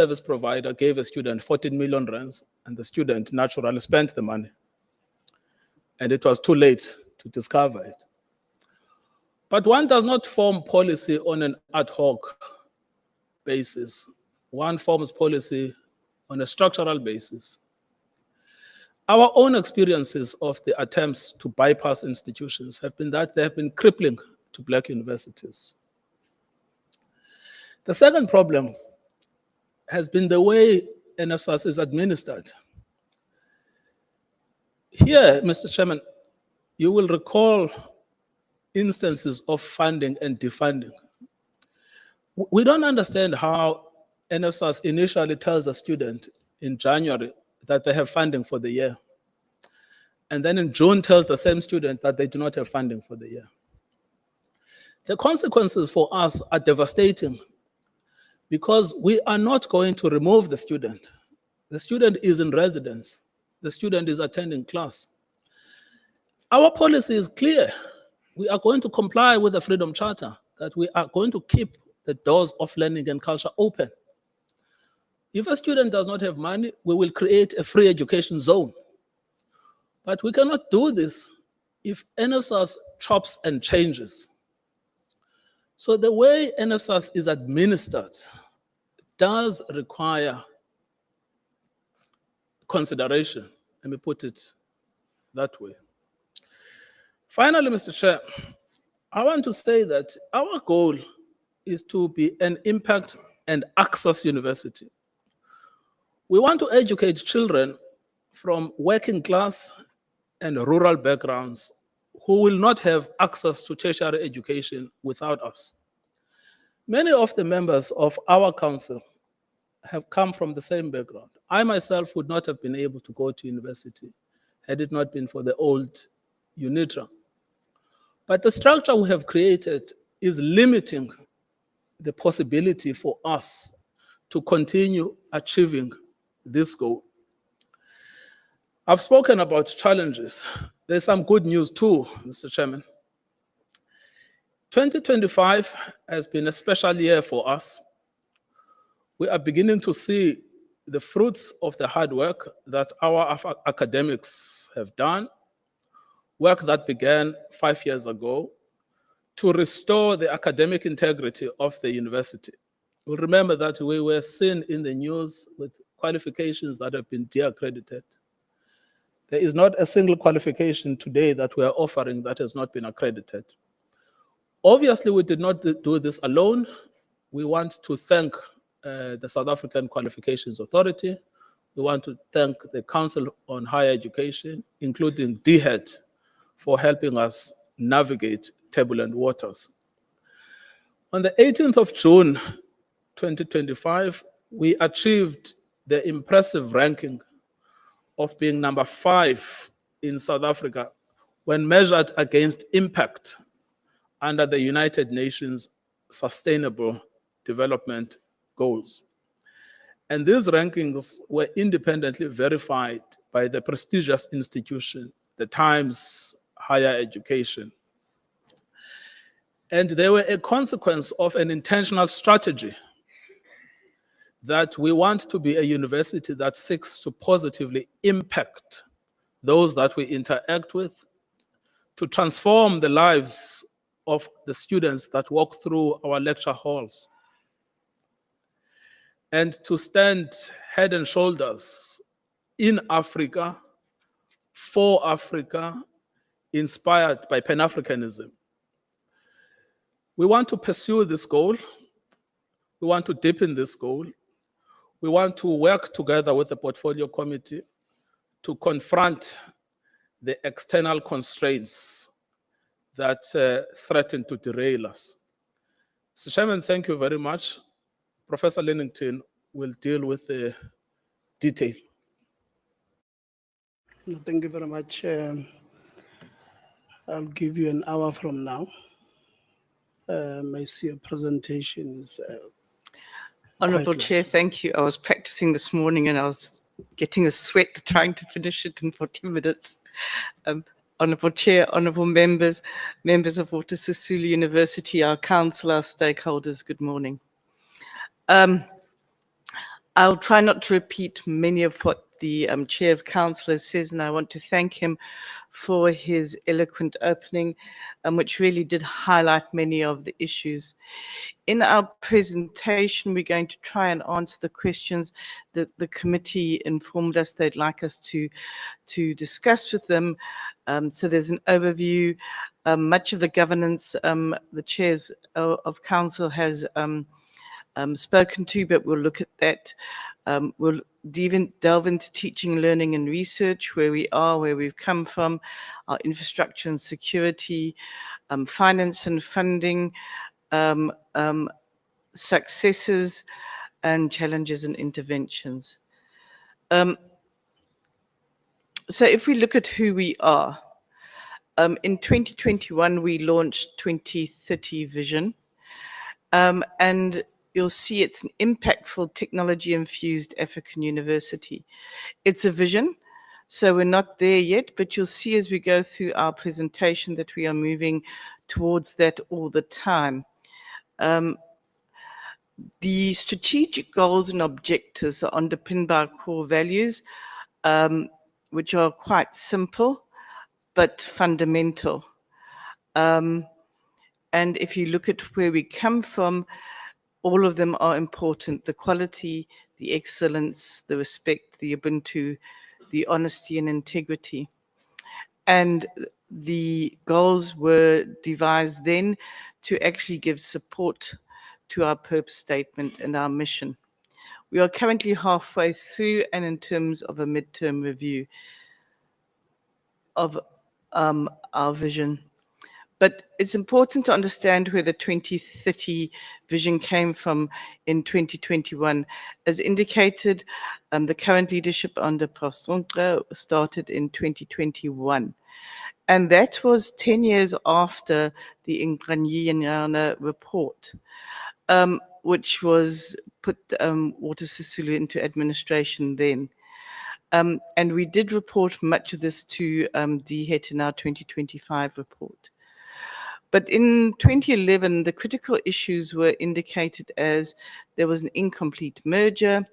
service provider gave a student 14 million rands, and the student naturally spent the money. And it was too late to discover it. But one does not form policy on an ad hoc basis. One forms policy on a structural basis. Our own experiences of the attempts to bypass institutions have been that they have been crippling to Black universities. The second problem has been the way NSFAS is administered. Here, Mr. Chairman, you will recall instances of funding and defunding. We don't understand how NSFAS initially tells a student in January that they have funding for the year, and then in June tells the same student that they do not have funding for the year. The consequences for us are devastating because we are not going to remove the student. The student is in residence. The student is attending class. Our policy is clear. We are going to comply with the Freedom Charter, that we are going to keep the doors of learning and culture open. If a student does not have money, we will create a free education zone. But we cannot do this if NSFAS chops and changes. So the way NSFAS is administered does require consideration. Let me put it that way. Finally, Mr. Chair, I want to say that our goal is to be an impact and access university. We want to educate children from working class and rural backgrounds who will not have access to tertiary education without us. Many of the members of our council have come from the same background. I myself would not have been able to go to university had it not been for the old UNITRA. But the structure we have created is limiting the possibility for us to continue achieving this goal. I've spoken about challenges. There's some good news too, Mr. Chairman. 2025 has been a special year for us. We are beginning to see the fruits of the hard work that our academics have done, work that began 5 years ago to restore the academic integrity of the university. You'll remember that we were seen in the news with qualifications that have been de-accredited. There is not a single qualification today that we are offering that has not been accredited. Obviously, we did not do this alone. We want to thank the South African Qualifications Authority. We want to thank the Council on Higher Education, including DHET, for helping us navigate turbulent waters. On the 18th of June, 2025, we achieved the impressive ranking of being number 5 in South Africa when measured against impact under the United Nations Sustainable Development Goals. And these rankings were independently verified by the prestigious institution, the Times Higher Education. And they were a consequence of an intentional strategy that we want to be a university that seeks to positively impact those that we interact with, to transform the lives of the students that walk through our lecture halls, and to stand head and shoulders in Africa, for Africa, inspired by Pan-Africanism. We want to pursue this goal. We want to deepen this goal. We want to work together with the Portfolio Committee to confront the external constraints that threaten to derail us. Mr. Chairman, thank you very much. Professor Lennington will deal with the detail. Thank you very much. I'll give you an hour from now. I see a presentation is Honourable Chair, thank you. I was practicing this morning and I was getting a sweat trying to finish it in 40 minutes. Honourable Chair, honourable members, members of Walter Sisulu University, our council, our stakeholders, good morning. I'll try not to repeat many of what the Chair of Council says, and I want to thank him for his eloquent opening, which really did highlight many of the issues. In our presentation, we're going to try and answer the questions that the committee informed us they'd like us to discuss with them. So there's an overview. Much of the governance, the chairs of council has spoken to, but we'll look at that. We'll delve into teaching, learning and research, where we are, where we've come from, our infrastructure and security, finance and funding, successes and challenges and interventions. So if we look at who we are, in 2021, we launched 2030 Vision, and you'll see it's an impactful technology-infused African university. It's a vision, so we're not there yet, but you'll see as we go through our presentation that we are moving towards that all the time. The strategic goals and objectives are underpinned by our core values, which are quite simple, but fundamental. And if you look at where we come from, all of them are important: the quality, the excellence, the respect, the Ubuntu, the honesty and integrity. And the goals were devised then to actually give support to our purpose statement and our mission. We are currently halfway through, and in terms of a midterm review of our vision. But it's important to understand where the 2030 vision came from in 2021. As indicated, the current leadership under Prof. Sontra started in 2021. And that was 10 years after the Ngqanyana report, which was put Walter Sisulu into administration then. And we did report much of this to DHET in our 2025 report. But in 2011, the critical issues were indicated as there was an incomplete merger,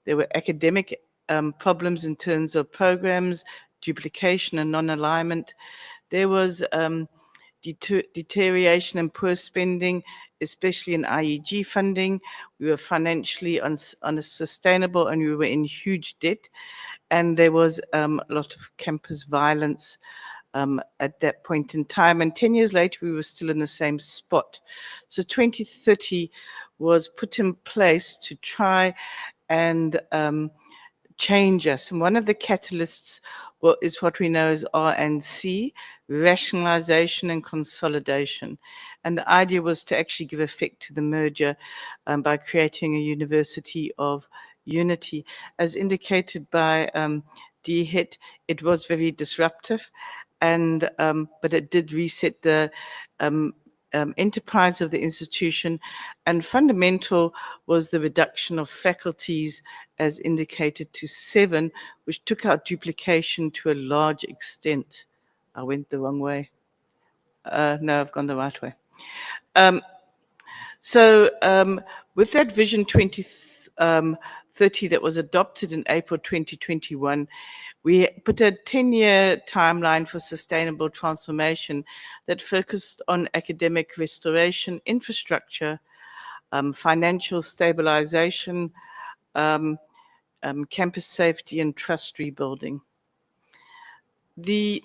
there were academic problems in terms of programs, duplication and non-alignment. There was deterioration and poor spending, especially in IEG funding. We were financially unsustainable and we were in huge debt. And there was a lot of campus violence at that point in time. And 10 years later, we were still in the same spot. So 2030 was put in place to try and change us. And one of the catalysts is what we know as R&C, rationalization and consolidation. And the idea was to actually give effect to the merger by creating a university of unity. As indicated by DHET, it was very disruptive, and but it did reset the enterprise of the institution, and fundamental was the reduction of faculties as indicated to 7, which took out duplication to a large extent. I went the wrong way. No, I've gone the right way. With that Vision 2030 that was adopted in April 2021, we put a 10-year timeline for sustainable transformation that focused on academic restoration, infrastructure, financial stabilization, campus safety and trust rebuilding. Did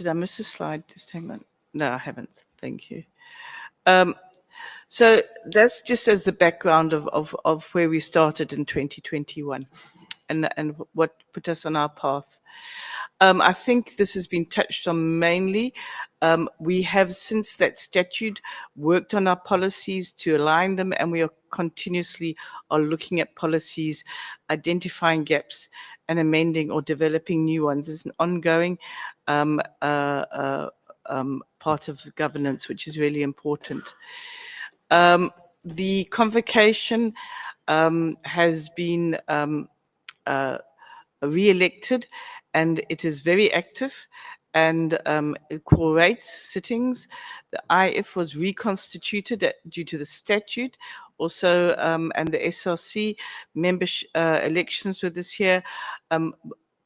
I miss a slide? Just hang on. No, I haven't. Thank you. So that's just as the background of where we started in 2021 and what put us on our path. I think this has been touched on mainly. We have, since that statute, worked on our policies to align them, and we are continuously looking at policies, identifying gaps and amending or developing new ones. It's an ongoing part of governance, which is really important. The convocation has been re-elected, and it is very active, and it collates sittings. The IF was reconstituted due to the statute, also, and the SRC membership elections were this year.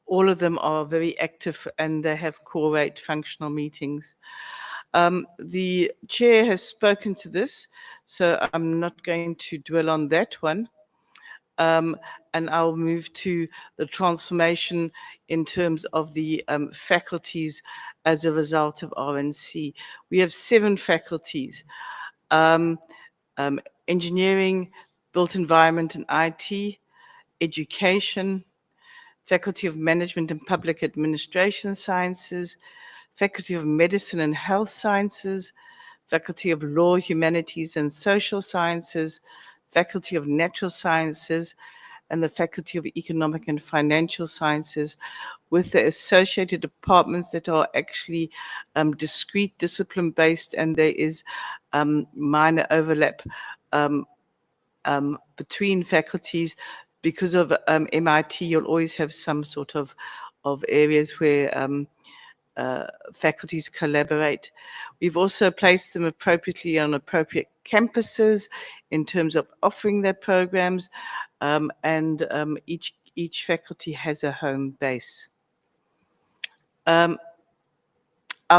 All of them are very active and they have core rate functional meetings. The chair has spoken to this, so I'm not going to dwell on that one. And I'll move to the transformation in terms of the faculties as a result of RNC. We have 7 faculties: engineering, built environment and IT, education, Faculty of Management and Public Administration Sciences, Faculty of Medicine and Health Sciences, Faculty of Law, Humanities and Social Sciences, Faculty of Natural Sciences, and the Faculty of Economic and Financial Sciences, with the associated departments that are actually discrete discipline-based, and there is minor overlap between faculties. Because of MIT, you'll always have some sort of areas where faculties collaborate. We've also placed them appropriately on appropriate campuses in terms of offering their programs, and each faculty has a home base. Our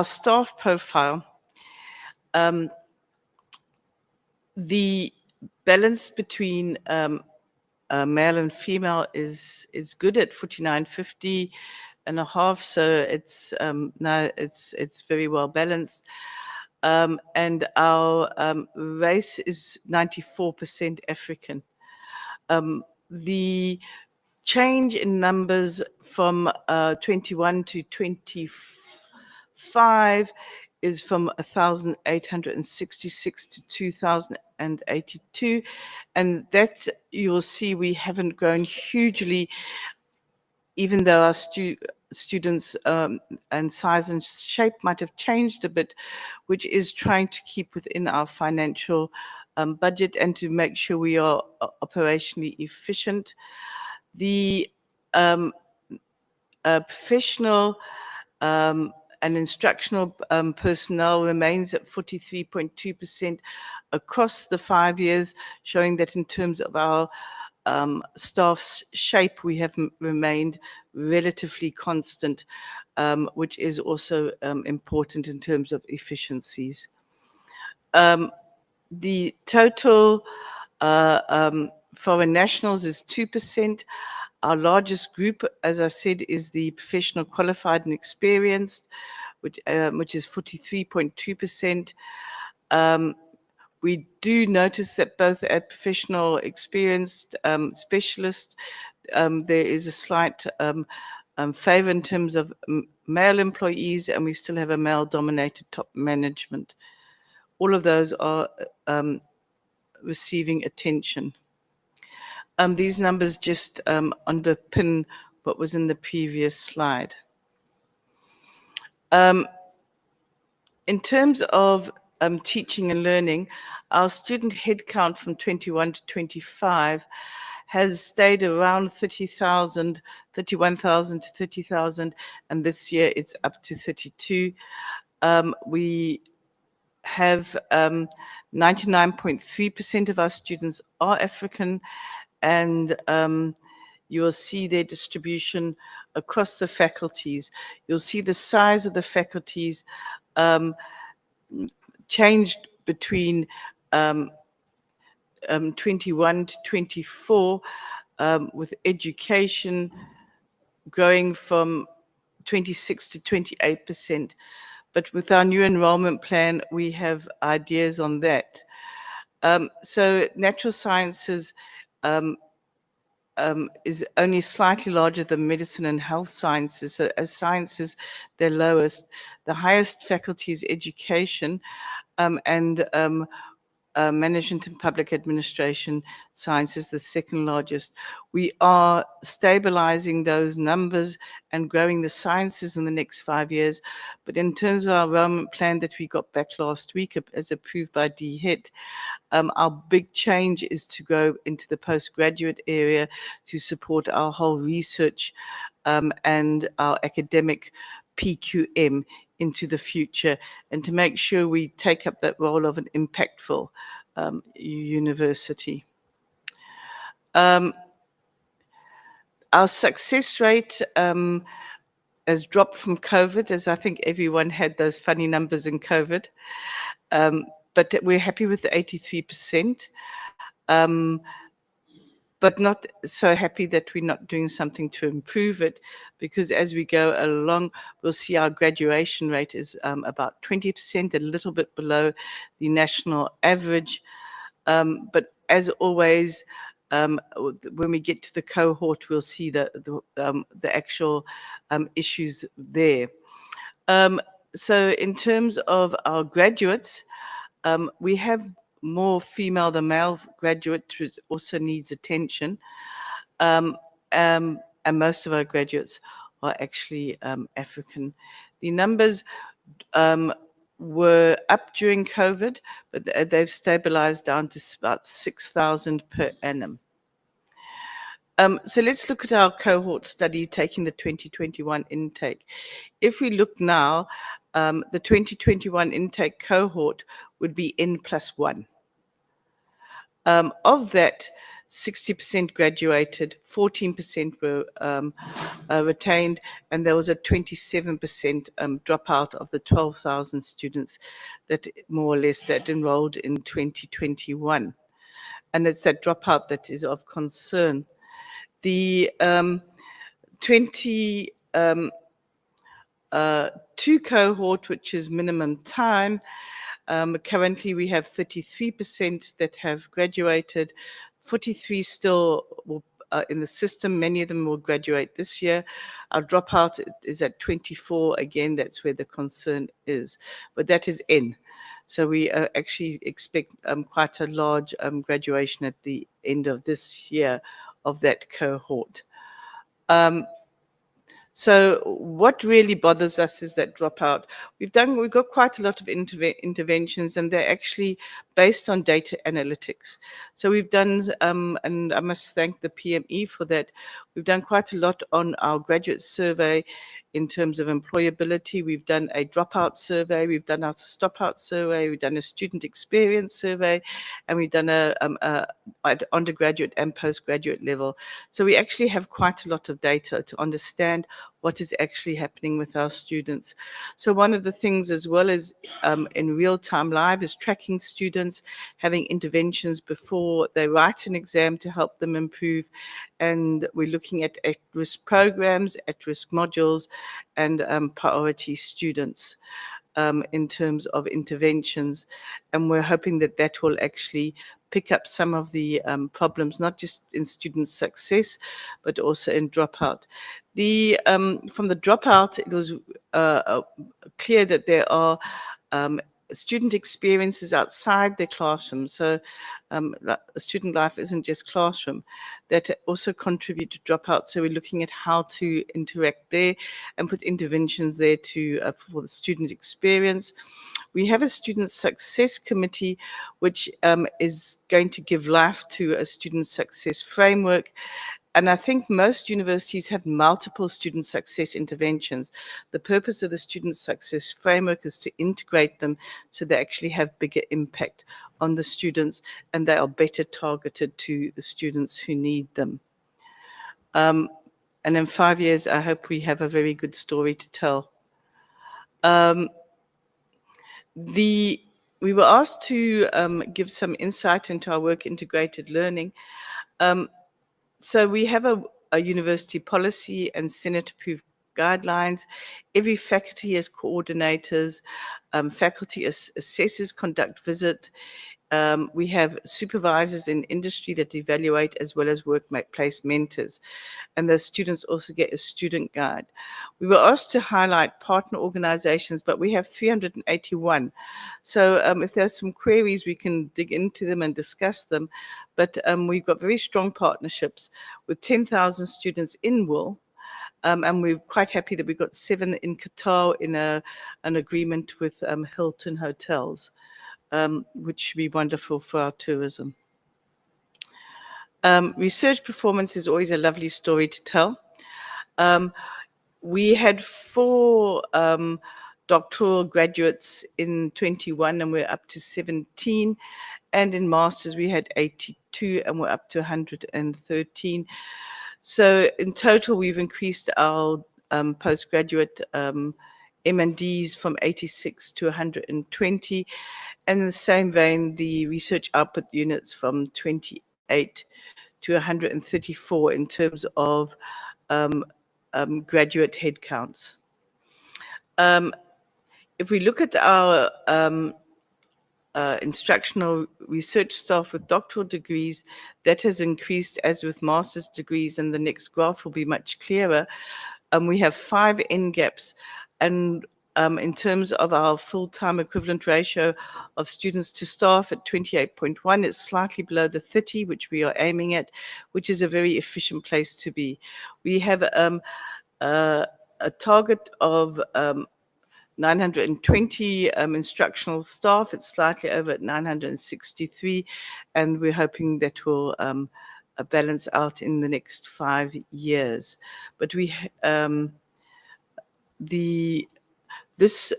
staff profile, the balance between male and female is good at 49.50.5, so it's now it's very well balanced, and our race is 94% African. The change in numbers from 21 to 25 is from 1,866 to 2,082, and that you'll see we haven't grown hugely, even though our students and size and shape might have changed a bit, which is trying to keep within our financial budget and to make sure we are operationally efficient. The professional and instructional personnel remains at 43.2% across the 5 years, showing that in terms of our staff's shape, we have remained relatively constant, which is also important in terms of efficiencies. The total foreign nationals is 2%. Our largest group, as I said, is the professional qualified and experienced, which is 43.2%. We do notice that both at professional experienced specialists, there is a slight favor in terms of male employees, and we still have a male-dominated top management. All of those are receiving attention. These numbers just underpin what was in the previous slide. In terms of teaching and learning, our student headcount from 21 to 25 has stayed around 30,000, 31,000 to 30,000, and this year it's up to 32. We have 99.3% of our students are African, and you will see their distribution across the faculties. You'll see the size of the faculties changed between 21 to 24, with education growing from 26 to 28%. But with our new enrollment plan, we have ideas on that. So natural sciences is only slightly larger than medicine and health sciences. So as sciences, they're lowest. The highest faculty is education, and management and public administration sciences, the second largest. We are stabilizing those numbers and growing the sciences in the next 5 years. But in terms of our enrollment plan that we got back last week, as approved by DHET, our big change is to go into the postgraduate area to support our whole research and our academic PQM into the future, and to make sure we take up that role of an impactful university. Our success rate has dropped from COVID, as I think everyone had those funny numbers in COVID. But we're happy with the 83%, but not so happy that we're not doing something to improve it, because as we go along, we'll see our graduation rate is about 20%, a little bit below the national average. But as always, when we get to the cohort, we'll see the actual issues there. So in terms of our graduates, we have more female than male graduates, which also needs attention. And most of our graduates are actually African. The numbers were up during COVID, but they've stabilized down to about 6,000 per annum. So let's look at our cohort study taking the 2021 intake. If we look now, the 2021 intake cohort would be N+1. Of that, 60% graduated, 14% were retained, and there was a 27% dropout of the 12,000 students that more or less that enrolled in 2021. And it's that dropout that is of concern. The 22 cohort, which is minimum time, currently we have 33% that have graduated, 43 still in the system. Many of them will graduate this year. Our dropout is at 24. Again, that's where the concern is, but that is N. So we actually expect quite a large graduation at the end of this year of that cohort. So what really bothers us is that dropout. We've got quite a lot of interventions, and they're actually based on data analytics. So we've done, and I must thank the PME for that. We've done quite a lot on our graduate survey in terms of employability. We've done a dropout survey, we've done our stopout survey, we've done a student experience survey, and we've done at undergraduate and postgraduate level. So we actually have quite a lot of data to understand what is actually happening with our students. So one of the things as well as in real-time live is tracking students, having interventions before they write an exam to help them improve. And we're looking at at-risk programs, at-risk modules, and priority students in terms of interventions. And we're hoping that that will actually pick up some of the problems, not just in student success, but also in dropout. From the dropout, it was clear that there are student experiences outside their classroom. So student life isn't just classroom, that also contribute to dropout. So we're looking at how to interact there and put interventions there for the student experience. We have a student success committee, which is going to give life to a student success framework. And I think most universities have multiple student success interventions. The purpose of the student success framework is to integrate them so they actually have bigger impact on the students and they are better targeted to the students who need them. And in 5 years, I hope we have a very good story to tell. We were asked to give some insight into our work integrated learning. So we have a university policy and Senate-approved guidelines. Every faculty has coordinators, faculty assessors conduct visit. We have supervisors in industry that evaluate as well as workplace mentors. And the students also get a student guide. We were asked to highlight partner organizations, but we have 381. So if there's some queries, we can dig into them and discuss them. But we've got very strong partnerships with 10,000 students in Wool. And we're quite happy that we've got 7 in Qatar in an agreement with Hilton Hotels, which should be wonderful for our tourism. Research performance is always a lovely story to tell. We had 4 doctoral graduates in 21 and we're up to 17. and in masters we had 82, and we're up to 113. So in total, we've increased our postgraduate M&Ds from 86 to 120. And in the same vein, the research output units from 28 to 134 in terms of graduate headcounts. If we look at our instructional research staff with doctoral degrees, that has increased as with master's degrees, and the next graph will be much clearer. We have 5 NGAPs, and in terms of our full-time equivalent ratio of students to staff at 28.1, it's slightly below the 30, which we are aiming at, which is a very efficient place to be. We have a target of 920 instructional staff. It's slightly over at 963, and we're hoping that will balance out in the next 5 years. But this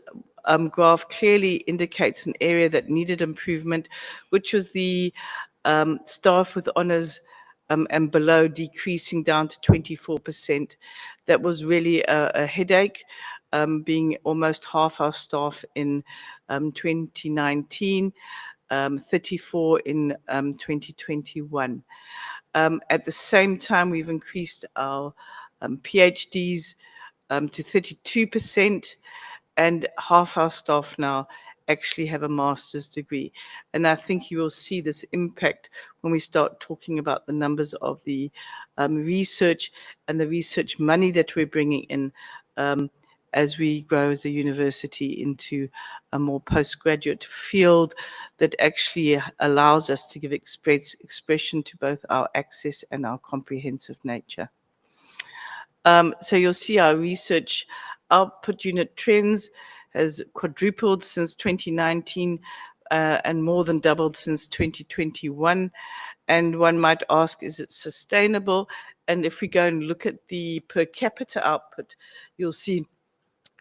graph clearly indicates an area that needed improvement, which was the staff with honours and below decreasing down to 24%. That was really a headache, being almost half our staff in 2019, 34 in 2021. At the same time, we've increased our PhDs to 32%, and half our staff now actually have a master's degree. And I think you will see this impact when we start talking about the numbers of the research and the research money that we're bringing in as we grow as a university into a more postgraduate field that actually allows us to give expression to both our access and our comprehensive nature. So you'll see our research output unit trends has quadrupled since 2019 and more than doubled since 2021. And one might ask, is it sustainable? And if we go and look at the per capita output, you'll see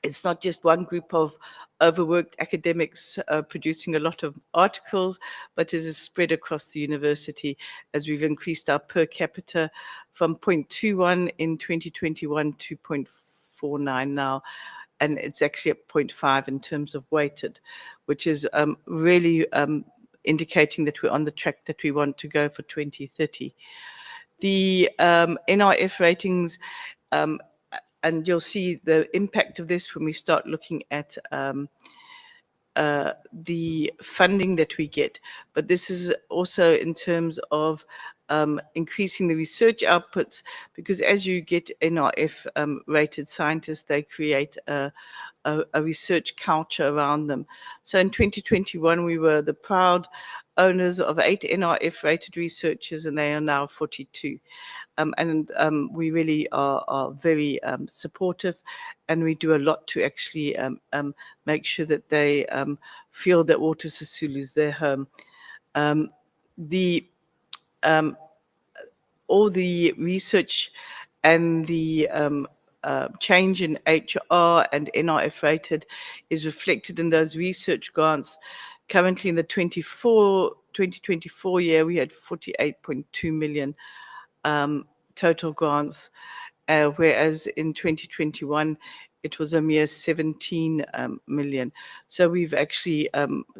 it's not just one group of overworked academics producing a lot of articles, but it is spread across the university as we've increased our per capita from 0.21 in 2021 to 0.49 now. And it's actually at 0.5 in terms of weighted, which is really indicating that we're on the track that we want to go for 2030. The NRF ratings, and you'll see the impact of this when we start looking at the funding that we get. But this is also in terms of increasing the research outputs, because as you get NRF rated scientists, they create a research culture around them. So in 2021, we were the proud owners of 8 NRF rated researchers, and they are now 42. We really are very supportive, and we do a lot to actually make sure that they feel that Walter Sisulu is their home. All the research and the change in HR and NRF rated is reflected in those research grants. Currently in the 2024 year, we had 48.2 million total grants, whereas in 2021, it was a mere 17 million. So we've actually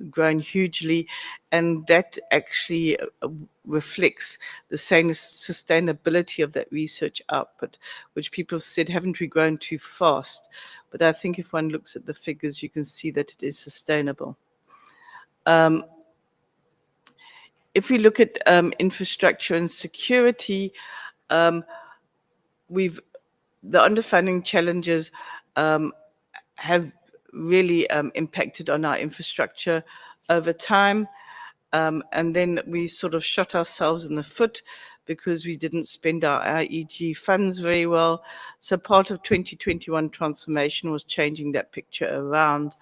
grown hugely, and that actually reflects the same sustainability of that research output, which people have said, haven't we grown too fast? But I think if one looks at the figures, you can see that it is sustainable. If we look at infrastructure and security, the underfunding challenges have really impacted on our infrastructure over time. And then we sort of shot ourselves in the foot because we didn't spend our IEG funds very well. So part of 2021 transformation was changing that picture around.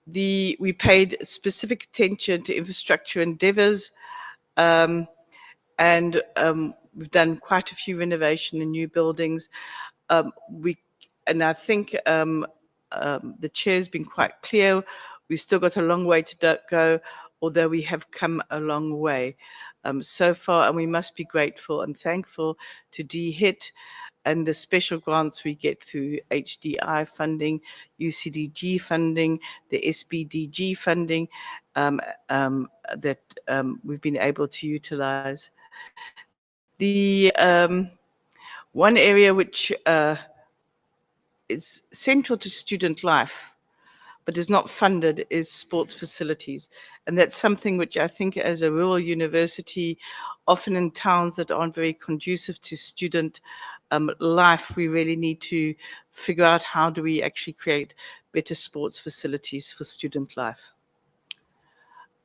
We paid specific attention to infrastructure endeavors, and we've done quite a few renovation and new buildings. And I think the chair's been quite clear. We've still got a long way to go, although we have come a long way so far, and we must be grateful and thankful to DHIT and the special grants we get through HDI funding, UCDG funding, the SBDG funding that we've been able to utilize. The one area which is central to student life but is not funded is sports facilities. And that's something which I think as a rural university, often in towns that aren't very conducive to student life, we really need to figure out how do we actually create better sports facilities for student life.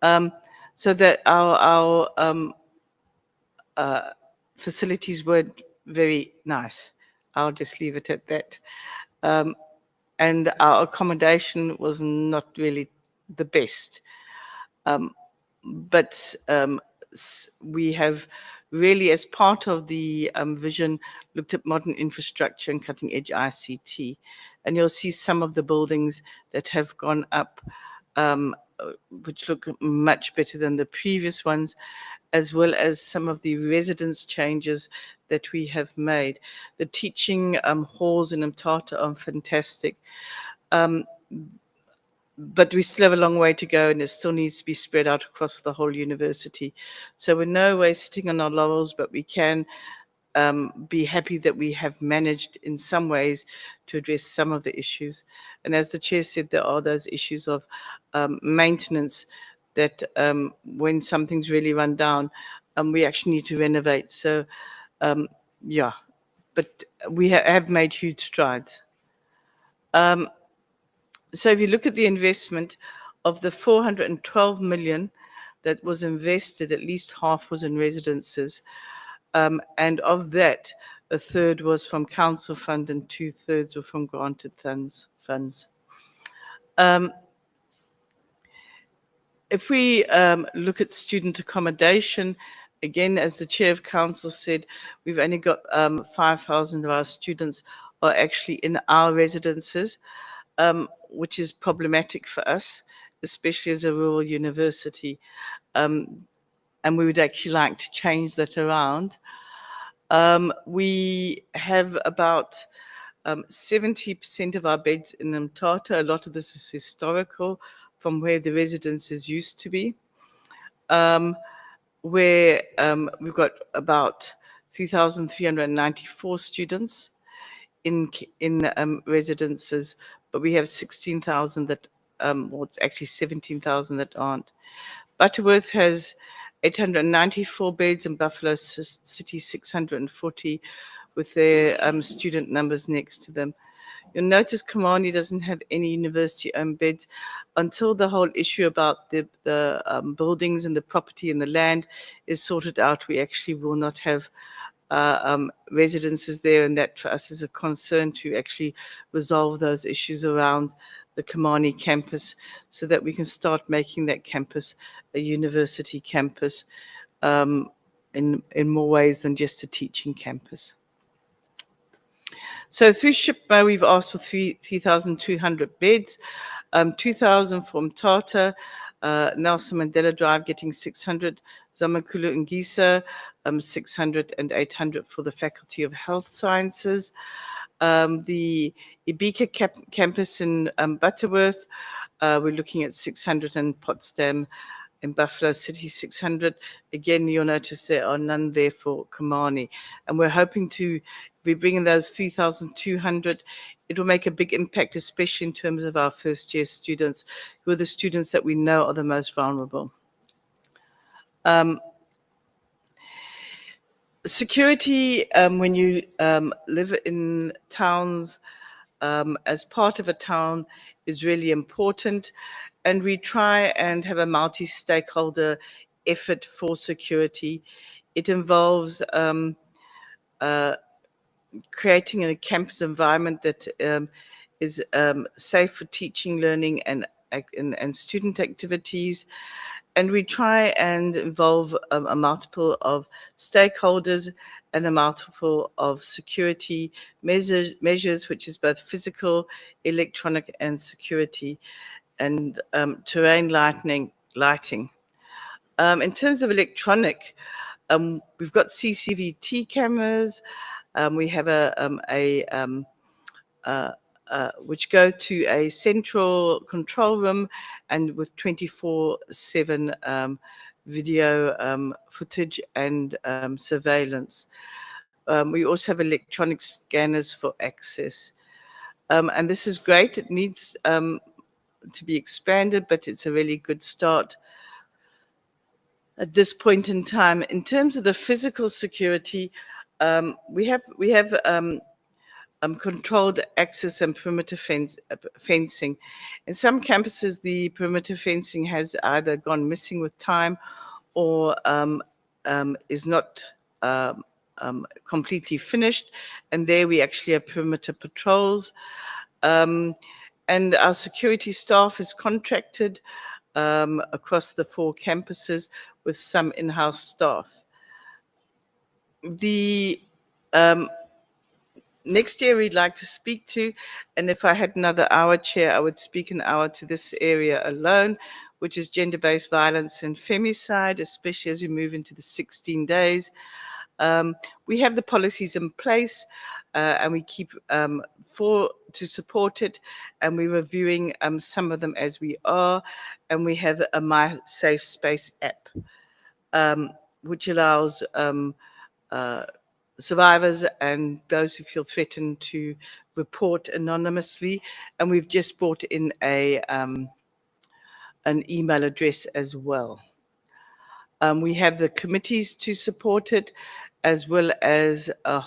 So that our facilities weren't very nice. I'll just leave it at that. And our accommodation was not really the best. But we have really, as part of the vision, looked at modern infrastructure and cutting edge ICT. And you'll see some of the buildings that have gone up, which look much better than the previous ones, as well as some of the residence changes that we have made. The teaching halls in Mthatha are fantastic, but we still have a long way to go, and it still needs to be spread out across the whole university. So we're no way sitting on our laurels, but we can be happy that we have managed in some ways to address some of the issues. And as the chair said, there are those issues of maintenance that when something's really run down, we actually need to renovate. So yeah, but we have made huge strides. So if you look at the investment of the 412 million that was invested, at least half was in residences. And of that, a third was from council fund and 2/3 were from granted funds. If we look at student accommodation, again, as the chair of council said, we've only got 5,000 of our students are actually in our residences, which is problematic for us, especially as a rural university. And we would actually like to change that around. We have about 70% of our beds in Mthatha. A lot of this is historical from where the residences used to be, where we've got about 3,394 students in residences, but we have 16,000 that, well, it's actually 17,000 that aren't. Butterworth has 894 beds, and Buffalo City 640, with their student numbers next to them. You'll notice Kimani doesn't have any university-owned beds. Until the whole issue about the buildings and the property and the land is sorted out, we actually will not have residences there, and that for us is a concern to actually resolve those issues around the Kimani campus so that we can start making that campus a university campus in more ways than just a teaching campus. So through SHPMA, we've asked for 3,200 beds, 2,000 from Mthatha, Nelson Mandela Drive getting 600, Zamakulu and Gisa, 600 and 800 for the Faculty of Health Sciences. The Ibika campus in Butterworth, we're looking at 600, and Potsdam in Buffalo City 600. Again, you'll notice there are none there for Kimani. And we're hoping to, if we bring in those 3,200, it will make a big impact, especially in terms of our first year students, who are the students that we know are the most vulnerable. Security, when you live in towns, as part of a town, is really important. And we try and have a multi-stakeholder effort for security. It involves creating a campus environment that is safe for teaching, learning, and student activities. And we try and involve a multiple of stakeholders and a multiple of security measures, which is both physical, electronic, and security, and terrain lighting. In terms of electronic, we've got CCTV cameras. We have which go to a central control room and with 24/7 video footage and surveillance. We also have electronic scanners for access. And this is great. It needs to be expanded, but it's a really good start at this point in time. In terms of the physical security, we have controlled access and perimeter fencing. In some campuses, the perimeter fencing has either gone missing with time or is not completely finished. And there we actually have perimeter patrols. And our security staff is contracted across the 4 campuses with some in-house staff. The next year we'd like to speak to, and if I had another hour, Chair, I would speak an hour to this area alone, which is gender-based violence and femicide, especially as we move into the 16 days. We have the policies in place, and we keep to support it, and we're reviewing some of them as we are, and we have a My Safe Space app, which allows survivors and those who feel threatened to report anonymously, and we've just brought in an email address as well. We have the committees to support it, as well as a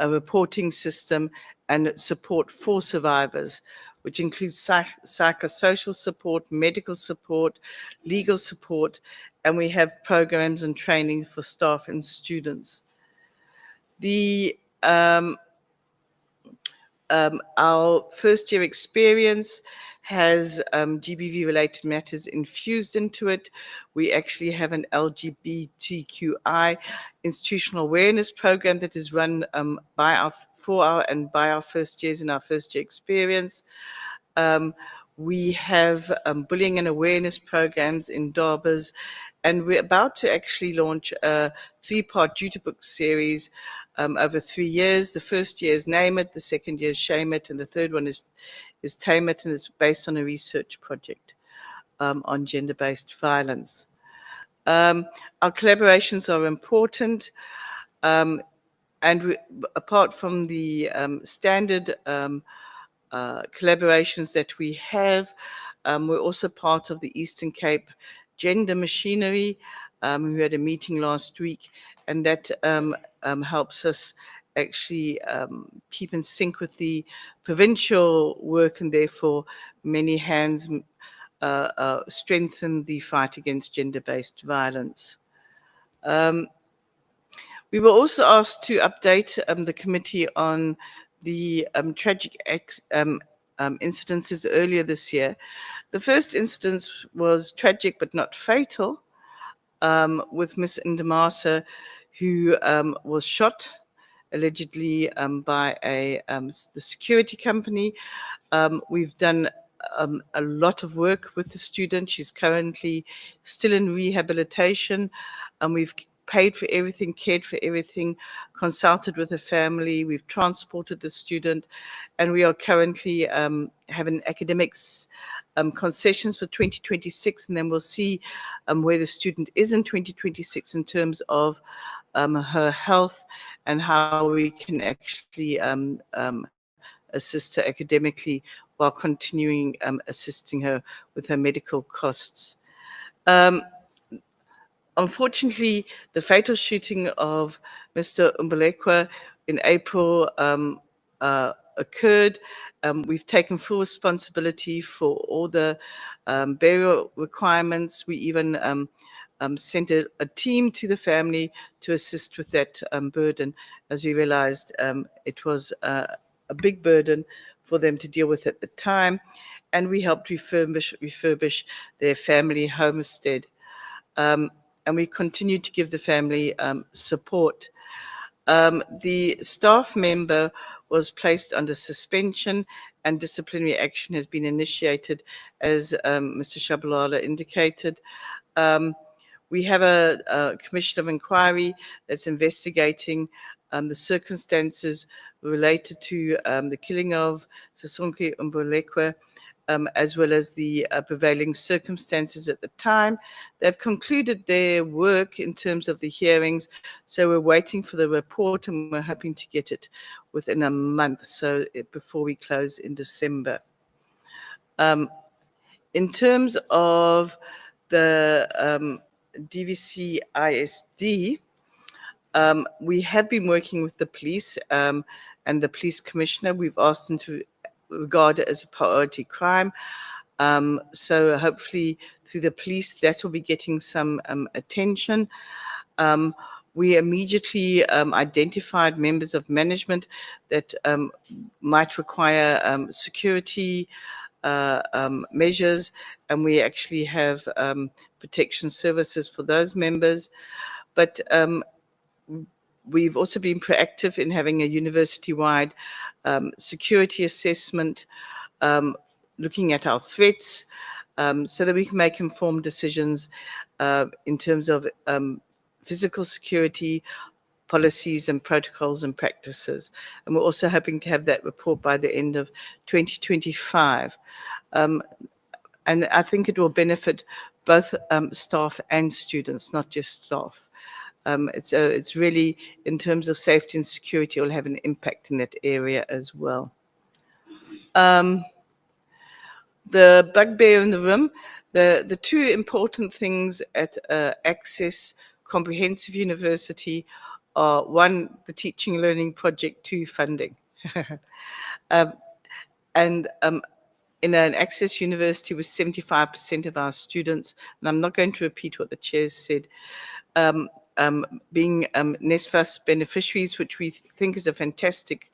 reporting system and support for survivors, which includes psychosocial support, medical support, legal support, and we have programs and training for staff and students. Our first year experience has GBV-related matters infused into it. We actually have an LGBTQI institutional awareness program that is run for our first years in our first year experience. We have bullying and awareness programs in Darbers, and we're about to actually launch a 3-part duty book series over 3 years. The first year is Name It, the second year is Shame It, and the third one is Tame It, and it's based on a research project on gender-based violence. Our collaborations are important, and apart from the standard collaborations that we have, we're also part of the Eastern Cape Gender Machinery. We had a meeting last week, and that helps us actually keep in sync with the provincial work, and therefore many hands strengthen the fight against gender-based violence. We were also asked to update the committee on the tragic incidences earlier this year. The first incident was tragic but not fatal, with Miss Ndamasa, who was shot allegedly by the security company. We've done a lot of work with the student. She's currently still in rehabilitation, and we've paid for everything, cared for everything, consulted with the family. We've transported the student, and we are currently having academics concessions for 2026, and then we'll see where the student is in 2026 in terms of her health and how we can actually assist her academically while continuing assisting her with her medical costs. Unfortunately, the fatal shooting of Mr. Umbulekwa in April occurred. We've taken full responsibility for all the burial requirements. We even sent a team to the family to assist with that burden, as we realized it was a big burden for them to deal with at the time. And we helped refurbish their family homestead. And we continue to give the family support. The staff member was placed under suspension, and disciplinary action has been initiated, as Mr. Shabalala indicated. We have a commission of inquiry that's investigating the circumstances related to the killing of Sisonke Mbolekwe, as well as the prevailing circumstances at the time. They've concluded their work in terms of the hearings, so we're waiting for the report and we're hoping to get it within a month, so before we close in December. In terms of the DVC ISD, we have been working with the police and the police commissioner. We've asked them to regard it as a priority crime. So hopefully through the police, that will be getting some attention. We immediately identified members of management that might require security measures, and we actually have protection services for those members. But we've also been proactive in having a university-wide security assessment, looking at our threats, so that we can make informed decisions in terms of physical security, policies and protocols and practices. And we're also hoping to have that report by the end of 2025. And I think it will benefit both staff and students, not just staff. It's really, in terms of safety and security, it will have an impact in that area as well. The bugbear in the room, the two important things at Access Comprehensive University are, one, the Teaching and Learning Project, two, funding. In an Access University with 75% of our students, and I'm not going to repeat what the chair said, being NSFAS beneficiaries, which we think is a fantastic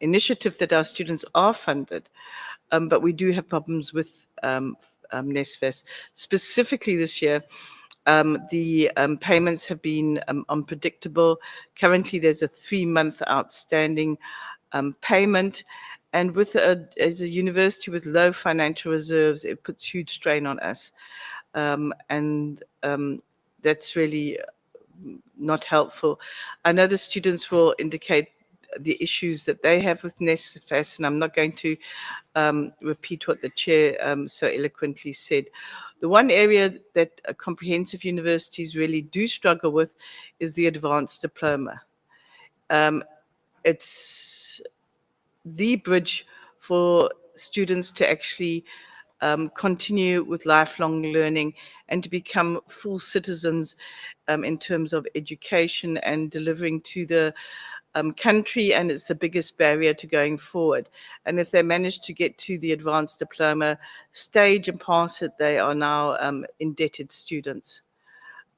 initiative that our students are funded, but we do have problems with NSFAS. Specifically this year, the payments have been unpredictable. Currently, there's a 3-month outstanding payment, and as a university with low financial reserves, it puts huge strain on us. That's really not helpful. I know the students will indicate the issues that they have with NSFAS, and I'm not going to repeat what the chair so eloquently said. The one area that comprehensive universities really do struggle with is the advanced diploma. It's the bridge for students to actually continue with lifelong learning and to become full citizens in terms of education and delivering to the country, and it's the biggest barrier to going forward. And if they manage to get to the advanced diploma stage and pass it, they are now indebted students.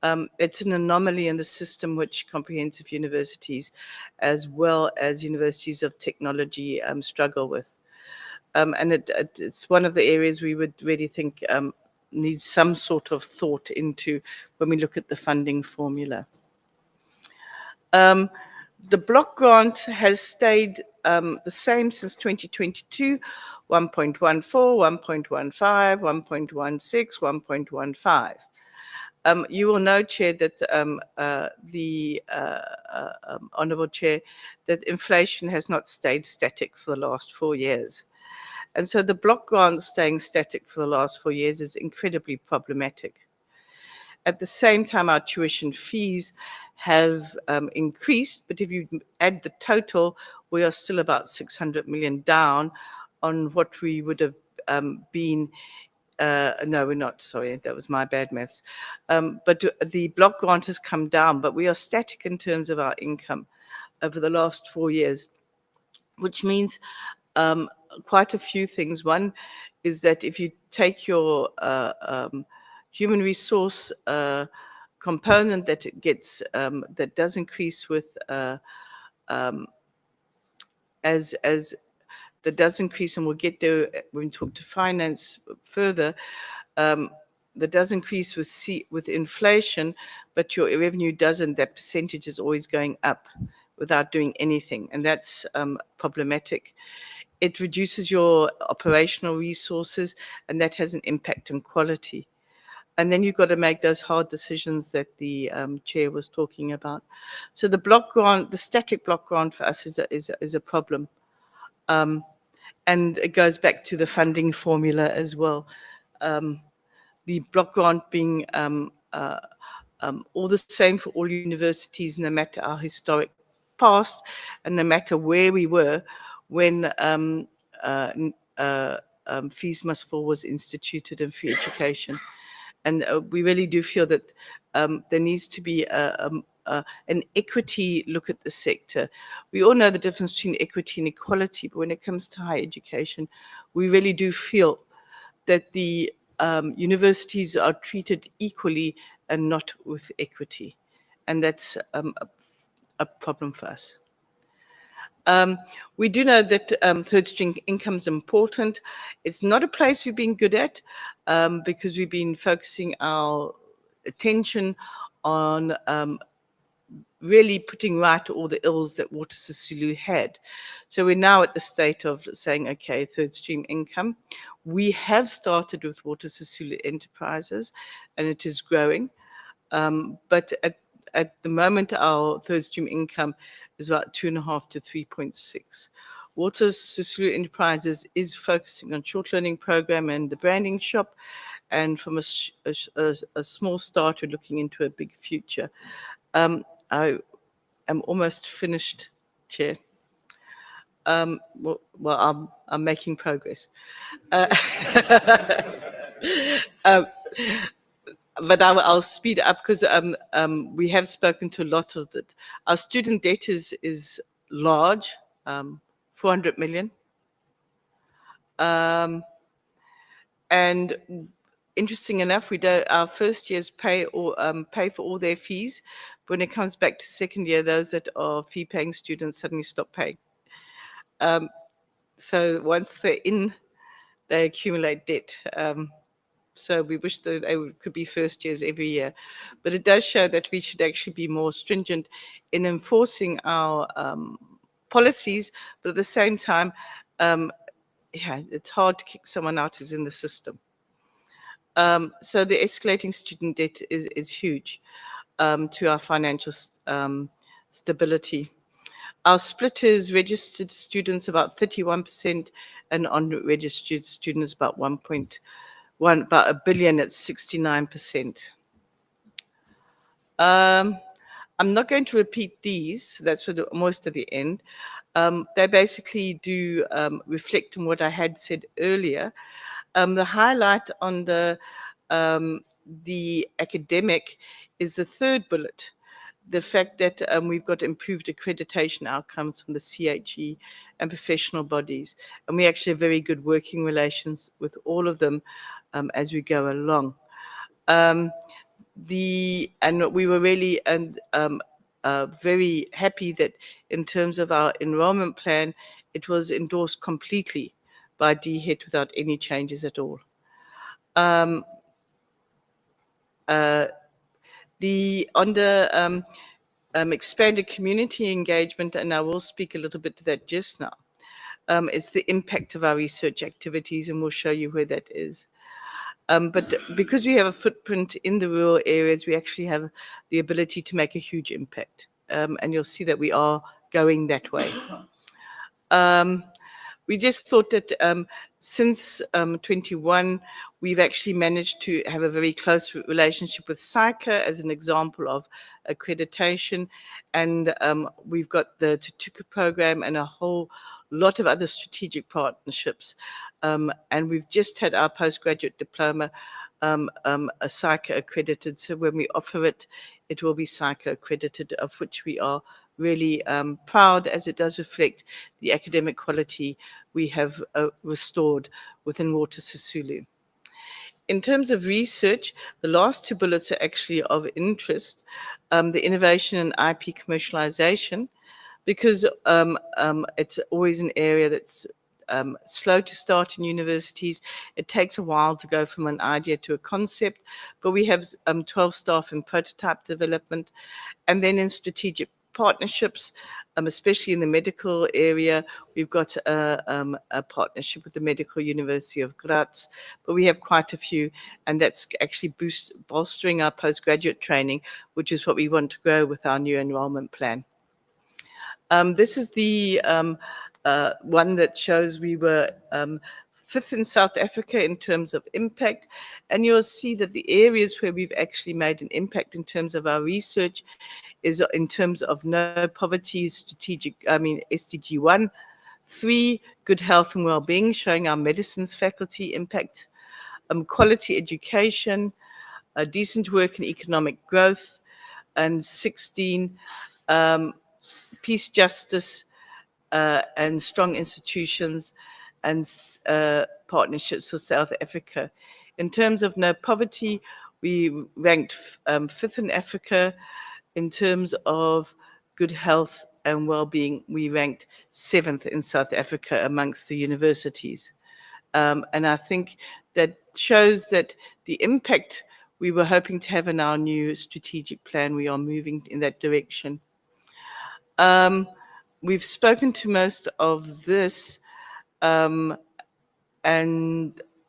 It's an anomaly in the system which comprehensive universities, as well as universities of technology, struggle with. And it's one of the areas we would really think needs some sort of thought into when we look at the funding formula. The block grant has stayed the same since 2022, 1.14, 1.15, 1.16, 1.15. You will know, Chair, that the Honourable Chair, that inflation has not stayed static for the last 4 years. And so the block grant staying static for the last 4 years is incredibly problematic. At the same time, our tuition fees have increased, but if you add the total, we are still about 600 million down on what we would have been. No, we're not, sorry, that was my bad maths. But the block grant has come down, but we are static in terms of our income over the last 4 years, which means quite a few things. One is that if you take your human resource component that it gets, that does increase with, that does increase, and we'll get there when we talk to finance further, that does increase with inflation, but your revenue doesn't, that percentage is always going up without doing anything, and that's problematic. it reduces your operational resources, and that has an impact on quality. And then you've got to make those hard decisions that the chair was talking about. So the block grant, the static block grant for us is a problem. And it goes back to the funding formula as well. The block grant being all the same for all universities, no matter our historic past and no matter where we were when Fees Must Fall was instituted in free education. And we really do feel that there needs to be an equity look at the sector. We all know the difference between equity and equality, but when it comes to higher education, we really do feel that the universities are treated equally and not with equity. And that's a problem for us. We do know that third stream income is important. It's not a place we've been good at because we've been focusing our attention on really putting right all the ills that Water Sisulu had. So we're now at the state of saying, okay, third stream income. We have started with Water Sisulu Enterprises and it is growing. But at the moment, our third stream income is about 2.5 to 3.6. Water Sisulu Enterprises is focusing on short learning program and the branding shop. And from a small start, we're looking into a big future. I am almost finished, Chair. Well, I'm making progress. But I'll speed up because we have spoken to a lot of it. Our student debt is large, 400 million. And interesting enough, our first years pay for all their fees. But when it comes back to second year, those that are fee-paying students suddenly stop paying. So once they're in, they accumulate debt. So we wish that they could be first years every year. But it does show that we should actually be more stringent in enforcing our policies. But at the same time, yeah, it's hard to kick someone out who's in the system. So the escalating student debt is huge to our financial stability. Our split is registered students about 31% and unregistered students about about 1 billion at 69%. I'm not going to repeat these. That's for most of the end. They basically do reflect on what I had said earlier. The highlight on the academic is the third bullet, the fact that we've got improved accreditation outcomes from the CHE and professional bodies. And we actually have very good working relations with all of them as we go along. And we were really very happy that in terms of our enrollment plan, it was endorsed completely by DHET without any changes at all. Expanded community engagement, and I will speak a little bit to that just now, it's the impact of our research activities, and we'll show you where that is. But because we have a footprint in the rural areas, we actually have the ability to make a huge impact. And you'll see that we are going that way. We just thought that since 21, we've actually managed to have a very close relationship with SAICA as an example of accreditation. And we've got the Tutuka program and a whole lot of other strategic partnerships. And we've just had our postgraduate diploma a SAICA accredited. So when we offer it, it will be SAICA accredited, of which we are really proud, as it does reflect the academic quality we have restored within Water Sisulu. In terms of research, the last two bullets are actually of interest, the innovation and IP commercialization, because it's always an area that's slow to start in universities. It takes a while to go from an idea to a concept, but we have 12 staff in prototype development, and then in strategic partnerships, especially in the medical area. We've got a partnership with the Medical University of Graz, but we have quite a few, and that's actually bolstering our postgraduate training, which is what we want to grow with our new enrollment plan. This is the one that shows we were 5th in South Africa in terms of impact, and you'll see that the areas where we've actually made an impact in terms of our research is in terms of no poverty, SDG 1, 3, good health and well-being, showing our medicines faculty impact, quality education, decent work and economic growth, and 16, peace, justice, and strong institutions and partnerships for South Africa. In terms of no poverty, we ranked 5th in Africa. In terms of good health and well-being, we ranked 7th in South Africa amongst the universities. And I think that shows that the impact we were hoping to have in our new strategic plan, we are moving in that direction. We've spoken to most of this, and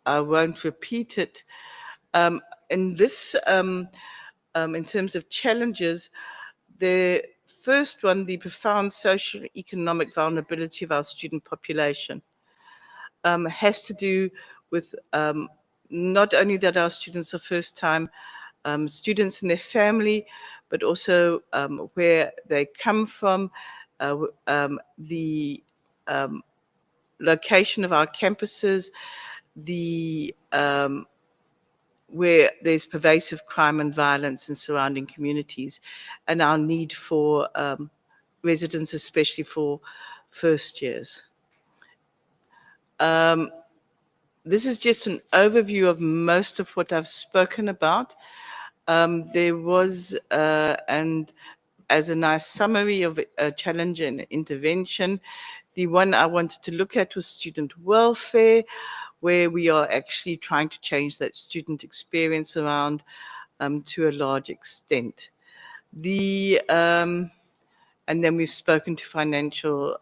I won't repeat it. In this, in terms of challenges, the first one, the profound social and economic vulnerability of our student population, has to do with not only that our students are first-time students in their family, but also where they come from, the location of our campuses, the where there's pervasive crime and violence in surrounding communities, and our need for residents, especially for first years. This is just an overview of most of what I've spoken about. There was, and as a nice summary of a challenge and intervention, the one I wanted to look at was student welfare, where we are actually trying to change that student experience around to a large extent. And then we've spoken to financial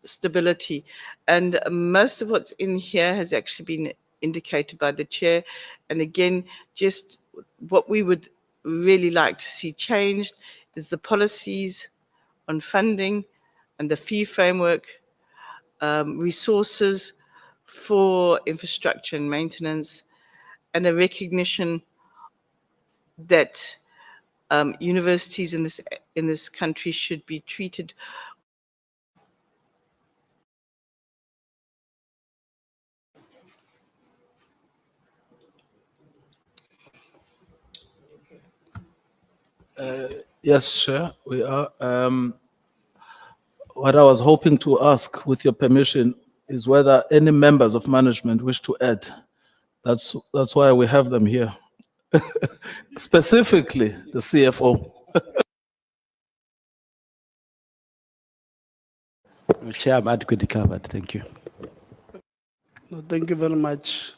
stability. And most of what's in here has actually been indicated by the chair. And again, just what we would really like to see changed is the policies on funding and the fee framework, resources for infrastructure and maintenance, and a recognition that universities in this country should be treated Yes, Chair, we are. What I was hoping to ask, with your permission, is whether any members of management wish to add. That's why we have them here. Specifically, the CFO. Chair, I'm adequately covered. Thank you. No, thank you very much.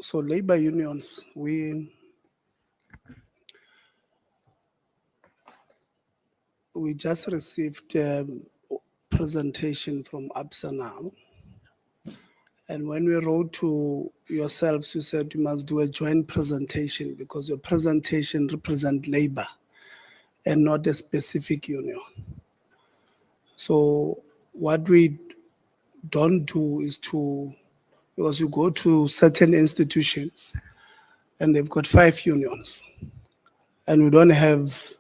So labor unions, we just received a presentation from ABSA now. And when we wrote to yourselves, you said you must do a joint presentation because your presentation represents labor and not a specific union. So what we don't do is because you go to certain institutions and they've got 5 unions and we don't have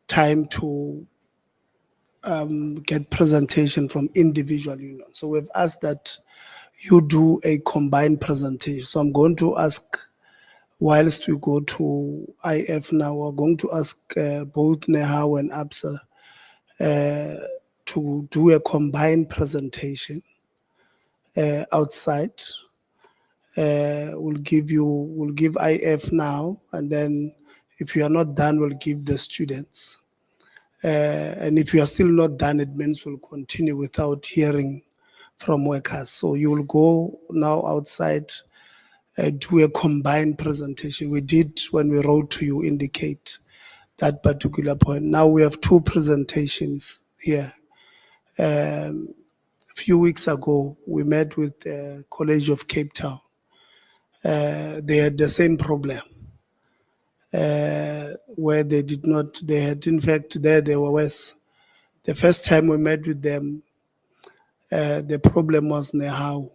time to get presentation from individual unions. So we've asked that you do a combined presentation. So I'm going to ask, whilst we go to IF now, we're going to ask both NEHAWU and ABSA to do a combined presentation outside. We'll give IF now, and then if you are not done, we'll give the students. And if you are still not done, it means we'll continue without hearing from workers. So you will go now outside do a combined presentation. We did, when we wrote to you, indicate that particular point. Now we have two presentations here. A few weeks ago, we met with the College of Cape Town. They had the same problem, where they had, in fact, they were worse. The first time we met with them, the problem was Nehau,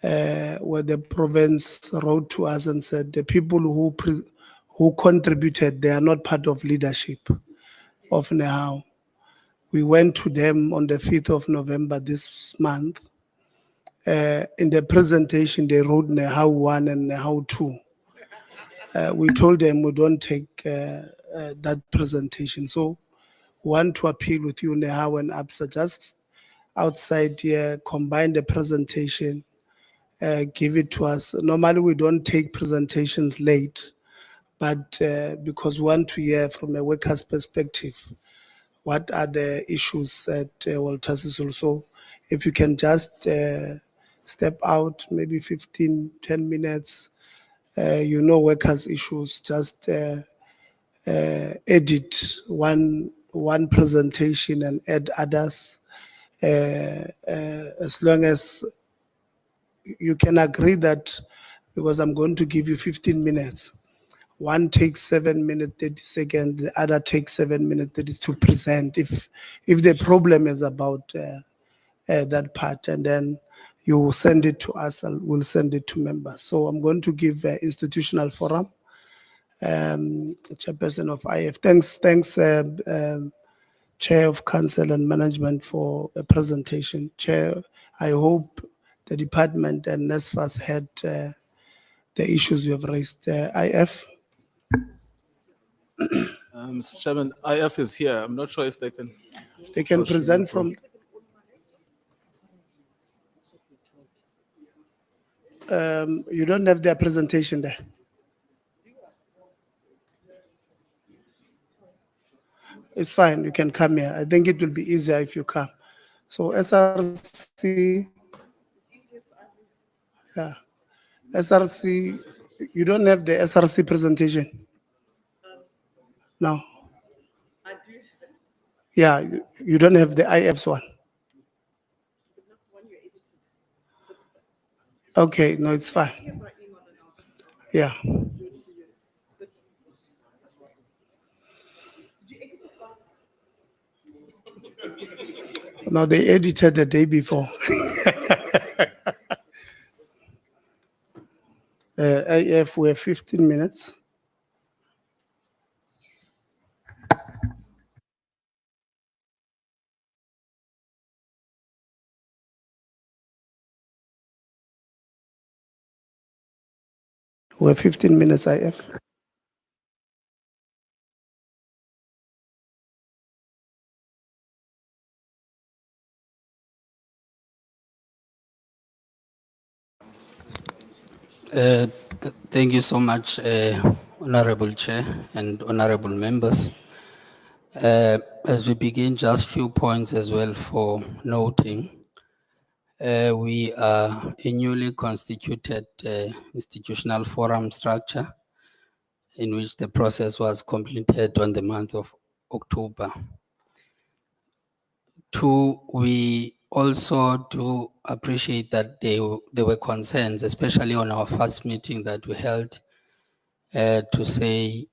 where the province wrote to us and said the people who contributed, they are not part of leadership of Nehau. We went to them on the 5th of November this month. In the presentation, they wrote Nehau 1 and Nehau 2. We told them we don't take that presentation. So we want to appeal with you, Nehau and ABSA, just outside here, combine the presentation, give it to us. Normally we don't take presentations late, but because we want to hear from a worker's perspective, what are the issues at Walter Sisulu. So if you can just step out, maybe 10 minutes, workers' issues, just edit one presentation and add others, as long as you can agree that, because I'm going to give you 15 minutes. One takes 7 minutes, 30 seconds, the other takes 7 minutes, 30 to present. If the problem is about that part, and then you send it to us, we'll send it to members. So I'm going to give institutional forum, chairperson of IF. Thanks, Chair of Council and Management for a presentation. Chair, I hope the department and NSFAS had the issues you have raised. IF? Mr. Chairman, IF is here. I'm not sure if they can. They can present from. You don't have their presentation there. It's fine. You can come here. I think it will be easier if you come. So SRC. Yeah. SRC. You don't have the SRC presentation. No. Yeah, you don't have the IF's one. Okay, no, it's fine. Yeah. No, they edited the day before. IF, we have 15 minutes. We have 15 minutes, IF. Thank you so much, Honorable Chair and Honorable Members. As we begin, just few points as well for noting. We are a newly constituted institutional forum structure in which the process was completed on the month of October. Two, we also do appreciate that there were concerns, especially on our first meeting that we held, to say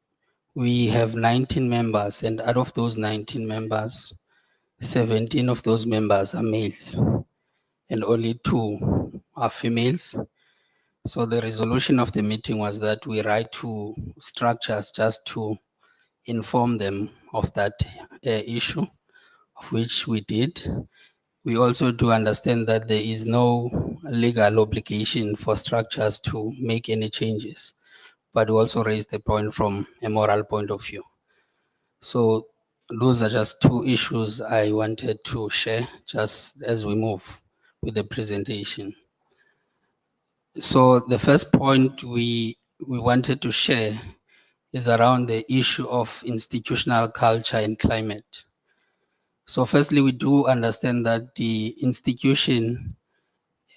we have 19 members, and out of those 19 members, 17 of those members are males, and only 2 are females. So the resolution of the meeting was that we write to structures just to inform them of that issue, of which we did. We also do understand that there is no legal obligation for structures to make any changes, but we also raised the point from a moral point of view. So those are just 2 issues I wanted to share just as we move with the presentation. So the first point we wanted to share is around the issue of institutional culture and climate. So firstly, we do understand that the institution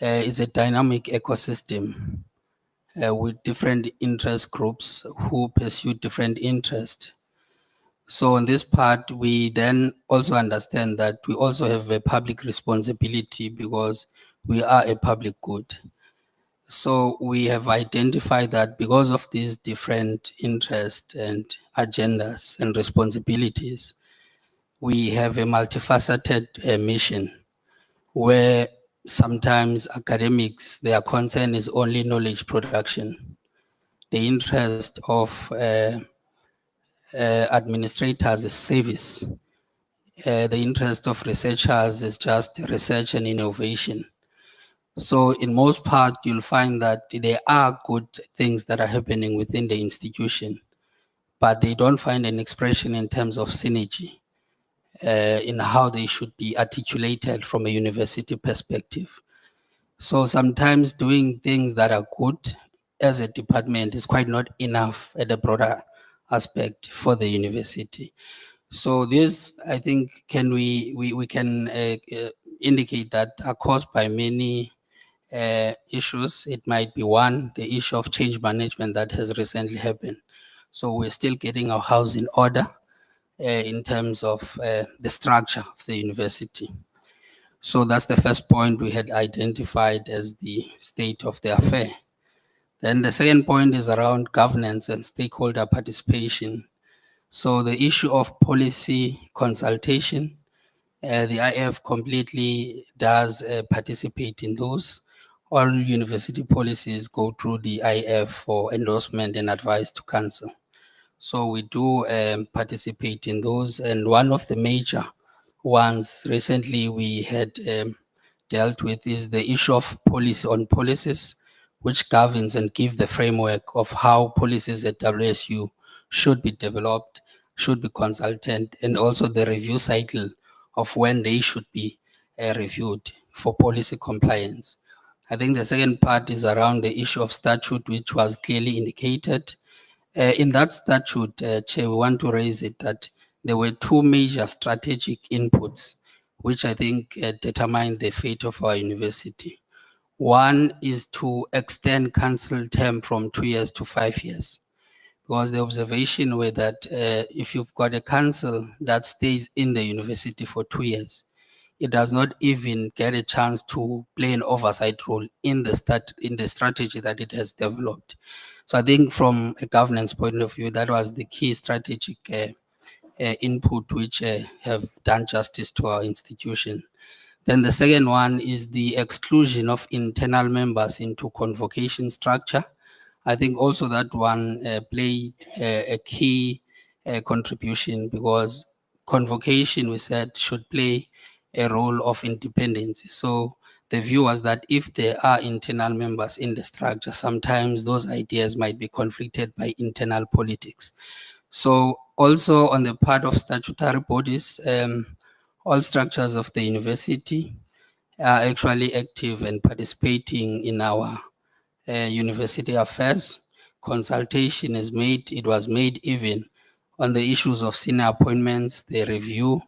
is a dynamic ecosystem with different interest groups who pursue different interests. So on this part, we then also understand that we also have a public responsibility because we are a public good. So we have identified that because of these different interests and agendas and responsibilities, we have a multifaceted mission where sometimes academics, their concern is only knowledge production. The interest of administrators is service. The interest of researchers is just research and innovation. So in most part, you'll find that there are good things that are happening within the institution, but they don't find an expression in terms of synergy in how they should be articulated from a university perspective. So sometimes doing things that are good as a department is quite not enough at a broader aspect for the university. So this, I think, we can indicate that are caused by many issues. It might be one, the issue of change management that has recently happened. So we're still getting our house in order in terms of the structure of the university. So that's the first point we had identified as the state of the affair. Then the second point is around governance and stakeholder participation. So the issue of policy consultation, the IF completely does participate in those. All university policies go through the IF for endorsement and advice to council. So we do participate in those. And one of the major ones recently we had dealt with is the issue of policy on policies, which governs and give the framework of how policies at WSU should be developed, should be consulted, and also the review cycle of when they should be reviewed for policy compliance. I think the second part is around the issue of statute, which was clearly indicated. In that statute, Chair, we want to raise it that there were two major strategic inputs, which I think determine the fate of our university. One is to extend council term from 2 years to 5 years, because the observation were that if you've got a council that stays in the university for 2 years, it does not even get a chance to play an oversight role in the strategy that it has developed. So I think from a governance point of view, that was the key strategic input which have done justice to our institution. Then the second one is the exclusion of internal members into convocation structure. I think also that one played a key contribution, because convocation, we said, should play a role of independence. So the view was that if there are internal members in the structure, sometimes those ideas might be conflicted by internal politics. So also on the part of statutory bodies, all structures of the university are actually active and participating in our university affairs. Consultation is made, it was made even on the issues of senior appointments, the review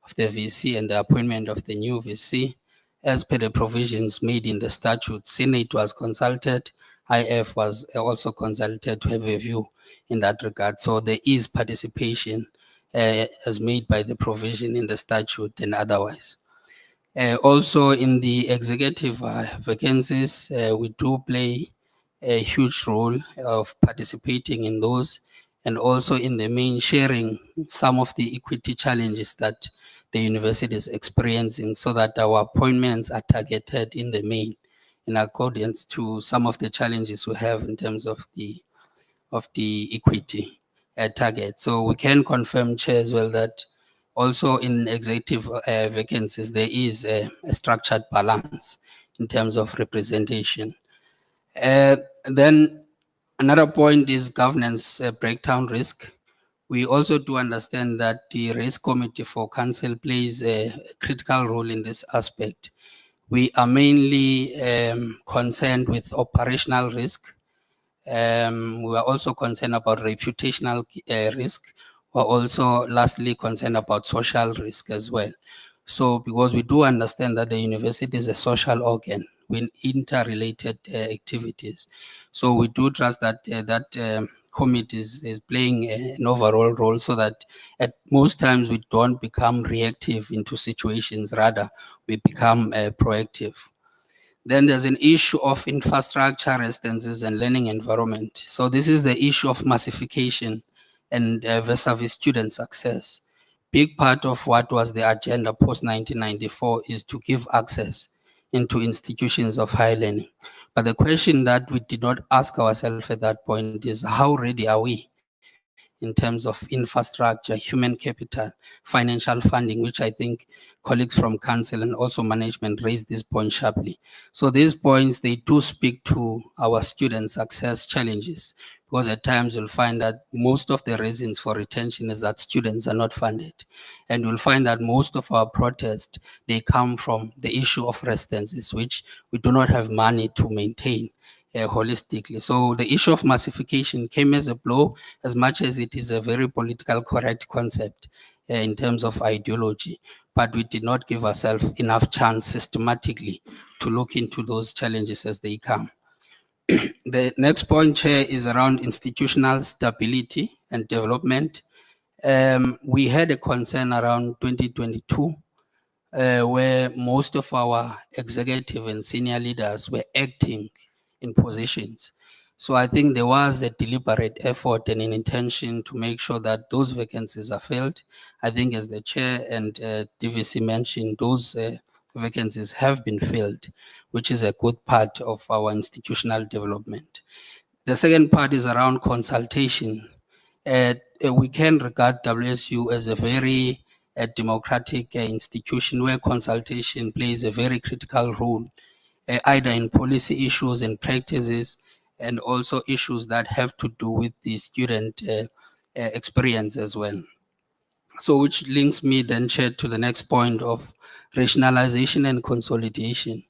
of the VC and the appointment of the new VC, as per the provisions made in the statute. Senate was consulted, IF was also consulted to have a view in that regard. So there is participation as made by the provision in the statute and otherwise. Also in the executive vacancies, we do play a huge role of participating in those, and also in the main sharing some of the equity challenges that the university is experiencing, so that our appointments are targeted in the main in accordance to some of the challenges we have in terms of the equity target. So we can confirm, Chair, as well, that also in executive vacancies, there is a structured balance in terms of representation. Then another point is governance breakdown risk. We also do understand that the risk committee for council plays a critical role in this aspect. We are mainly concerned with operational risk. We are also concerned about reputational risk. We're also lastly concerned about social risk as well. So because we do understand that the university is a social organ, interrelated activities. So we do trust that committee is playing an overall role, so that at most times we don't become reactive into situations, rather we become proactive. Then there's an issue of infrastructure, residences, and learning environment. So this is the issue of massification and vis-a-vis student success. Big part of what was the agenda post-1994 is to give access into institutions of higher learning. But the question that we did not ask ourselves at that point is, how ready are we in terms of infrastructure, human capital, financial funding, which I think colleagues from council and also management raised this point sharply. So these points, they do speak to our student success challenges, because at times you'll find that most of the reasons for retention is that students are not funded. And you'll find that most of our protests, they come from the issue of residences, which we do not have money to maintain holistically. So the issue of massification came as a blow, as much as it is a very political correct concept in terms of ideology, but we did not give ourselves enough chance systematically to look into those challenges as they come. The next point, Chair, is around institutional stability and development. We had a concern around 2022 where most of our executive and senior leaders were acting in positions. So I think there was a deliberate effort and an intention to make sure that those vacancies are filled. I think, as the Chair and DVC mentioned, those vacancies have been filled, which is a good part of our institutional development. The second part is around consultation. We can regard WSU as a very democratic institution where consultation plays a very critical role, either in policy issues and practices, and also issues that have to do with the student experience as well. So which links me then, Chair, to the next point of rationalization and consolidation.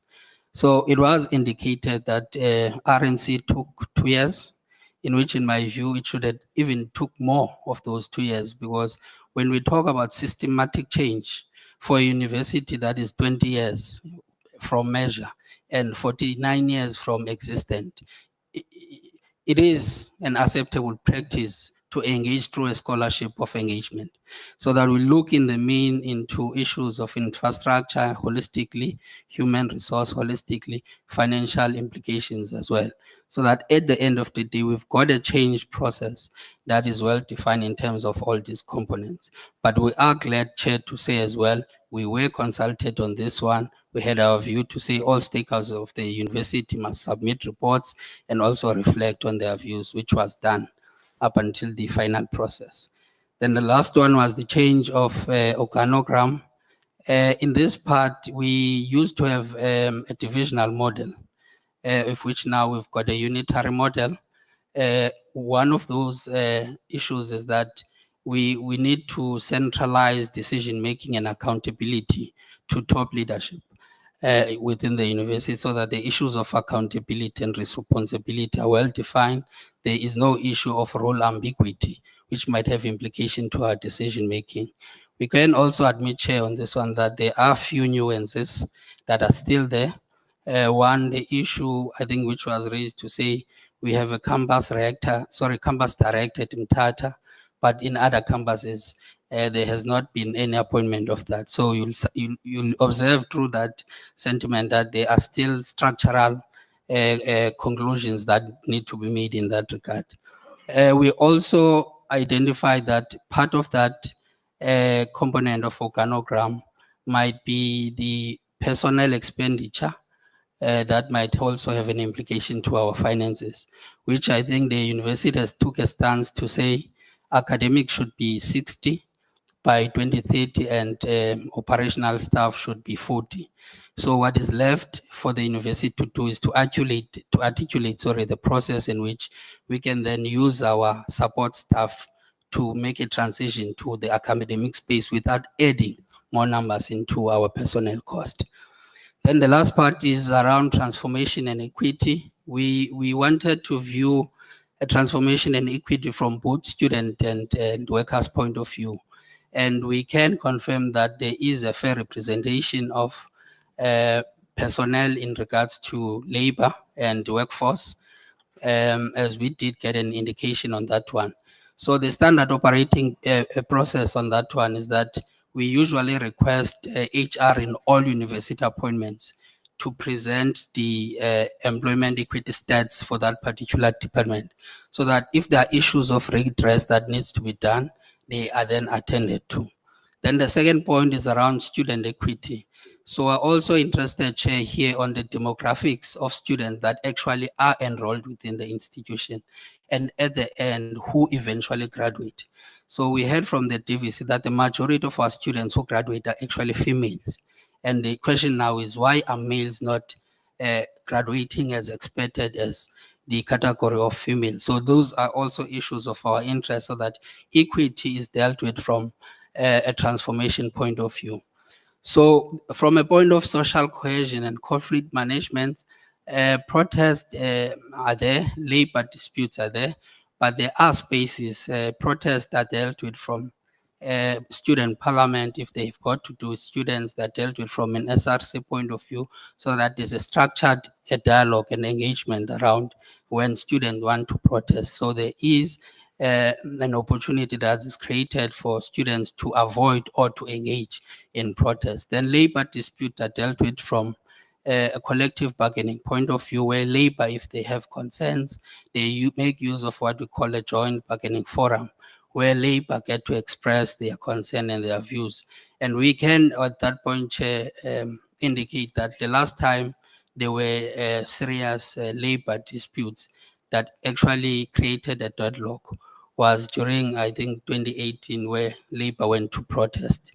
So it was indicated that RNC took 2 years, in which, in my view, it should have even took more of those 2 years, because when we talk about systematic change for a university that is 20 years from measure and 49 years from existent, it is an acceptable practice to engage through a scholarship of engagement, so that we look in the main into issues of infrastructure holistically, human resource holistically, financial implications as well, so that at the end of the day, we've got a change process that is well defined in terms of all these components. But we are glad, Chair, to say as well, we were consulted on this one. We had our view to say all stakeholders of the university must submit reports and also reflect on their views, which was done up until the final process. Then the last one was the change of organogram. In this part, we used to have a divisional model, of which now we've got a unitary model. One of those issues is that we need to centralize decision-making and accountability to top leadership within the university, so that the issues of accountability and responsibility are well defined. There is no issue of role ambiguity, which might have implication to our decision-making. We can also admit, Chair, on this one, that there are few nuances that are still there. One, the issue, I think, which was raised to say we have a campus director at Mthatha, but in other campuses, there has not been any appointment of that. So you'll observe through that sentiment that there are still structural conclusions that need to be made in that regard. We also identified that part of that component of organogram might be the personnel expenditure that might also have an implication to our finances, which I think the university has took a stance to say academics should be 60 by 2030 and operational staff should be 40. So what is left for the university to do is to articulate the process in which we can then use our support staff to make a transition to the academic space without adding more numbers into our personnel cost. Then the last part is around transformation and equity. We wanted to view a transformation and equity from both student and workers' point of view. And we can confirm that there is a fair representation of personnel in regards to labor and workforce, as we did get an indication on that one. So the standard operating process on that one is that we usually request HR in all university appointments to present the employment equity stats for that particular department, so that if there are issues of redress that needs to be done, they are then attended to. Then the second point is around student equity. So we're also interested, Chair, here on the demographics of students that actually are enrolled within the institution, and at the end, who eventually graduate. So we heard from the DVC that the majority of our students who graduate are actually females. And the question now is, why are males not graduating as expected as the category of females? So those are also issues of our interest, so that equity is dealt with from a transformation point of view. So from a point of social cohesion and conflict management, protests are there, labor disputes are there, but there are spaces, protests are dealt with from student parliament if they've got to do students, that dealt with from an SRC point of view, so that there's a structured dialogue and engagement around when students want to protest. So there is an opportunity that is created for students to avoid or to engage in protest. Then labor disputes are dealt with from a collective bargaining point of view, where labor, if they have concerns, they make use of what we call a joint bargaining forum, where labor get to express their concern and their views. And we can, at that point, Chair, indicate that the last time there were serious labor disputes that actually created a deadlock was during, I think, 2018, where labor went to protest.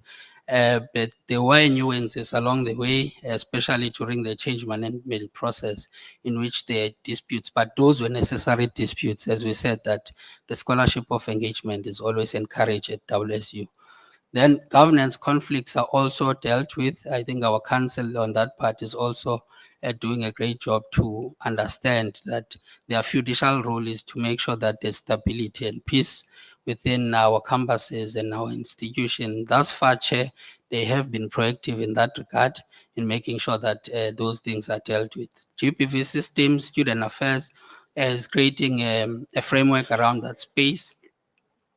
But there were nuances along the way, especially during the change management process, in which there are disputes, but those were necessary disputes. As we said, that the scholarship of engagement is always encouraged at WSU. Then governance conflicts are also dealt with. I think our council on that part is also doing a great job to understand that their judicial role is to make sure that there's stability and peace within our campuses and our institution. Thus far, Chair, they have been proactive in that regard, in making sure that those things are dealt with. GPV system, student affairs, is creating a framework around that space,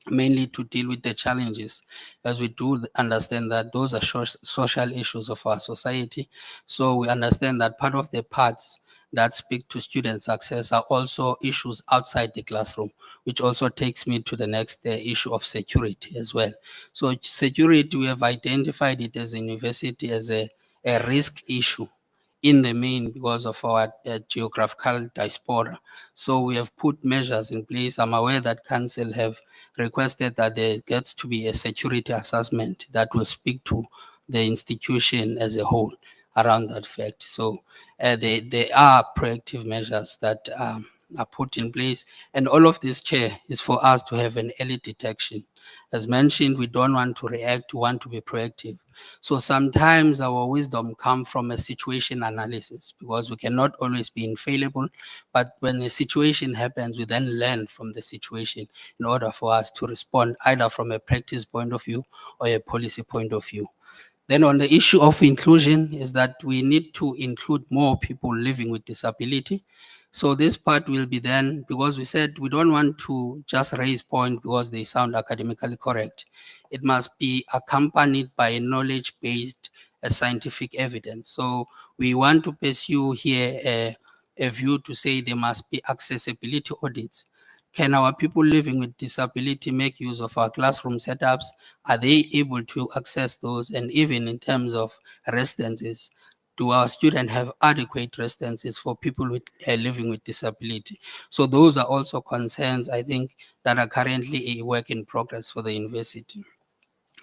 mainly to deal with the challenges, as we do understand that those are social issues of our society. So we understand that part of the parts that speak to student success are also issues outside the classroom, which also takes me to the next issue of security as well. So security, we have identified it as a university as a risk issue in the main because of our geographical diaspora. So we have put measures in place. I'm aware that council have requested that there gets to be a security assessment that will speak to the institution as a whole around that fact. So there are proactive measures that are put in place. And all of this, Chair, is for us to have an early detection. As mentioned, we don't want to react, we want to be proactive. So sometimes our wisdom comes from a situation analysis, because we cannot always be infallible. But when a situation happens, we then learn from the situation in order for us to respond either from a practice point of view or a policy point of view. Then on the issue of inclusion is that we need to include more people living with disability. So this part will be then, because we said we don't want to just raise points because they sound academically correct. It must be accompanied by knowledge-based scientific evidence. So we want to pursue here a view to say there must be accessibility audits. Can our people living with disability make use of our classroom setups? Are they able to access those? And even in terms of residences, do our students have adequate residences for people with living with disability? So those are also concerns, I think, that are currently a work in progress for the university.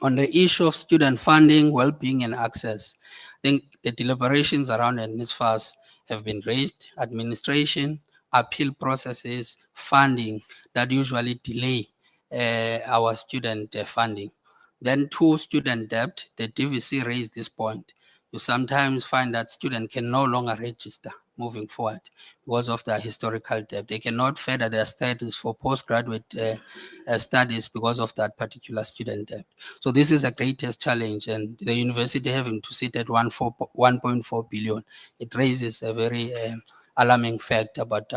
On the issue of student funding, well-being and access, I think the deliberations around NSFAS have been raised. Administration, appeal processes, funding that usually delay our student funding. Then student debt, the DVC raised this point. You sometimes find that student can no longer register moving forward because of their historical debt. They cannot further their studies for postgraduate studies because of that particular student debt. So this is the greatest challenge, and the university having to sit at 1.4 billion, it raises a very alarming fact about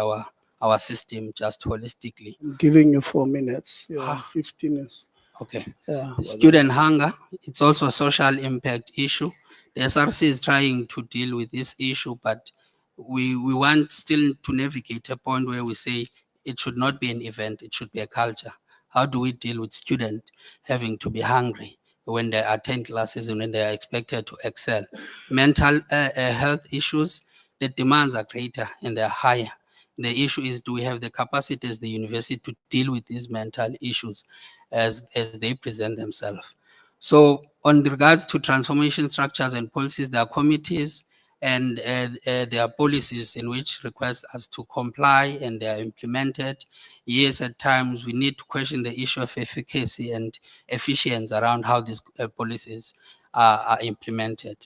our system just holistically. I'm giving you 4 minutes. You're Ah. 15 minutes. Okay. Yeah. Student hunger, it's also a social impact issue. The SRC is trying to deal with this issue, but we want still to navigate a point where we say it should not be an event, it should be a culture. How do we deal with students having to be hungry when they attend classes and when they are expected to excel? Mental health issues, the demands are greater and they're higher. The issue is, do we have the capacity as the university to deal with these mental issues as they present themselves? So on regards to transformation structures and policies, there are committees and there are policies in which request us to comply, and they are implemented. Yes, at times we need to question the issue of efficacy and efficiency around how these policies are implemented.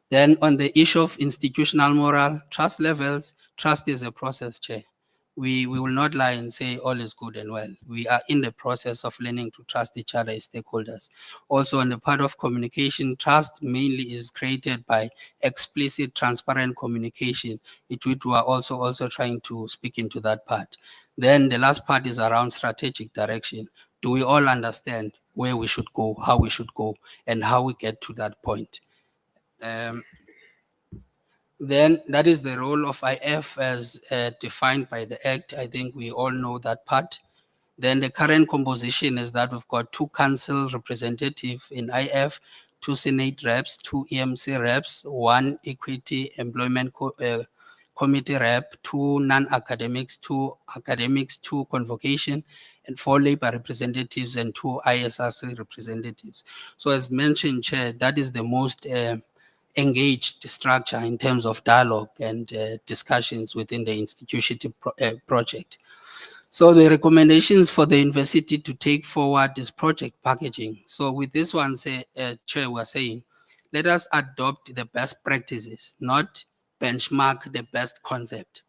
Then on the issue of institutional moral, trust levels, trust is a process, Chair. We will not lie and say all is good and well. We are in the process of learning to trust each other as stakeholders. Also, on the part of communication, trust mainly is created by explicit, transparent communication, which we are also trying to speak into that part. Then the last part is around strategic direction. Do we all understand where we should go, how we should go, and how we get to that point? Then that is the role of IF as defined by the Act. I think we all know that part. Then the current composition is that we've got 2 council representatives in IF, 2 Senate reps, 2 EMC reps, 1 Equity Employment Committee rep, 2 non-academics, 2 academics, 2 convocation, and 4 labor representatives and 2 ISRC representatives. So as mentioned, Chair, that is the most engaged structure in terms of dialogue and discussions within the institution project. So the recommendations for the university to take forward is project packaging. So with this one, Chair, we're saying, let us adopt the best practices, not benchmark the best concept.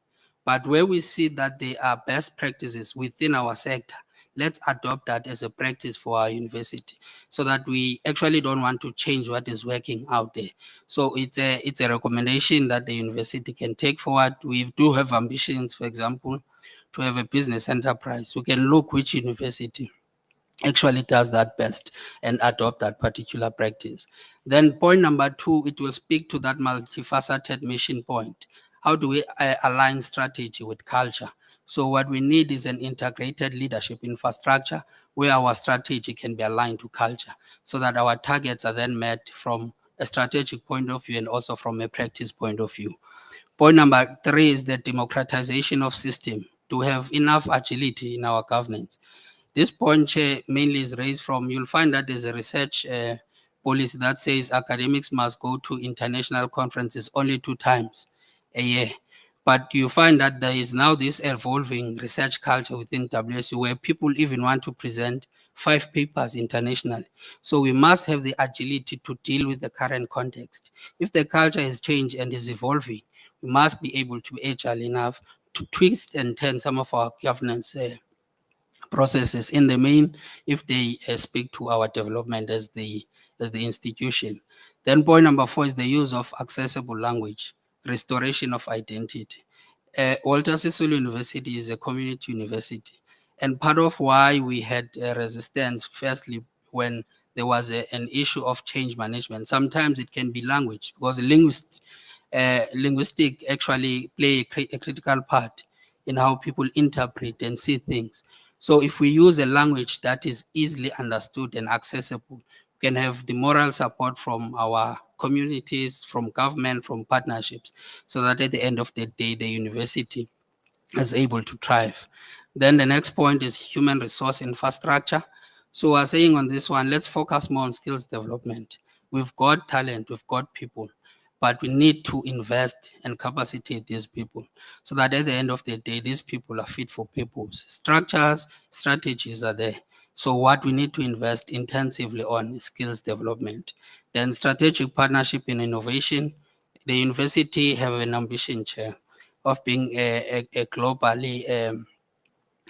But where we see that there are best practices within our sector, let's adopt that as a practice for our university so that we actually don't want to change what is working out there. So it's a recommendation that the university can take forward. We do have ambitions, for example, to have a business enterprise. We can look which university actually does that best and adopt that particular practice. Then point number 2, it will speak to that multifaceted mission point. How do we align strategy with culture? So what we need is an integrated leadership infrastructure where our strategy can be aligned to culture so that our targets are then met from a strategic point of view and also from a practice point of view. Point number 3 is the democratization of system to have enough agility in our governance. This point, Chair, mainly is raised from, you'll find that there's a research policy that says academics must go to international conferences only 2 times a year. But you find that there is now this evolving research culture within WSU where people even want to present 5 papers internationally. So we must have the agility to deal with the current context. If the culture has changed and is evolving, we must be able to be agile enough to twist and turn some of our governance processes in the main if they speak to our development as the institution. Then point number 4 is the use of accessible language, restoration of identity. Walter Sisulu University is a community university, and part of why we had resistance, firstly, when there was an issue of change management, sometimes it can be language, because linguistic actually play a critical part in how people interpret and see things. So if we use a language that is easily understood and accessible, we can have the moral support from our communities, from government, from partnerships, so that at the end of the day, the university is able to thrive. Then the next point is human resource infrastructure. So we're saying on this one, let's focus more on skills development. We've got talent, we've got people, but we need to invest and capacitate these people so that at the end of the day, these people are fit for purpose. Structures, strategies are there. So what we need to invest intensively on is skills development. Then strategic partnership in innovation. The university have an ambition, Chair. of being a globally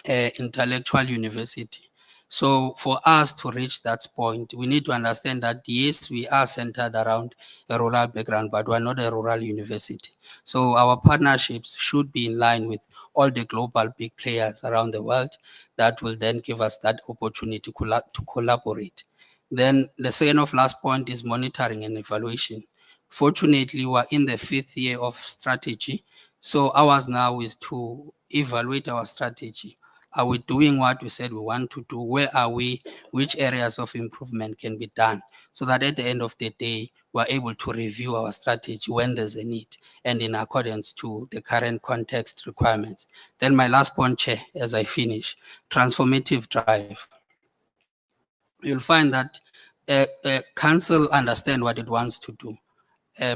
intellectual university. So for us to reach that point, we need to understand that yes, we are centered around a rural background, but we're not a rural university. So our partnerships should be in line with all the global big players around the world. That will then give us that opportunity to collaborate. Then the second of last point is monitoring and evaluation. Fortunately, we're in the 5th year of strategy. So ours now is to evaluate our strategy. Are we doing what we said we want to do? Where are we? Which areas of improvement can be done? So that at the end of the day, we're able to review our strategy when there's a need and in accordance to the current context requirements. Then my last point, Chair, as I finish, transformative drive. You'll find that council understand what it wants to do.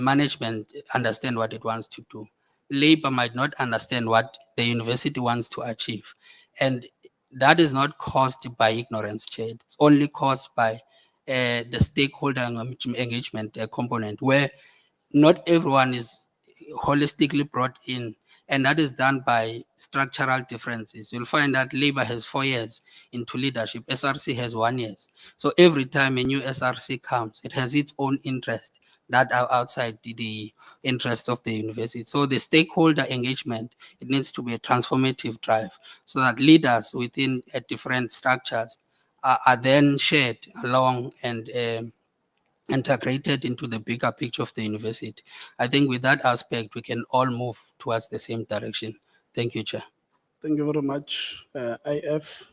Management understand what it wants to do. Labor might not understand what the university wants to achieve. And that is not caused by ignorance, Chair. It's only caused by the stakeholder engagement component, where not everyone is holistically brought in, and that is done by structural differences. You'll find that Labor has 4 years into leadership, SRC has 1 year. So every time a new SRC comes, it has its own interest that are outside the interest of the university. So the stakeholder engagement, it needs to be a transformative drive so that leaders within different structures are then shared along and integrated into the bigger picture of the university. I think with that aspect, we can all move towards the same direction. Thank you, Chair. Thank you very much, IF.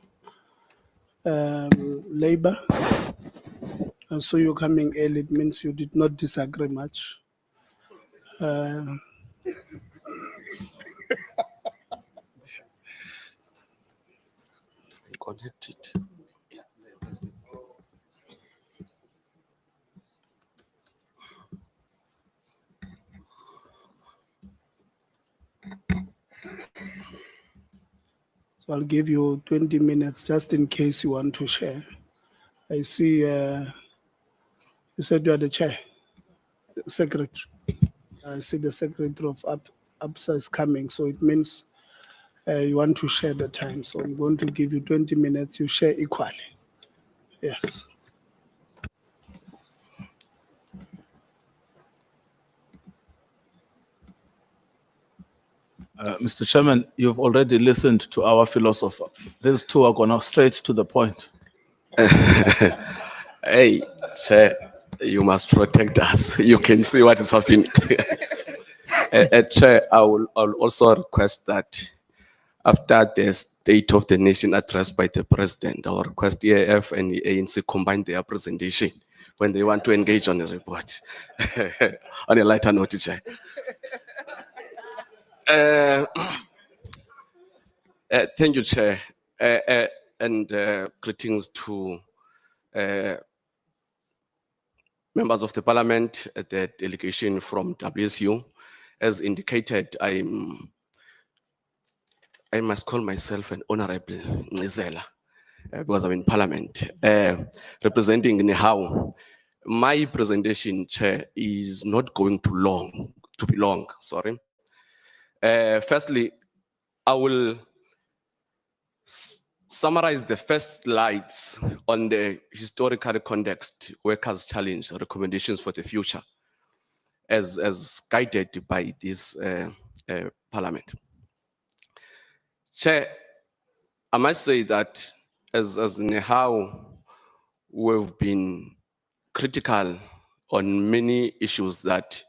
Labor. And so you coming early, it means you did not disagree much. Connected. So I'll give you 20 minutes just in case you want to share. I see you said you are the chair, the secretary. I see the secretary of APSA is coming, so it means you want to share the time. So I'm going to give you 20 minutes, you share equally. Yes. Mr. Chairman, you've already listened to our philosopher. These two are going straight to the point. Hey, Chair, you must protect us. You can see what is happening. Chair, I'll also request that after the State of the Nation address by the President, I'll request EAF and the ANC combine their presentation when they want to engage on a report. On a lighter note, Chair. Thank you, Chair, and greetings to members of the Parliament, the delegation from WSU. As indicated, I must call myself an honorable Nizela because I'm in Parliament, representing Nehau. My presentation, Chair, is not going to be long. Sorry. Firstly, I will summarize the first slides on the historical context, workers' challenge, recommendations for the future, as guided by this Parliament. Chair, I must say that as Nehau, we've been critical on many issues that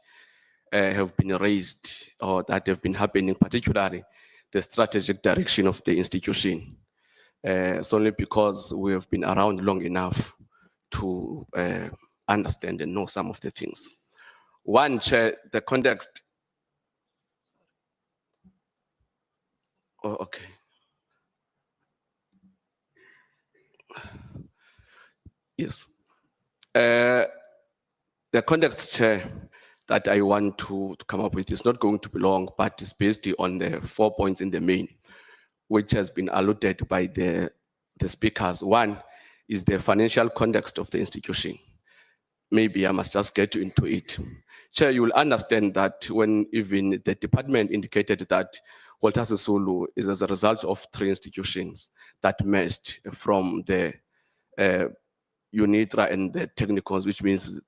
have been raised or that have been happening, particularly the strategic direction of the institution. It's only because we have been around long enough to understand and know some of the things. One, Chair, the context. Oh, okay. Yes. The context, Chair, that I want to come up with is not going to be long, but it's based on the 4 points in the main, which has been alluded by the speakers. One is the financial context of the institution. Maybe I must just get into it. Chair, you will understand that when even the department indicated that Walter Sisulu is as a result of 3 institutions that merged from the UNITRA and the technicals, which means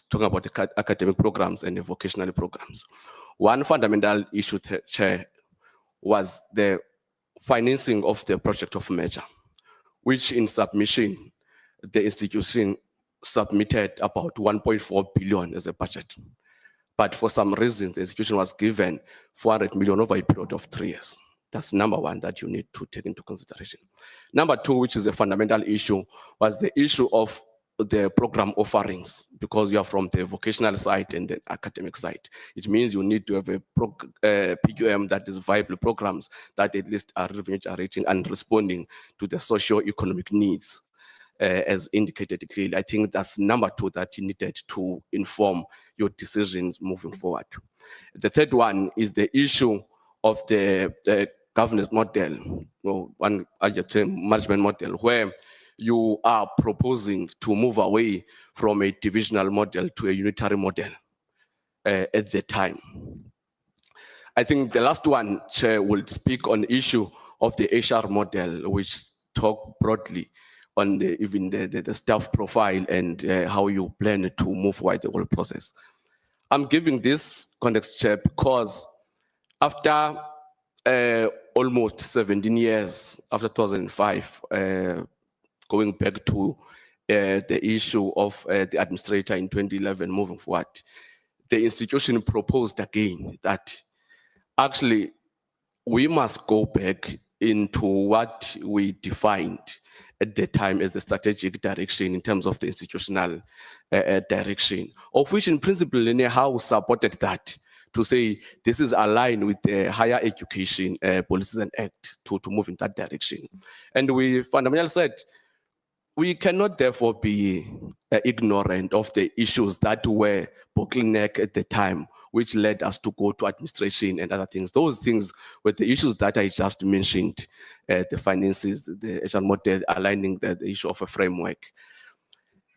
talking about the academic programs and the vocational programs. One fundamental issue, Chair, was the financing of the project of merger, which in submission, the institution submitted about 1.4 billion as a budget. But for some reason, the institution was given 400 million over a period of 3 years. That's number one that you need to take into consideration. Number two, which is a fundamental issue, was the issue of the program offerings, because you are from the vocational side and the academic side. It means you need to have a PQM that is viable programs that at least are revenue generating and responding to the socio-economic needs. As indicated clearly, I think that's number two that you needed to inform your decisions moving forward. The third one is the issue of the governance model, or one management model, where you are proposing to move away from a divisional model to a unitary model at the time. I think the last one, Chair, will speak on the issue of the HR model, which talk broadly on even the staff profile and how you plan to move forward the whole process. I'm giving this context, Chair, because after almost 17 years, after 2005, going back to the issue of the administrator in 2011 moving forward, the institution proposed again that actually we must go back into what we defined at the time as the strategic direction in terms of the institutional direction, of which in principle NEHAWU supported that, to say this is aligned with the Higher Education Policies and Act to move in that direction. And we fundamentally said, we cannot therefore be ignorant of the issues that were bottleneck at the time, which led us to go to administration and other things. Those things were the issues that I just mentioned, the finances, the HR model, aligning the issue of a framework.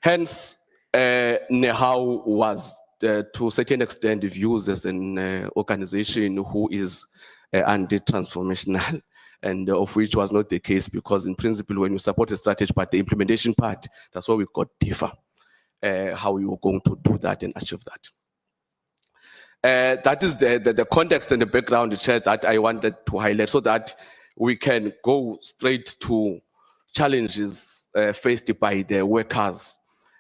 Hence, NEHAWU was, to a certain extent, viewed as an organization who is anti-transformational, and of which was not the case, because in principle, when you support a strategy, but the implementation part, that's where we got differ, how you are going to do that and achieve that. That is the context and the background, Chair, that I wanted to highlight, so that we can go straight to challenges faced by the workers,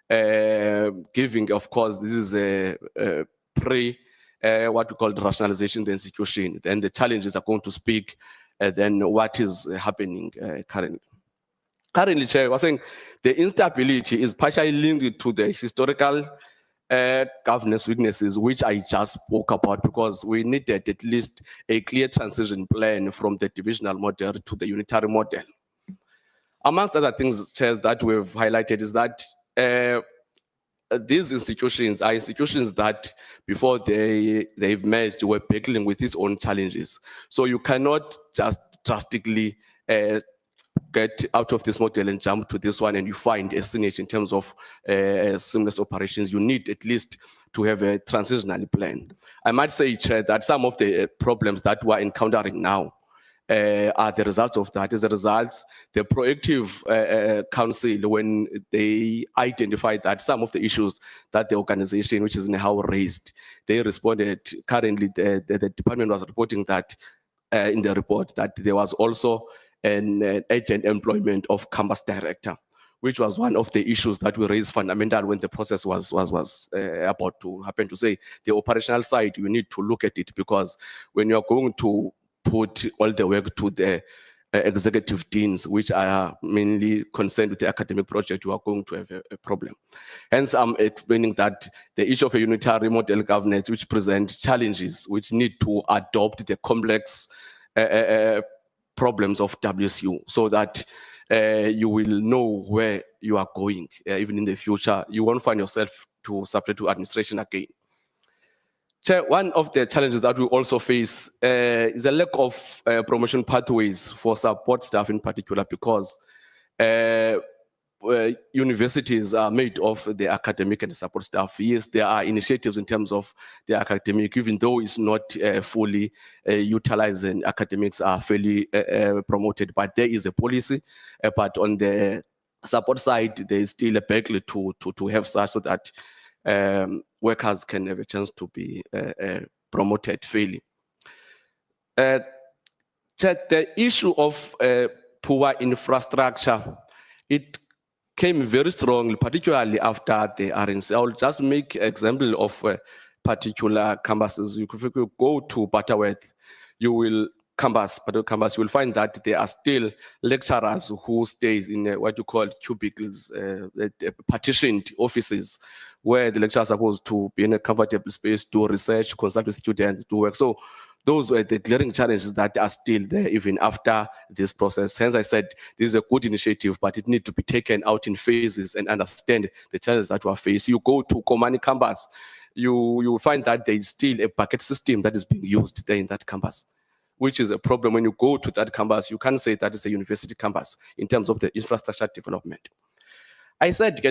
giving, of course, this is a what we call the rationalization of the institution. Then the challenges are going to speak, then what is happening currently. Currently, Chair, I was saying the instability is partially linked to the historical governance weaknesses, which I just spoke about, because we needed at least a clear transition plan from the divisional model to the unitary model. Amongst other things, Chairs, that we've highlighted is that these institutions are institutions that before they've merged were battling with its own challenges. So you cannot just drastically get out of this model and jump to this one and you find a synergy in terms of seamless operations. You need at least to have a transitional plan. I might say, Chair, that some of the problems that we're encountering now are the results of that. As a result, the proactive council, when they identified that some of the issues that the organization, which is NEHAWU, raised, they responded. Currently, the department was reporting that in the report that there was also an agent employment of campus director, which was one of the issues that we raised fundamental when the process was about to happen, to say the operational side, you need to look at it, because when you're going to put all the work to the executive deans, which are mainly concerned with the academic project, you are going to have a problem. Hence, I'm explaining that the issue of a unitary model governance, which presents challenges, which need to adopt the complex problems of WSU, so that you will know where you are going, even in the future. You won't find yourself to subject to administration again. Chair, one of the challenges that we also face is a lack of promotion pathways for support staff in particular, because universities are made of the academic and the support staff. Yes, there are initiatives in terms of the academic, even though it's not fully utilized and academics are fairly promoted, but there is a policy. But on the support side, there is still a battle to have such so that workers can have a chance to be promoted fairly. The issue of poor infrastructure, it came very strongly, particularly after the RNC. I will just make example of particular campuses. If you go to Butterworth, you will you will find that there are still lecturers who stays in what you call cubicles, partitioned offices, where the lecturers are supposed to be in a comfortable space, do research, consult with students, do work. So those were the glaring challenges that are still there even after this process. Hence, I said this is a good initiative, but it needs to be taken out in phases and understand the challenges that we are facing. You go to Komani campus, you will find that there is still a bucket system that is being used there in that campus, which is a problem. When you go to that campus, you can't say that is a university campus in terms of the infrastructure development. I said,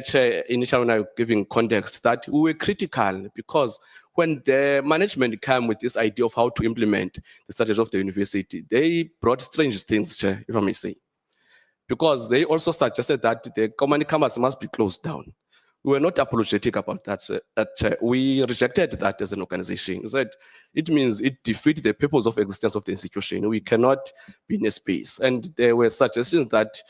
initially when I was giving context, that we were critical because when the management came with this idea of how to implement the strategy of the university, they brought strange things, if I may say. Because they also suggested that the common campus must be closed down. We were not apologetic about that. We rejected that as an organization. We said it means it defeats the purpose of existence of the institution. We cannot be in a space. And there were suggestions that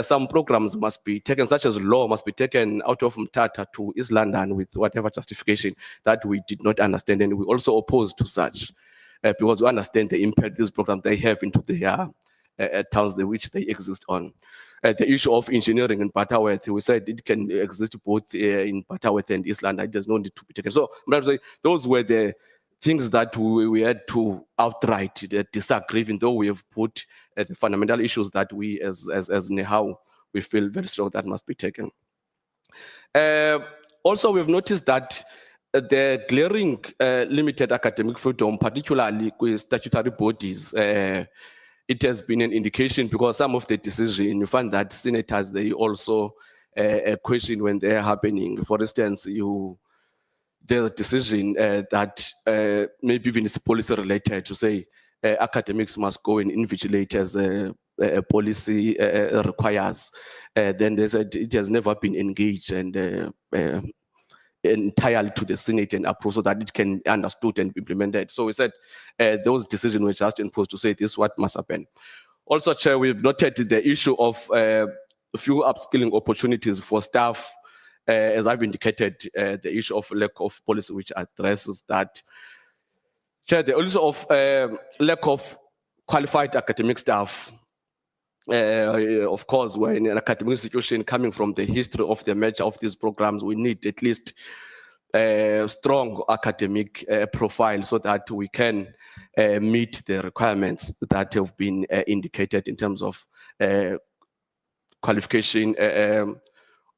some programs must be taken, such as law must be taken out of Mtata to East London with whatever justification that we did not understand. And we also opposed to such because we understand the impact these programs they have into their towns which they exist on. The issue of engineering in Butterworth, we said it can exist both in Butterworth and East London. It does not need to be taken. So those were the things that we had to outright disagree, even though we have put the fundamental issues that we as NEHAWU, we feel very strong that must be taken. Also, we've noticed that the glaring limited academic freedom, particularly with statutory bodies, it has been an indication because some of the decisions, you find that senators, they also question when they're happening. For instance, there's a decision that maybe even is policy related to say academics must go and invigilate as a policy requires. Then they said it has never been engaged and entirely to the Senate and approved so that it can be understood and implemented. So we said those decisions were just imposed to say this is what must happen. Also, Chair, we've noted the issue of a few upskilling opportunities for staff. As I've indicated, the issue of lack of policy which addresses that. Chair, the issue of lack of qualified academic staff. Of course, we're in an academic institution coming from the history of the merger of these programs. We need at least a strong academic profile so that we can meet the requirements that have been indicated in terms of qualification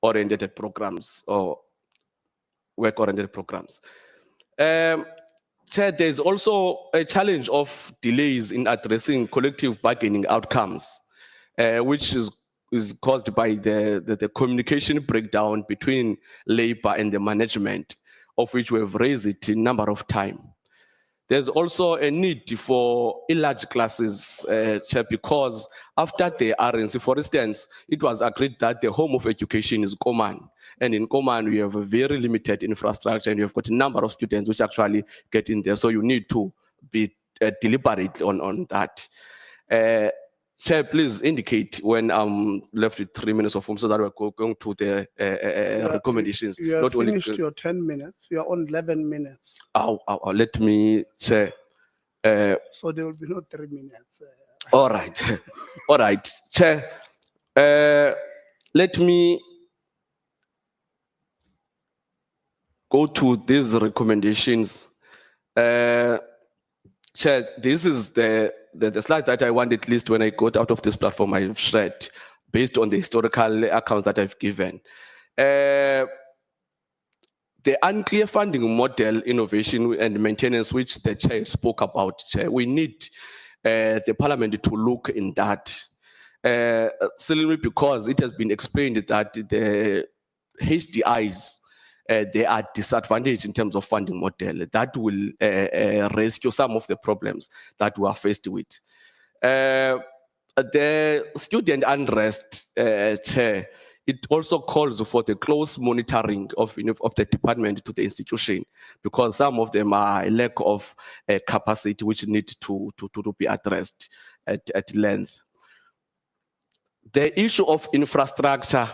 oriented programs or work-oriented programs. Chair, there's also a challenge of delays in addressing collective bargaining outcomes, which is caused by the communication breakdown between labor and the management, of which we have raised it a number of times. There's also a need for large classes, Chair, because after the RNC, for instance, it was agreed that the home of education is Koman. And in Koman, we have a very limited infrastructure and you've got a number of students which actually get in there. So you need to be deliberate on that. Chair, please indicate when I'm left with 3 minutes of room so that we're going to the recommendations. You have Not only finished your 10 minutes. You are on 11 minutes. let me, Chair. So there will be no 3 minutes. All right. All right. Chair, let me go to these recommendations. Chair, this is the slide that I want, at least when I got out of this platform, I've shared based on the historical accounts that I've given. The unclear funding model, innovation and maintenance, which the Chair spoke about, Chair, we need the Parliament to look in that. simply because it has been explained that the HDIs, they are disadvantaged in terms of funding model. That will rescue some of the problems that we are faced with. The student unrest, Chair, it also calls for the close monitoring of the department to the institution, because some of them are a lack of capacity which need to be addressed at length. The issue of infrastructure,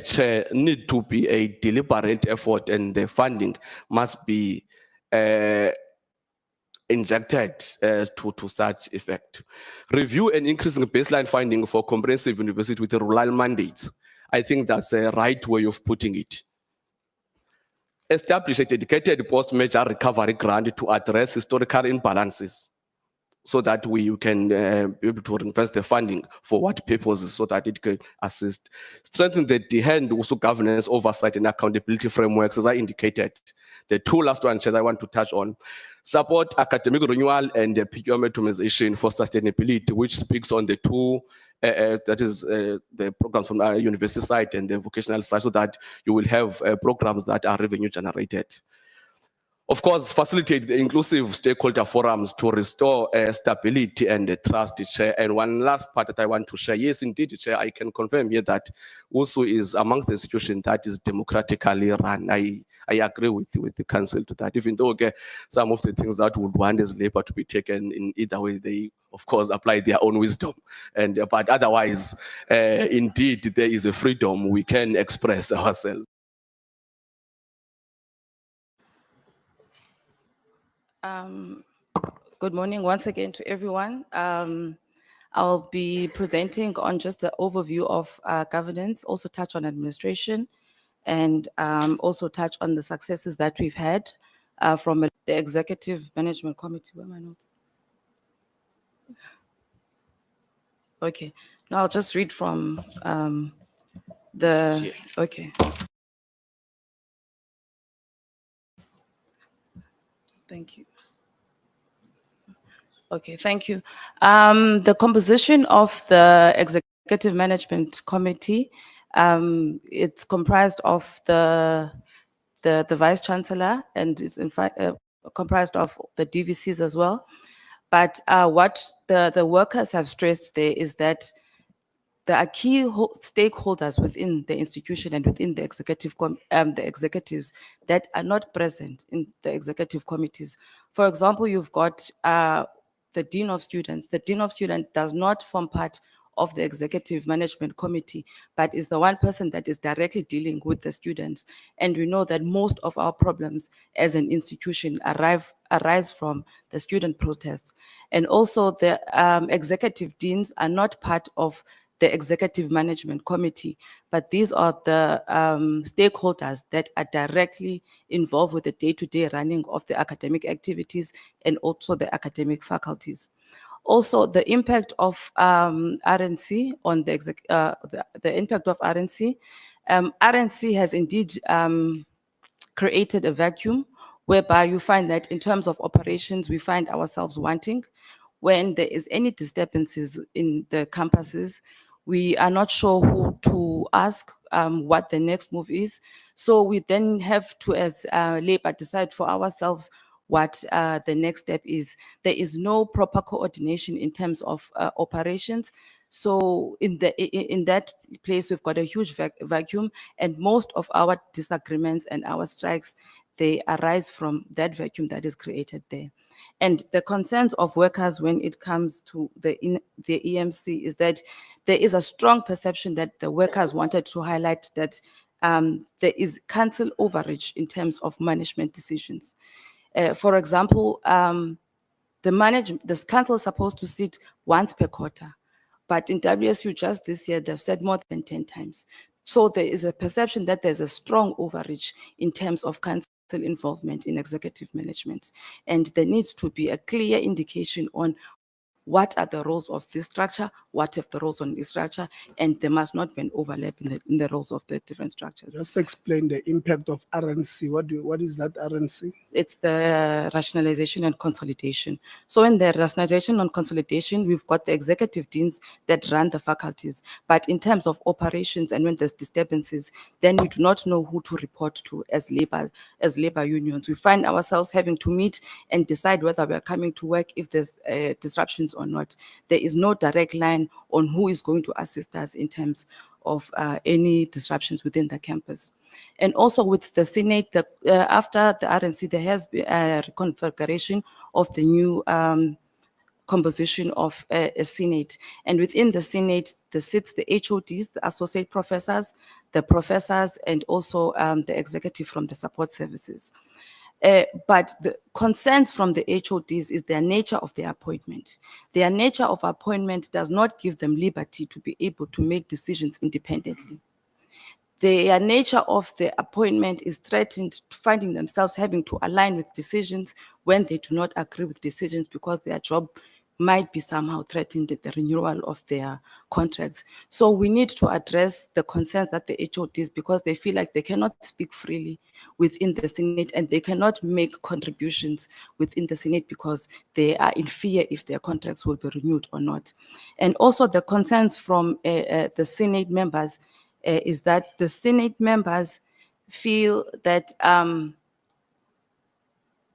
Chair, need to be a deliberate effort, and the funding must be injected to such effect. Review and increasing baseline funding for comprehensive university with rural mandates. I think that's a right way of putting it. Establish a dedicated post-merger recovery grant to address historical imbalances, so that we can be able to invest the funding for what purposes, so that it can assist. Strengthen the hand also governance, oversight, and accountability frameworks, as I indicated. The two last ones I want to touch on. Support academic renewal and procurement optimization for sustainability, which speaks on the two, that is the programs from our university side and the vocational side, so that you will have programs that are revenue generated. Of course, facilitate the inclusive stakeholder forums to restore stability and trust, Chair. And one last part that I want to share. Yes, indeed, Chair, I can confirm here that also is amongst the institutions that is democratically run. I agree with the council to that, even though okay, some of the things that would want as labor to be taken in either way, they of course apply their own wisdom. And but otherwise, indeed, there is a freedom we can express ourselves. Good morning once again to everyone. I'll be presenting on just the overview of governance, also touch on administration, and also touch on the successes that we've had from the Executive Management Committee. Where am I not? Okay, now I'll just read from okay. Thank you. Okay, thank you. The composition of the Executive Management Committee, it's comprised of the Vice Chancellor, and it's in fact comprised of the DVCs as well. But what the workers have stressed there is that there are key stakeholders within the institution and within the executives that are not present in the executive committees. For example, you've got the Dean of Students. The Dean of Students does not form part of the Executive Management Committee, but is the one person that is directly dealing with the students. And we know that most of our problems as an institution arise from the student protests. And also the executive deans are not part of the Executive Management Committee, but these are the stakeholders that are directly involved with the day-to-day running of the academic activities and also the academic faculties. Also, the impact of RNC on the impact of RNC. RNC has indeed created a vacuum whereby you find that in terms of operations, we find ourselves wanting. When there is any disturbances in the campuses, we are not sure who to ask what the next move is. So we then have to, as labor, decide for ourselves what the next step is. There is no proper coordination in terms of operations. So in that place, we've got a huge vacuum, and most of our disagreements and our strikes, they arise from that vacuum that is created there. And the concerns of workers when it comes to the EMC is that there is a strong perception that the workers wanted to highlight that there is council overreach in terms of management decisions. For example, the council is supposed to sit once per quarter, but in WSU just this year, they've said more than 10 times. So there is a perception that there's a strong overreach in terms of council involvement in executive management. And there needs to be a clear indication on what are the roles of this structure, what are the roles on this structure, and there must not be an overlap in the roles of the different structures. Just explain the impact of RNC. What is that RNC? It's the rationalization and consolidation. So in the rationalization and consolidation, we've got the executive deans that run the faculties. But in terms of operations and when there's disturbances, then we do not know who to report to as labor unions. We find ourselves having to meet and decide whether we're coming to work if there's disruptions or not. There is no direct line on who is going to assist us in terms of any disruptions within the campus. And also with the Senate, after the RNC, there has been a reconfiguration of the new composition of a Senate. And within the Senate, there sits the HODs, the associate professors, the professors, and also the executive from the support services. But the consent from the HODs is their nature of their appointment. Their nature of appointment does not give them liberty to be able to make decisions independently. Their nature of the appointment is threatened to finding themselves having to align with decisions when they do not agree with decisions because their job might be somehow threatened at the renewal of their contracts. So we need to address the concerns that the HODs, because they feel like they cannot speak freely within the Senate and they cannot make contributions within the Senate because they are in fear if their contracts will be renewed or not. And also the concerns from the Senate members is that the Senate members feel that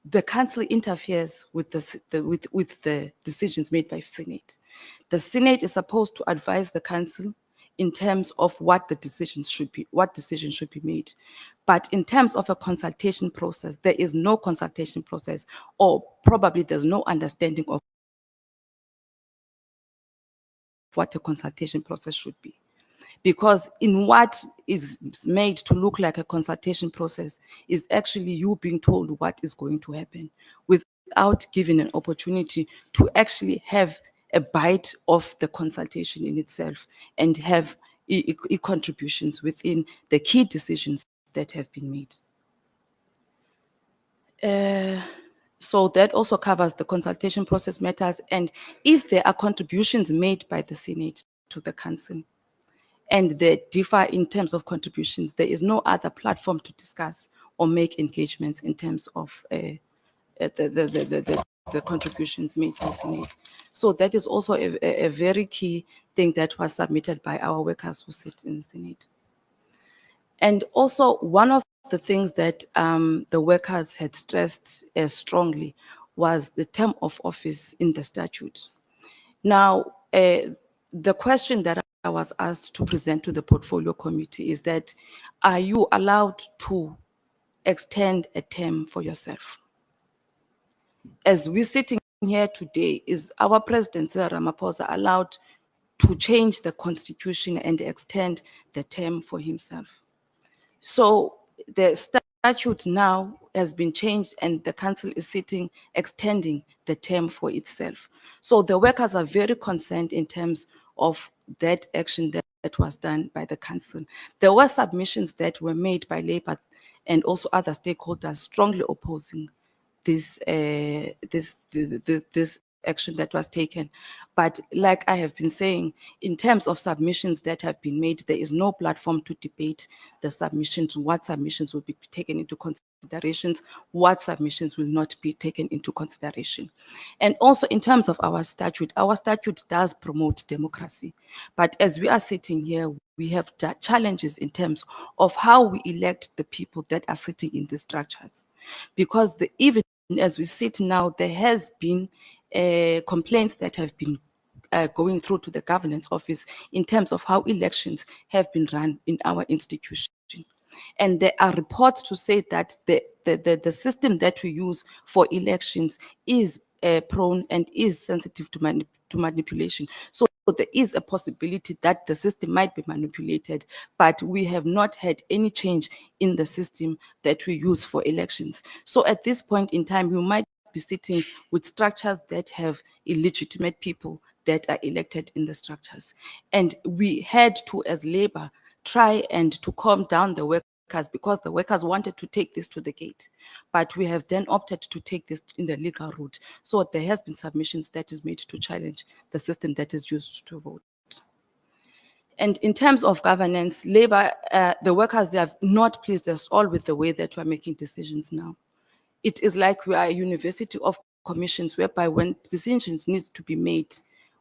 the council interferes with the decisions made by Senate. The Senate is supposed to advise the council in terms of what the decisions should be, what decisions should be made. But in terms of a consultation process, there is no consultation process, or probably there's no understanding of what a consultation process should be. Because in what is made to look like a consultation process is actually you being told what is going to happen without giving an opportunity to actually have a bite of the consultation in itself and have contributions within the key decisions that have been made. So that also covers the consultation process matters, and if there are contributions made by the Senate to the council, and they differ in terms of contributions, there is no other platform to discuss or make engagements in terms of the contributions made by Senate. So that is also a very key thing that was submitted by our workers who sit in the Senate. And also one of the things that the workers had stressed strongly was the term of office in the statute. Now, the question that I was asked to present to the portfolio committee is that, are you allowed to extend a term for yourself? As we're sitting here today, is our President Cyril Ramaphosa allowed to change the constitution and extend the term for himself? So the statute now has been changed and the council is sitting, extending the term for itself. So the workers are very concerned in terms of that action that was done by the council. There were submissions that were made by Labour and also other stakeholders strongly opposing this action that was taken. But like I have been saying, in terms of submissions that have been made, there is no platform to debate the submissions, what submissions will be taken into considerations, what submissions will not be taken into consideration. And also in terms of our statute does promote democracy. But as we are sitting here, we have challenges in terms of how we elect the people that are sitting in the structures. Because even as we sit now, there has been complaints that have been going through to the governance office in terms of how elections have been run in our institution. And there are reports to say that the system that we use for elections is prone and is sensitive to manipulation. So there is a possibility that the system might be manipulated, but we have not had any change in the system that we use for elections. So at this point in time, we might be sitting with structures that have illegitimate people that are elected in the structures. And we had to, as Labour, try and to calm down the workers workers because the workers wanted to take this to the gate. But we have then opted to take this in the legal route. So there has been submissions that is made to challenge the system that is used to vote. And in terms of governance, labor, the workers, they have not pleased us all with the way that we're making decisions now. It is like we are a university of commissions, whereby when decisions need to be made,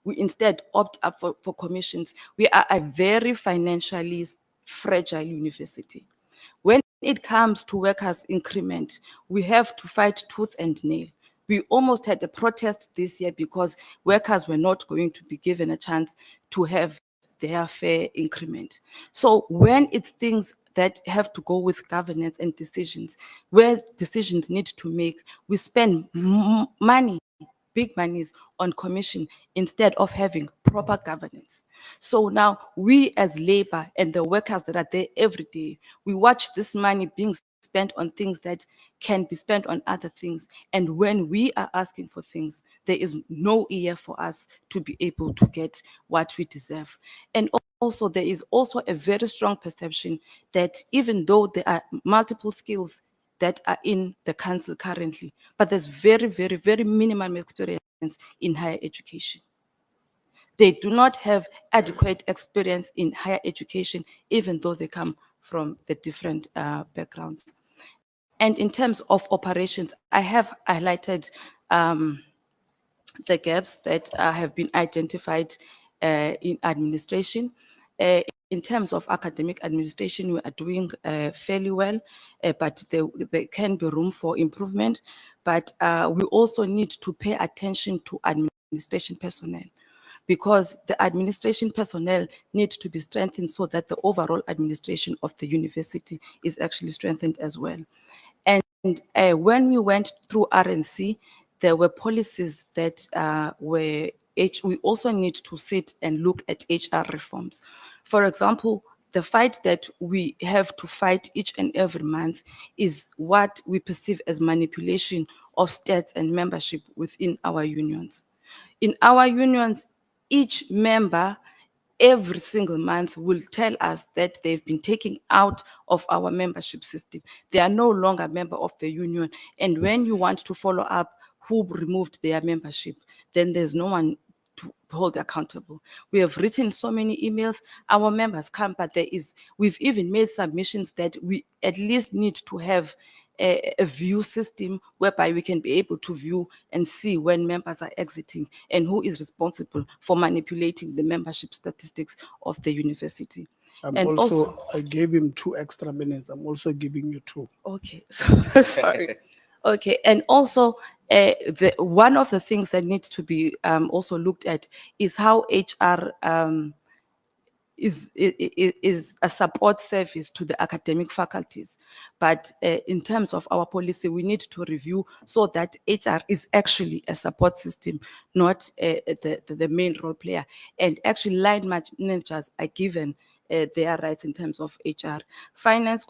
we instead opt up for commissions. We are a very financially fragile university. When it comes to workers' increment, we have to fight tooth and nail. We almost had a protest this year because workers were not going to be given a chance to have their fair increment. So when it's things that have to go with governance and decisions, where decisions need to make, we spend money, big monies on commission instead of having proper governance. So now we as labor and the workers that are there every day, we watch this money being spent on things that can be spent on other things. And when we are asking for things, there is no ear for us to be able to get what we deserve. And also, there is also a very strong perception that even though there are multiple skills that are in the council currently, but there's very, very, very minimum experience in higher education. They do not have adequate experience in higher education, even though they come from the different backgrounds. And in terms of operations, I have highlighted the gaps that have been identified in administration. In terms of academic administration, we are doing fairly well, but there can be room for improvement. But we also need to pay attention to administration personnel, because the administration personnel need to be strengthened so that the overall administration of the university is actually strengthened as well. And when we went through RNC, there were policies that we also need to sit and look at HR reforms. For example, the fight that we have to fight each and every month is what we perceive as manipulation of stats and membership within our unions. In our unions, each member every single month will tell us that they've been taken out of our membership system. They are no longer a member of the union. And when you want to follow up who removed their membership, then there's no one to hold accountable. We have written so many emails, our members come, but we've even made submissions that we at least need to have a view system whereby we can be able to view and see when members are exiting and who is responsible for manipulating the membership statistics of the university. I gave him 2 extra minutes. I'm also giving you 2. Okay, so sorry. Okay, and also one of the things that needs to be also looked at is how HR is a support service to the academic faculties. But in terms of our policy, we need to review so that HR is actually a support system, not the main role player. And actually line managers are given their rights in terms of HR. Finance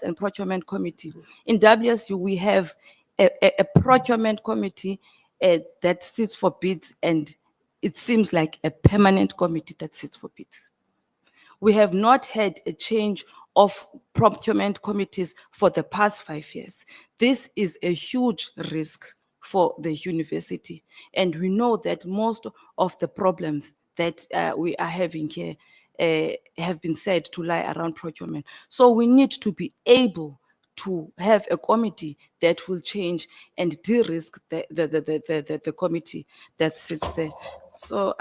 and Procurement Committee. In WSU, we have a procurement committee that sits for bids, and it seems like a permanent committee that sits for bids. We have not had a change of procurement committees for the past 5 years. This is a huge risk for the university. And we know that most of the problems that we are having here have been said to lie around procurement. So we need to be able to have a committee that will change and de-risk the committee that sits there. So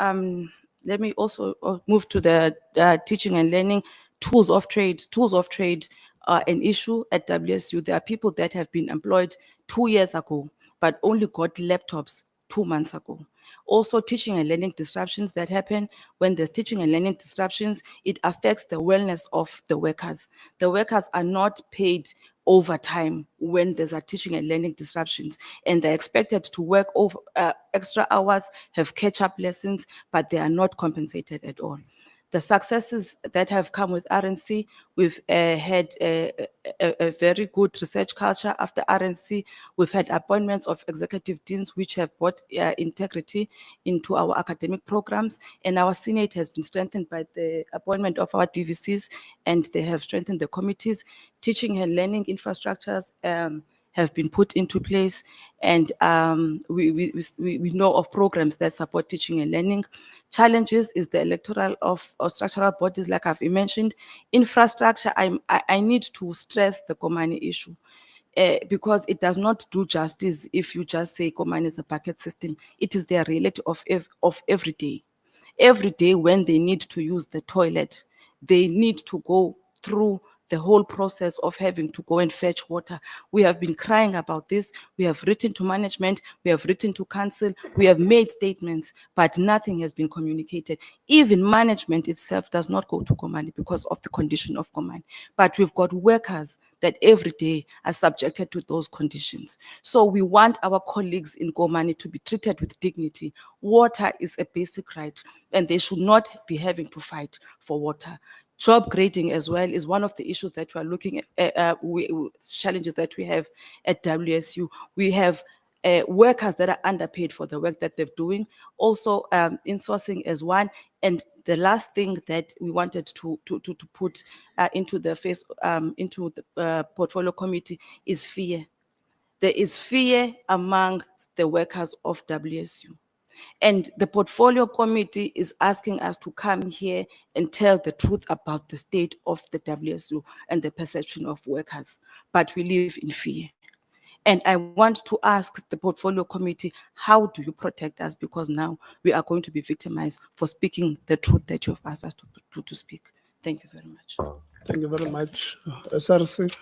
let me also move to the teaching and learning tools of trade. Tools of trade are an issue at WSU. There are people that have been employed 2 years ago, but only got laptops 2 months ago. Also, teaching and learning disruptions that happen. When there's teaching and learning disruptions, it affects the wellness of the workers. The workers are not paid overtime when there's a teaching and learning disruptions, and they're expected to work over extra hours, have catch-up lessons, but they are not compensated at all. The successes that have come with RNC, we've had a very good research culture after RNC. We've had appointments of executive deans which have brought integrity into our academic programs, and our Senate has been strengthened by the appointment of our DVCs, and they have strengthened the committees. Teaching and learning infrastructures have been put into place, and we know of programs that support teaching and learning. Challenges is the electoral of structural bodies, like I've mentioned. Infrastructure, I need to stress the Komani issue. Because it does not do justice if you just say Komani is a bucket system. It is their reality of every day. Every day when they need to use the toilet, they need to go through the whole process of having to go and fetch water. We have been crying about this. We have written to management, we have written to council, we have made statements, but nothing has been communicated. Even management itself does not go to Komani because of the condition of Komani. But we've got workers that every day are subjected to those conditions. So we want our colleagues in Komani to be treated with dignity. Water is a basic right, and they should not be having to fight for water. Job grading as well is one of the issues that we are looking at, challenges that we have at WSU. We have workers that are underpaid for the work that they're doing. Also, insourcing as one. And the last thing that we wanted to put into the portfolio committee is fear. There is fear among the workers of WSU. And the portfolio committee is asking us to come here and tell the truth about the state of the WSU and the perception of workers. But we live in fear. And I want to ask the portfolio committee, how do you protect us? Because now we are going to be victimized for speaking the truth that you have asked us to speak. Thank you very much. Thank you very much. SRC.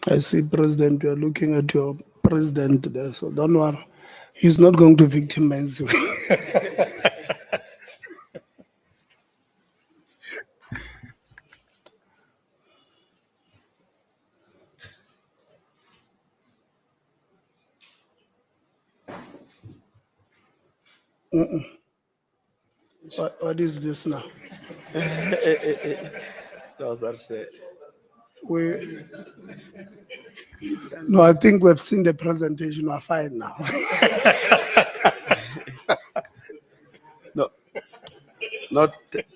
I see, President, you are looking at your president there, so don't worry. He's not going to victimize you. What is this now? No, I think we've seen the presentation. We're fine now.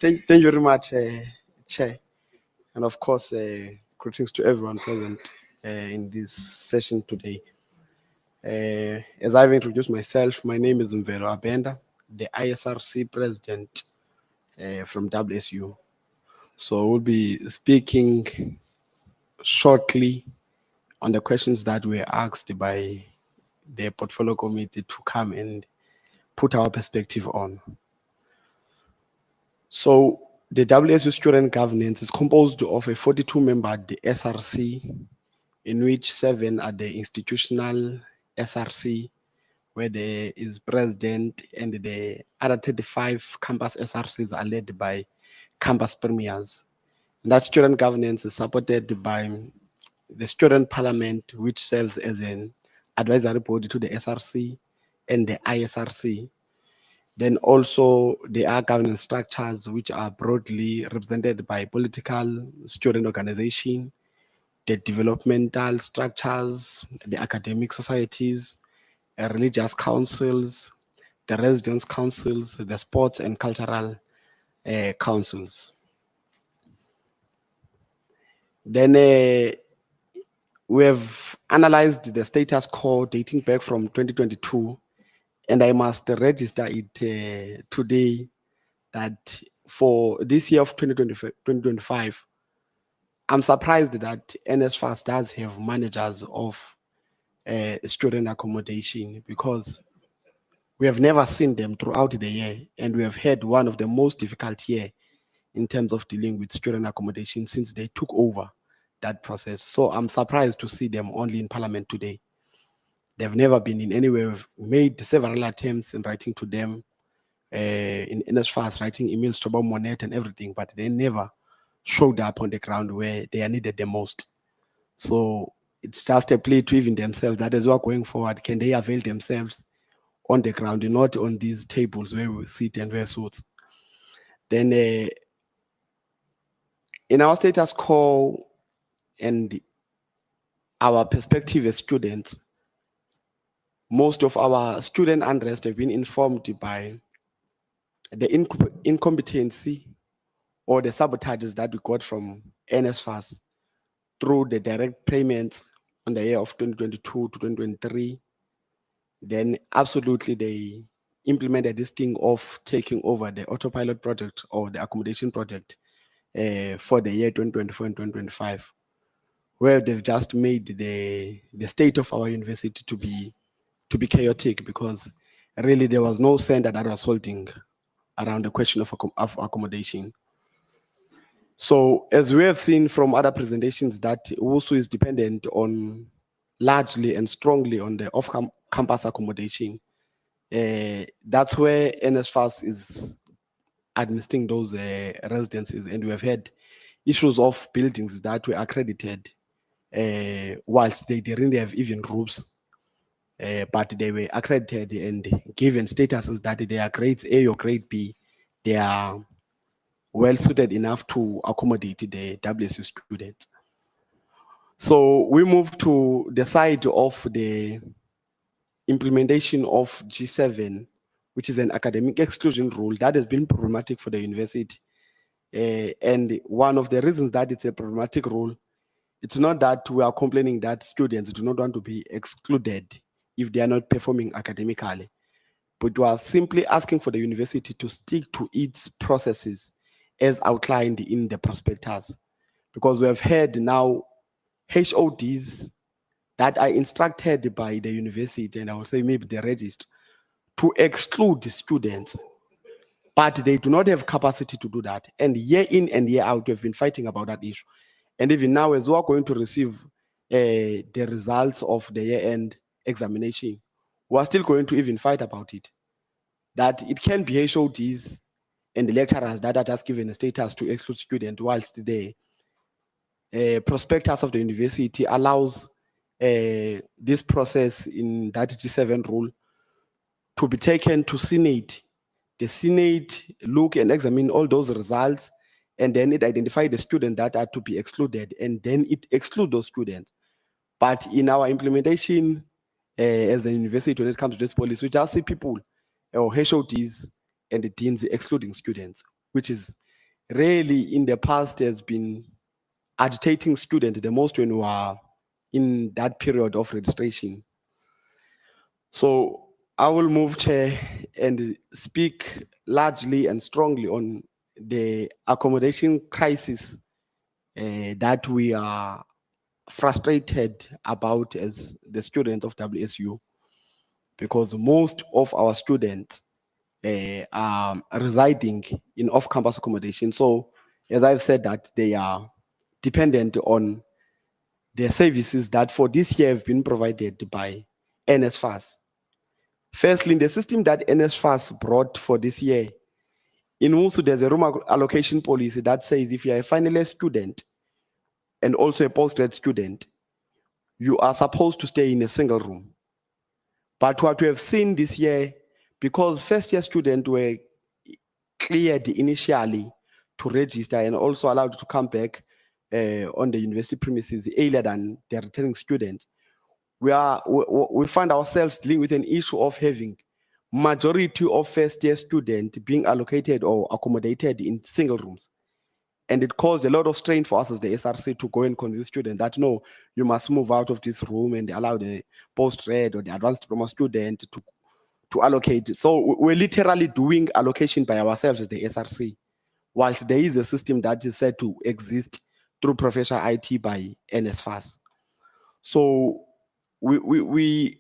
Thank you very much, Chair. And of course, greetings to everyone present in this session today. As I've introduced myself, my name is Mvelo Abenda, the ISRC president from WSU. So we'll be speaking shortly on the questions that were asked by the portfolio committee to come and put our perspective on. So the WSU student governance is composed of a 42-member SRC, in which 7 are the institutional SRC, where there is president, and the other 35 campus SRCs are led by campus premiers. And that student governance is supported by the student parliament, which serves as an advisory body to the SRC and the ISRC. Then also there are governance structures which are broadly represented by political student organization, the developmental structures, the academic societies, religious councils, the residence councils, the sports and cultural councils. Then we have analyzed the status quo dating back from 2022, and I must register it today that for this year of 2025, I'm surprised that NSFAS does have managers of student accommodation, because We have never seen them throughout the year, and we have had one of the most difficult year in terms of dealing with student accommodation since they took over that process. So I'm surprised to see them only in Parliament today. They've never been in anywhere. We've made several attempts in writing to them, in NSFAS, writing emails to Bob Monet and everything, but they never showed up on the ground where they are needed the most. So it's just a plea to even themselves that as well going forward, can they avail themselves on the ground and not on these tables where we sit and wear suits? Then in our status quo and our perspective as students, most of our student unrest have been informed by the incompetency or the sabotages that we got from NSFAS through the direct payments on the year of 2022 to 2023. Then absolutely they implemented this thing of taking over the autopilot project or the accommodation project for the year 2024 and 2025, where they've just made the state of our university to be chaotic, because really there was no center that was holding around the question of accommodation. So as we have seen from other presentations, that WUSU is dependent on largely and strongly on the off-campus accommodation. That's where NSFAS is administering those residences, and we have had issues of buildings that were accredited whilst they didn't have even roofs, but they were accredited and given statuses that they are grade A or grade B. They are well suited enough to accommodate the WSU students. So we move to the side of the implementation of G7, which is an academic exclusion rule that has been problematic for the university. And one of the reasons that it's a problematic rule, it's not that we are complaining that students do not want to be excluded if they are not performing academically, but we are simply asking for the university to stick to its processes as outlined in the prospectus, because we have had now HODs that are instructed by the university, and I will say maybe the register, to exclude the students, but they do not have capacity to do that. And year in and year out, we've been fighting about that issue. And even now, as we're going to receive the results of the year-end examination, we're still going to even fight about it. That it can be HODs and the lecturers that are just given a status to exclude students, whilst the prospectus of the university allows this process in that G7 rule to be taken to Senate. The Senate look and examine all those results, and then it identify the students that are to be excluded, and then it exclude those students. But in our implementation as a university, when it comes to this policy, we just see people or HODs and the deans excluding students, which is really in the past has been agitating students the most when we are in that period of registration. So I will move, Chair, and speak largely and strongly on the accommodation crisis that we are frustrated about as the student of WSU, because most of our students are residing in off-campus accommodation. So as I've said, that they are dependent on the services that for this year have been provided by NSFAS. Firstly, in the system that NSFAS brought for this year, in WUSU, there's a room allocation policy that says if you're a final year student and also a postgrad student, you are supposed to stay in a single room. But what we have seen this year, because first year students were cleared initially to register and also allowed to come back on the university premises earlier than the returning students, we find ourselves dealing with an issue of having majority of first year students being allocated or accommodated in single rooms. And it caused a lot of strain for us as the SRC to go and convince students that no, you must move out of this room and allow the post-grad or the advanced diploma student to allocate. So we're literally doing allocation by ourselves as the SRC, whilst there is a system that is said to exist through professional IT by NSFAS. So we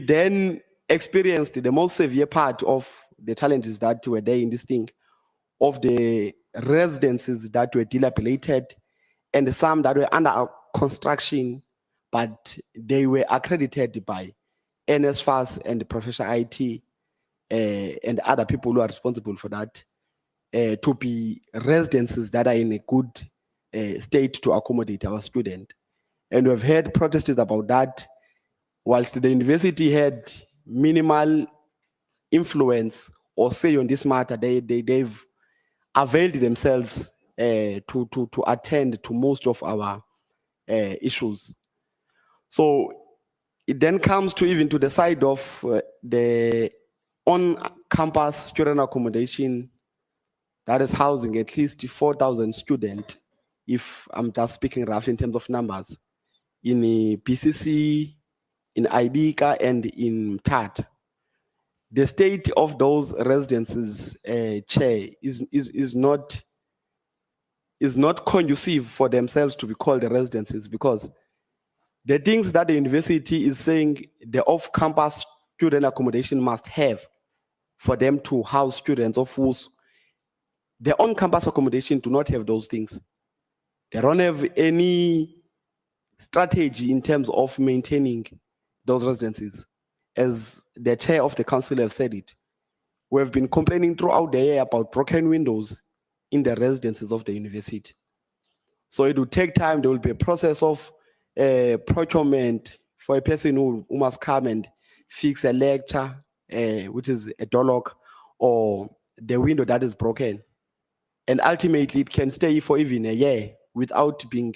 then experienced the most severe part of the challenges that were there in this thing, of the residences that were dilapidated and some that were under construction, but they were accredited by NSFAS and Professional IT and other people who are responsible for that to be residences that are in a good state to accommodate our student. And we've heard protests about that, whilst the university had minimal influence or say on this matter, they've availed themselves to attend to most of our issues. So it then comes to even to the side of the on-campus student accommodation that is housing at least 4,000 students, if I'm just speaking roughly in terms of numbers, in PCC, in IBICA, and in TAT. The state of those residences, Chair, is not conducive for themselves to be called the residences, because the things that the university is saying the off-campus student accommodation must have for them to house students of whose the on-campus accommodation do not have those things. They don't have any strategy in terms of maintaining those residences. As the chair of the council have said it, we have been complaining throughout the year about broken windows in the residences of the university. So it will take time. There will be a process of procurement for a person who must come and fix a lecture, which is a door lock, or the window that is broken. And ultimately, it can stay for even a year without being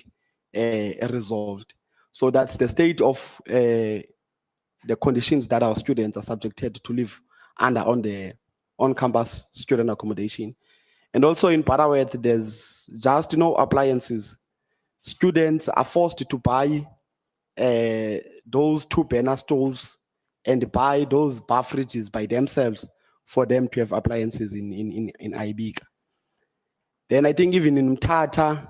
resolved. So that's the state of the conditions that our students are subjected to live under on the on-campus student accommodation. And also in Parawet, there's just no appliances. Students are forced to buy those 2 burner stoves and buy those bar fridges by themselves for them to have appliances in IBICA. Then I think even in Mthatha,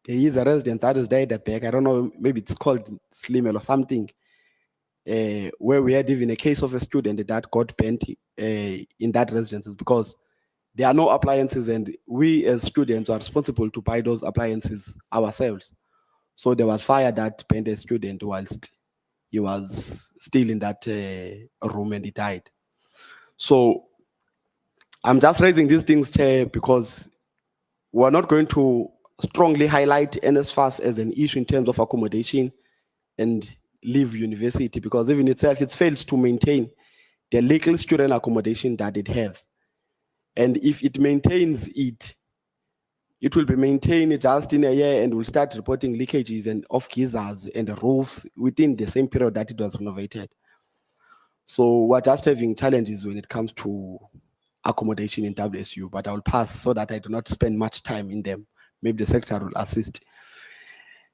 there is a residence that is there at the back. I don't know, maybe it's called Slimel or something, where we had even a case of a student that got bent in that residence because there are no appliances, and we as students are responsible to buy those appliances ourselves. So there was fire that bent a student whilst he was still in that room, and he died. So I'm just raising these things, Chair, because we're not going to strongly highlight NSFAS as an issue in terms of accommodation and leave university, because even itself, it fails to maintain the legal student accommodation that it has. And if it maintains it, it will be maintained just in a year and will start reporting leakages and off geysers and the roofs within the same period that it was renovated. So we're just having challenges when it comes to accommodation in WSU, but I will pass so that I do not spend much time in them. Maybe the secretary will assist.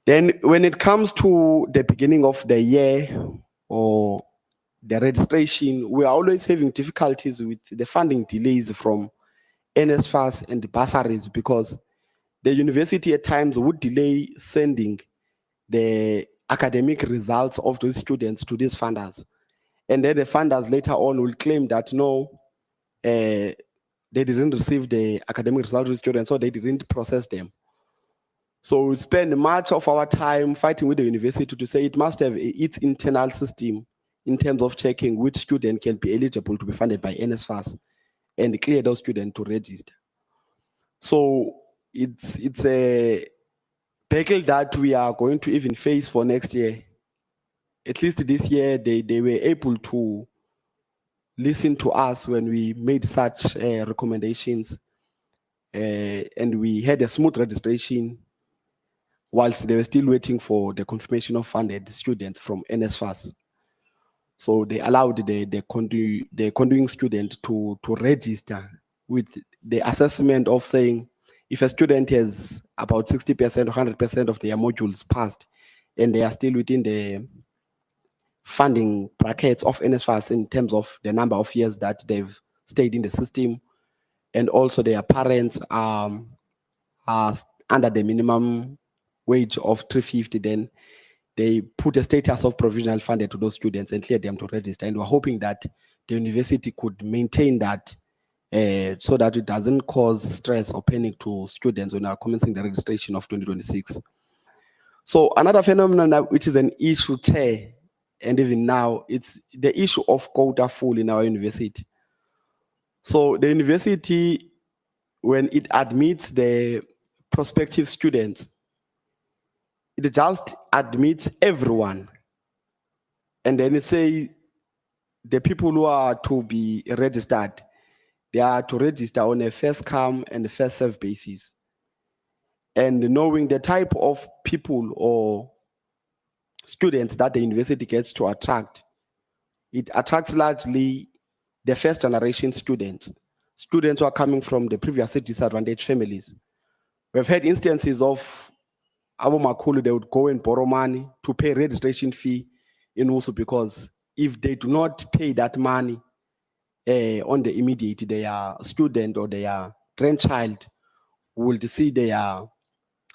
Then when it comes to the beginning of the year or the registration, we are always having difficulties with the funding delays from NSFAS and the bursaries, because the university at times would delay sending the academic results of those students to these funders. And then the funders later on will claim that no, they didn't receive the academic results of the students, so they didn't process them. So we spend much of our time fighting with the university to say it must have its internal system in terms of checking which student can be eligible to be funded by NSFAS and clear those students to register. So it's a battle that we are going to even face for next year. At least this year, they were able to listen to us when we made such recommendations, and we had a smooth registration whilst they were still waiting for the confirmation of funded students from NSFAS. So they allowed the conduing student to register with the assessment of saying if a student has about 60% or 100% of their modules passed and they are still within the funding brackets of NSFAS in terms of the number of years that they've stayed in the system, and also their parents are under the minimum wage of 350, then they put a status of provisional funded to those students and clear them to register. And we're hoping that the university could maintain that so that it doesn't cause stress or panic to students when they are commencing the registration of 2026. So another phenomenon which is an issue, Chair, and even now, it's the issue of quota full in our university. So the university, when it admits the prospective students, it just admits everyone. And then it say the people who are to be registered, they are to register on a first come and first serve basis. And knowing the type of people or students that the university gets to attract, it attracts largely the first generation students who are coming from the previously disadvantaged families. We've had instances of Abu Makulu, they would go and borrow money to pay registration fee in Usu, because if they do not pay that money on the immediate, their student or their grandchild will see their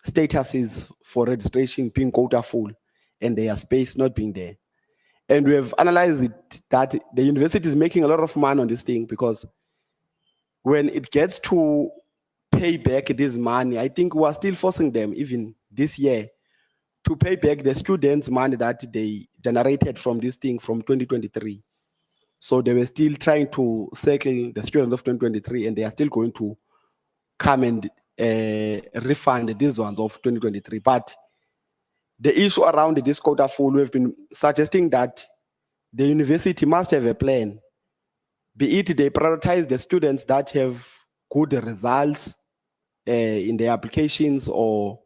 statuses for registration being quota full and their space not being there. And we have analyzed it that the university is making a lot of money on this thing, because when it gets to pay back this money, I think we are still forcing them, even this year, to pay back the students' money that they generated from this thing from 2023. So they were still trying to circle the students of 2023, and they are still going to come and refund these ones of 2023. But the issue around this quota full, we've been suggesting that the university must have a plan, be it they prioritize the students that have good results in their applications, or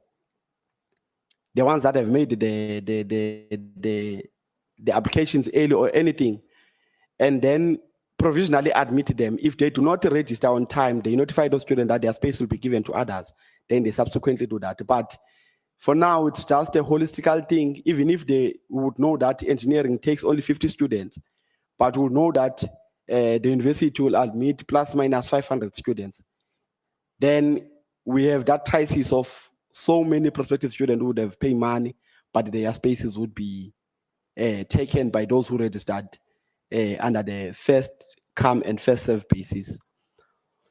the ones that have made the applications early or anything, and then provisionally admit them. If they do not register on time, they notify those students that their space will be given to others, then they subsequently do that. But for now, it's just a holistical thing. Even if they would know that engineering takes only 50 students, but would know that the university will admit plus minus 500 students, then we have that crisis of so many prospective students who would have paid money, but their spaces would be taken by those who registered under the first come and first serve basis.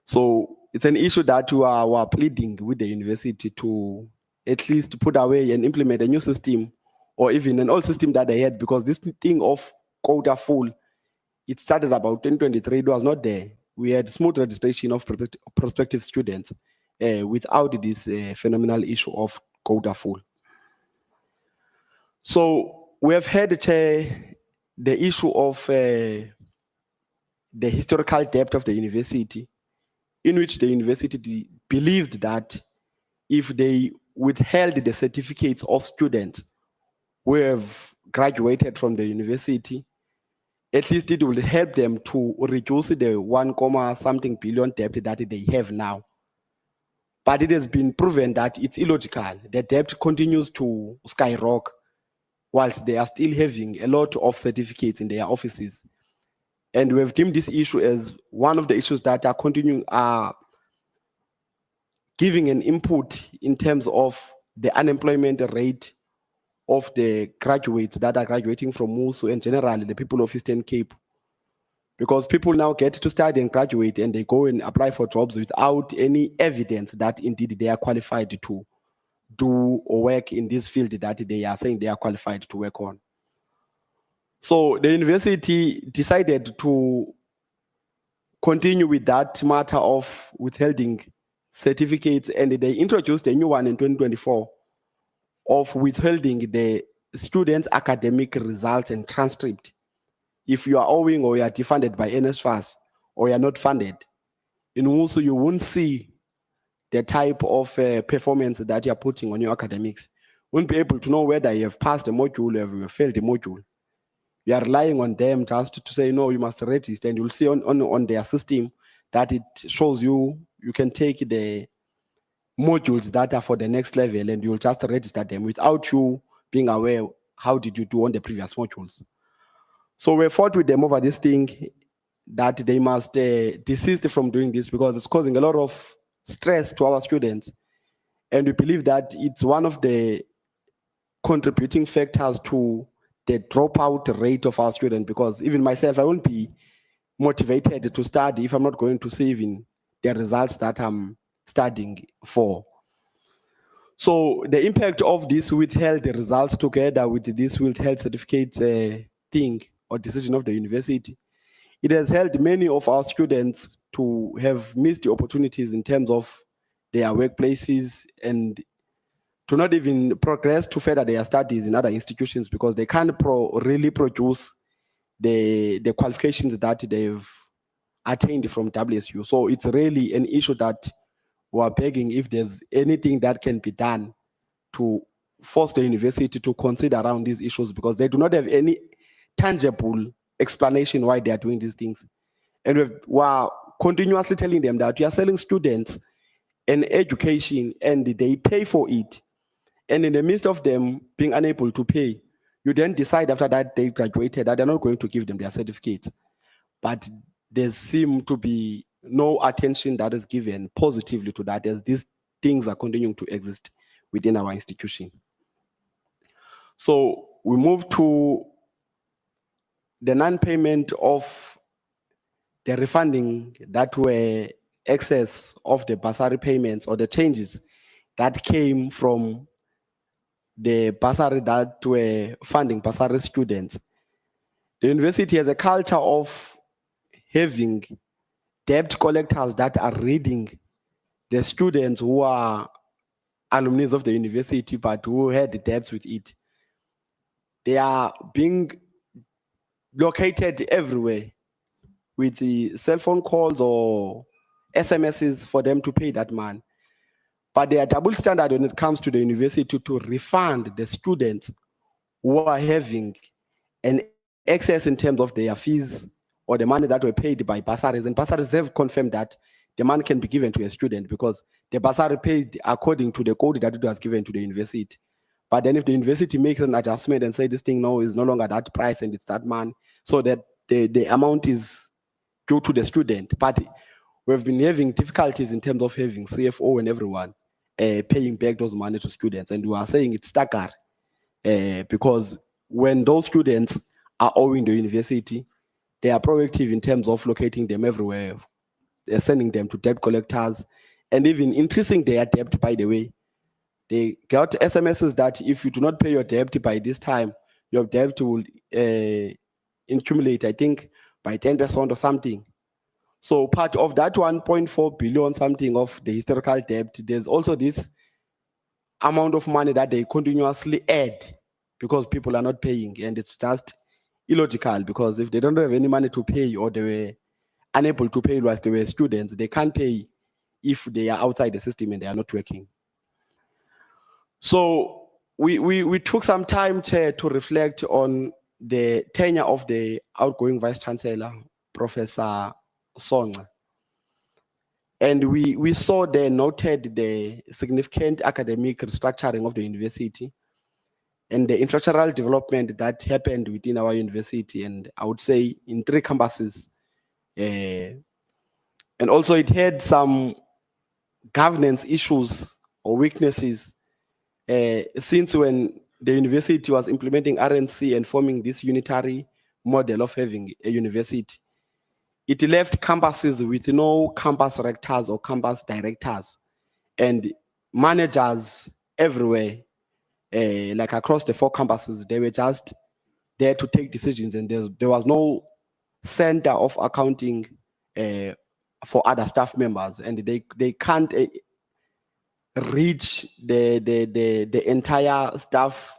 So it's an issue that we are pleading with the university to at least put away and implement a new system, or even an old system that they had, because this thing of quota full, it started about 2023, it was not there. We had smooth registration of prospective students without this phenomenal issue of quota full. So we have had, Chair, the issue of the historical debt of the university, in which the university believed that if they withheld the certificates of students who have graduated from the university, at least it will help them to reduce the 1 billion debt that they have now. But it has been proven that it's illogical. The debt continues to skyrocket whilst they are still having a lot of certificates in their offices. And we have deemed this issue as one of the issues that are giving an input in terms of the unemployment rate of the graduates that are graduating from MUSU and generally the people of Eastern Cape. Because people now get to study and graduate and they go and apply for jobs without any evidence that indeed they are qualified to do or work in this field that they are saying they are qualified to work on. So the university decided to continue with that matter of withholding certificates, and they introduced a new one in 2024 of withholding the students' academic results and transcript. If you are owing or you are defunded by NSFAS or you are not funded, in MUSU you won't see the type of performance that you are putting on your academics. You won't be able to know whether you have passed the module or you have failed the module. You are relying on them just to say, no, you must register, and you'll see on their system that it shows you can take the modules that are for the next level and you'll just register them without you being aware how did you do on the previous modules. So we fought with them over this thing that they must desist from doing this, because it's causing a lot of stress to our students. And we believe that it's one of the contributing factors to the dropout rate of our students, because even myself, I won't be motivated to study if I'm not going to see even the results that I'm studying for. So the impact of this withheld results together with this withheld certificate thing or decision of the university, it has helped many of our students to have missed the opportunities in terms of their workplaces and to not even progress to further their studies in other institutions because they can't really produce the qualifications that they've attained from WSU. So it's really an issue that we're begging if there's anything that can be done to force the university to consider around these issues because they do not have any tangible explanation why they are doing these things. And we're continuously telling them that we are selling students an education and they pay for it. And in the midst of them being unable to pay, you then decide after that they graduated that they're not going to give them their certificates. But there seems to be no attention that is given positively to that as these things are continuing to exist within our institution. So we move to the non-payment of the refunding that were excess of the bursary payments or the changes that came from the bursary that were funding bursary students. The university has a culture of having debt collectors that are reading the students who are alumni of the university but who had debts with it. They are being located everywhere with the cell phone calls or SMSs for them to pay that man. But they are double standard when it comes to the university to refund the students who are having an excess in terms of their fees or the money that were paid by bursaries. And bursaries have confirmed that the money can be given to a student because the bursary paid according to the code that it was given to the university. But then if the university makes an adjustment and say this thing now is no longer that price and it's that money, so that the amount is due to the student. But we've been having difficulties in terms of having CFO and everyone paying back those money to students. And we are saying it's staggering because when those students are owing the university, they are proactive in terms of locating them everywhere. They're sending them to debt collectors and even increasing their debt, by the way. They got SMSs that if you do not pay your debt by this time, your debt will accumulate, I think, by 10% or something. So part of that 1.4 billion something of the historical debt, there's also this amount of money that they continuously add because people are not paying. And it's just illogical because if they don't have any money to pay or they were unable to pay whilst they were students, they can't pay if they are outside the system and they are not working. So we took some time to reflect on the tenure of the outgoing Vice Chancellor, Professor Songca. And we saw there noted the significant academic restructuring of the university and the infrastructural development that happened within our university, and I would say in 3 campuses. And also it had some governance issues or weaknesses since when the university was implementing RNC and forming this unitary model of having a university. It left campuses with no campus rectors or campus directors and managers everywhere, like across the 4 campuses. They were just there to take decisions, and there was no center of accounting for other staff members, and they can't reach the entire staff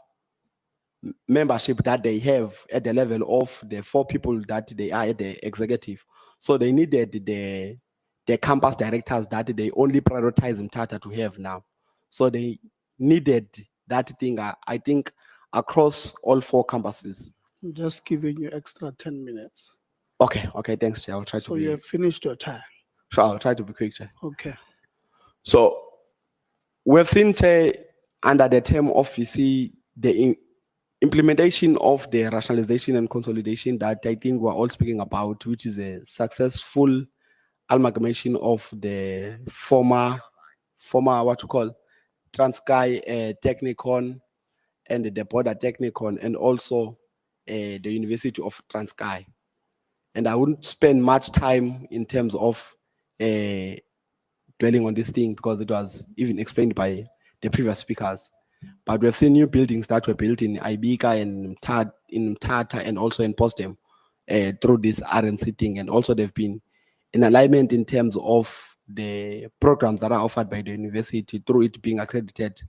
membership that they have at the level of the 4 people that they are at the executive. So they needed the campus directors that they only prioritize in Tata to have now. So they needed that thing, I think, across all 4 campuses. I'm just giving you extra 10 minutes. Okay, thanks, Chair. I'll try to So be. you have finished your time. Sure, I'll try to be quick, Chair. Okay. So we've seen, Chair, under the term of VC, the implementation of the rationalization and consolidation that I think we're all speaking about, which is a successful amalgamation of the former what you call Transkei Technikon and the Border Technikon, and also the University of Transkei. And I wouldn't spend much time in terms of dwelling on this thing because it was even explained by the previous speakers. But we've seen new buildings that were built in Ibika and in Mthatha and also in Postem through this RNC thing. And also they've been in alignment in terms of the programs that are offered by the university through it being accredited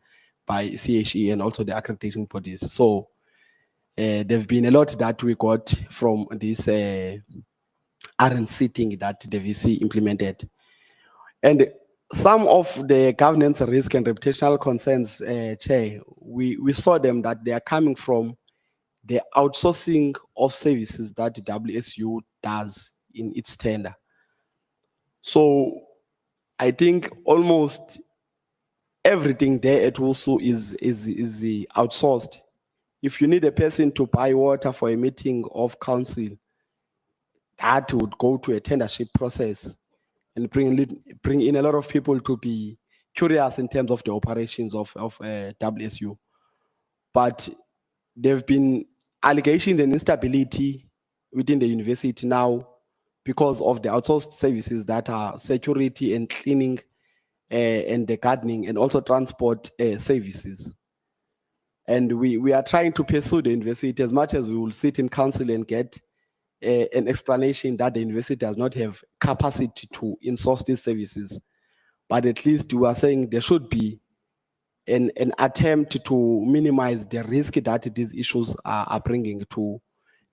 by CHE and also the accrediting bodies. So there've been a lot that we got from this RNC thing that the VC implemented. And some of the governance risk and reputational concerns, Chair, we saw them that they are coming from the outsourcing of services that the WSU does in its tender. So I think almost everything there at WUSU is outsourced. If you need a person to buy water for a meeting of council, that would go to a tendership process and bring in a lot of people to be curious in terms of the operations of WSU. But there have been allegations and instability within the university now because of the outsourced services that are security and cleaning and the gardening and also transport services. And we are trying to pursue the university as much as we will sit in council and get an explanation that the university does not have capacity to insource these services. But at least we are saying there should be an attempt to minimize the risk that these issues are bringing to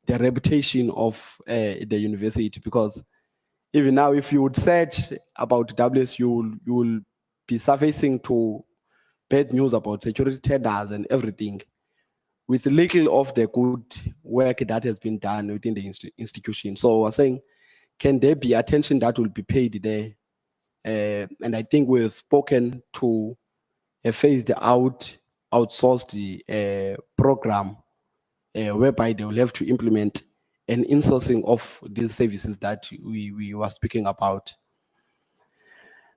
the reputation of the university. Because even now, if you would search about WSU, you will be surfacing to bad news about security tenders and everything, with little of the good work that has been done within the institution. So we're saying, can there be attention that will be paid there? And I think we've spoken to a phased out outsourced program whereby they will have to implement an insourcing of these services that we were speaking about.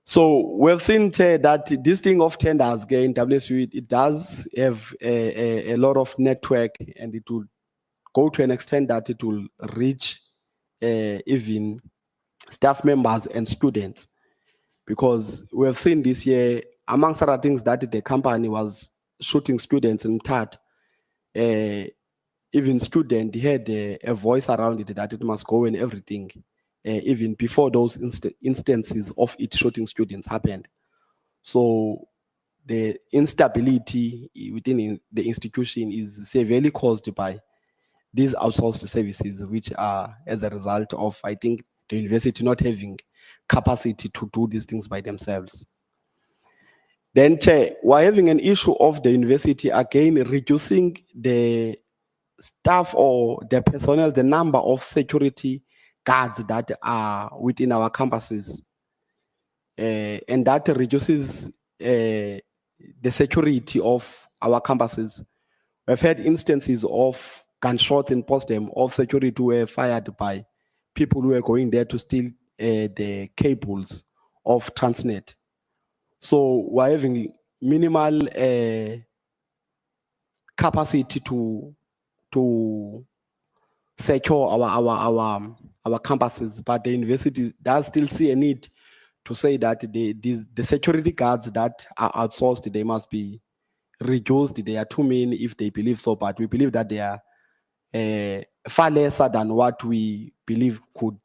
So we've seen that this thing of tenders in WSU, it does have a lot of network, and it will go to an extent that it will reach even staff members and students. Because we have seen this year, amongst other things, that the company was shooting students in Mthatha. Even student had a voice around it that it must go and everything. Even before those instances of it shooting students happened. So the instability within the institution is severely caused by these outsourced services, which are as a result of, I think, the university not having capacity to do these things by themselves. Then, Chair, we're having an issue of the university again reducing the staff or the personnel, the number of security guards that are within our campuses, and that reduces the security of our campuses. We've had instances of gunshots in Postem of security who were fired by people who were going there to steal the cables of Transnet. So we're having minimal capacity to secure our campuses, but the university does still see a need to say that the security guards that are outsourced, they must be reduced. They are too many if they believe so, but we believe that they are far lesser than what we believe could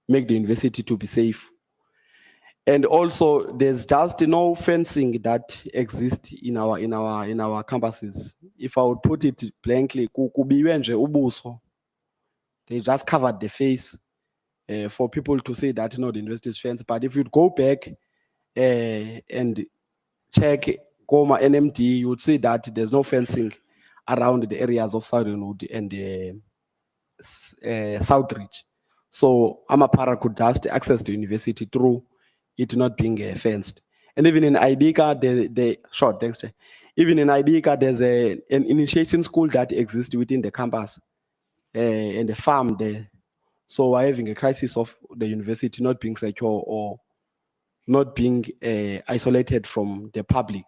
make the university to be safe. And also, there's just no fencing that exists in our campuses. If I would put it blankly, they just covered the face for people to say that the university is fenced. But if you'd go back and check Goma NMD, you would see that there's no fencing around the areas of Southernwood and Southridge. So Amapara could just access the university through it not being fenced. And even in Ibika, thanks, Chair. Even in Ibika, there's an initiation school that exists within the campus and the farm there. So we're having a crisis of the university not being secure or not being isolated from the public.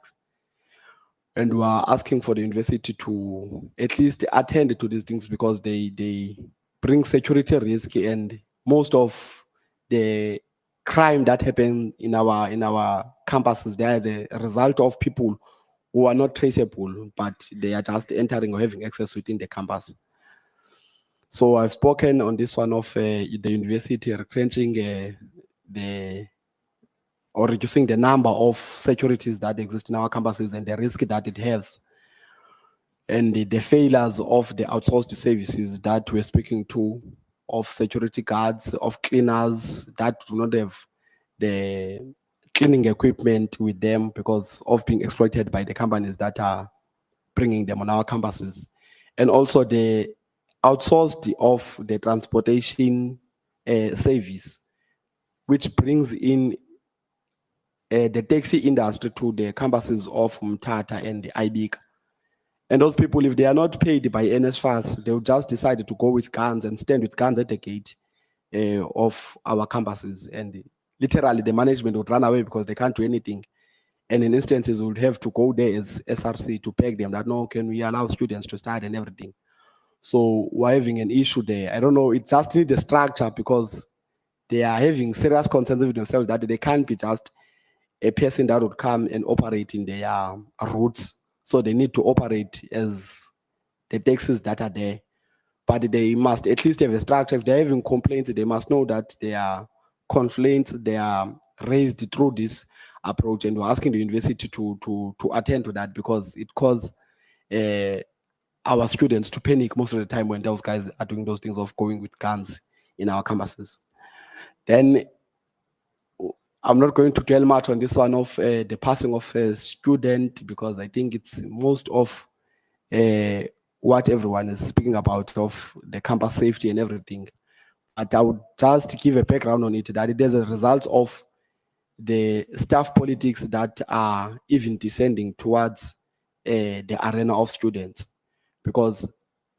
And we are asking for the university to at least attend to these things because they brings security risk, and most of the crime that happen in our campuses, they are the result of people who are not traceable, but they are just entering or having access within the campus. So I've spoken on this one of the university retrenching or reducing the number of securities that exist in our campuses and the risk that it has, and the failures of the outsourced services that we're speaking to, of security guards, of cleaners that do not have the cleaning equipment with them because of being exploited by the companies that are bringing them on our campuses, and also the outsourced of the transportation service, which brings in the taxi industry to the campuses of Mtata and the IBIC. And those people, if they are not paid by NSFAS, they'll just decide to go with guns and stand with guns at the gate of our campuses. And literally the management would run away because they can't do anything. And in instances, we would have to go there as SRC to beg them that, no, can we allow students to start and everything. So we're having an issue there. I don't know, it just needs a structure because they are having serious concerns with themselves that they can't be just a person that would come and operate in their routes. So they need to operate as the taxis that are there. But they must at least have a structure. If they're having complaints, they must know that their complaints, they are raised through this approach. And we're asking the university to attend to that because it causes our students to panic most of the time when those guys are doing those things of going with guns in our campuses. Then I'm not going to dwell much on this one of the passing of a student because I think it's most of what everyone is speaking about of the campus safety and everything. But I would just give a background on it that it is a result of the staff politics that are even descending towards the arena of students. Because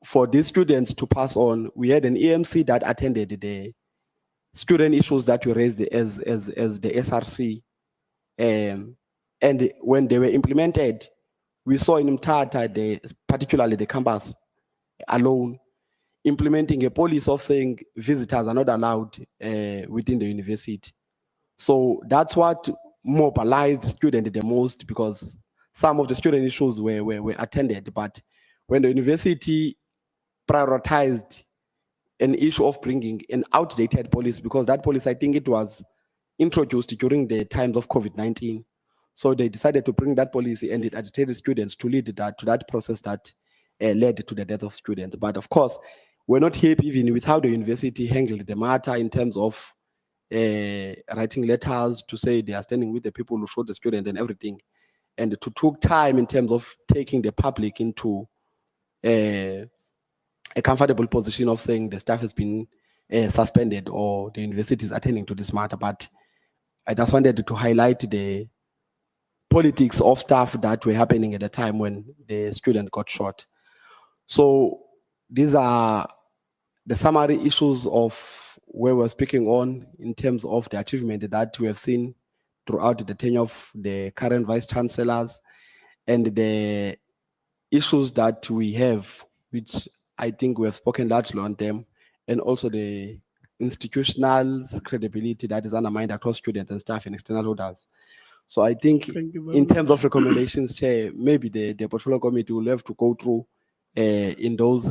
for these students to pass on, we had an EMC that attended the student issues that we raised as the SRC. And when they were implemented, we saw in Mtata, particularly the campus alone, implementing a policy of saying visitors are not allowed within the university. So that's what mobilized students the most because some of the student issues were attended, but when the university prioritized an issue of bringing an outdated policy, because that policy, I think it was introduced during the times of COVID-19. So they decided to bring that policy and it agitated students to lead that to that process that led to the death of students. But of course, we're not happy even with how the university handled the matter in terms of writing letters to say they are standing with the people who shot the student and everything. And it took time in terms of taking the public into a comfortable position of saying the staff has been suspended or the university is attending to this matter. But I just wanted to highlight the politics of staff that were happening at the time when the student got shot. So these are the summary issues of where we're speaking on in terms of the achievement that we have seen throughout the tenure of the current vice chancellors and the issues that we have, which I think we have spoken largely on them, and also the institutional credibility that is undermined across students and staff and external orders. So I think Thank you very in terms of recommendations, Chair, maybe the portfolio committee will have to go through in those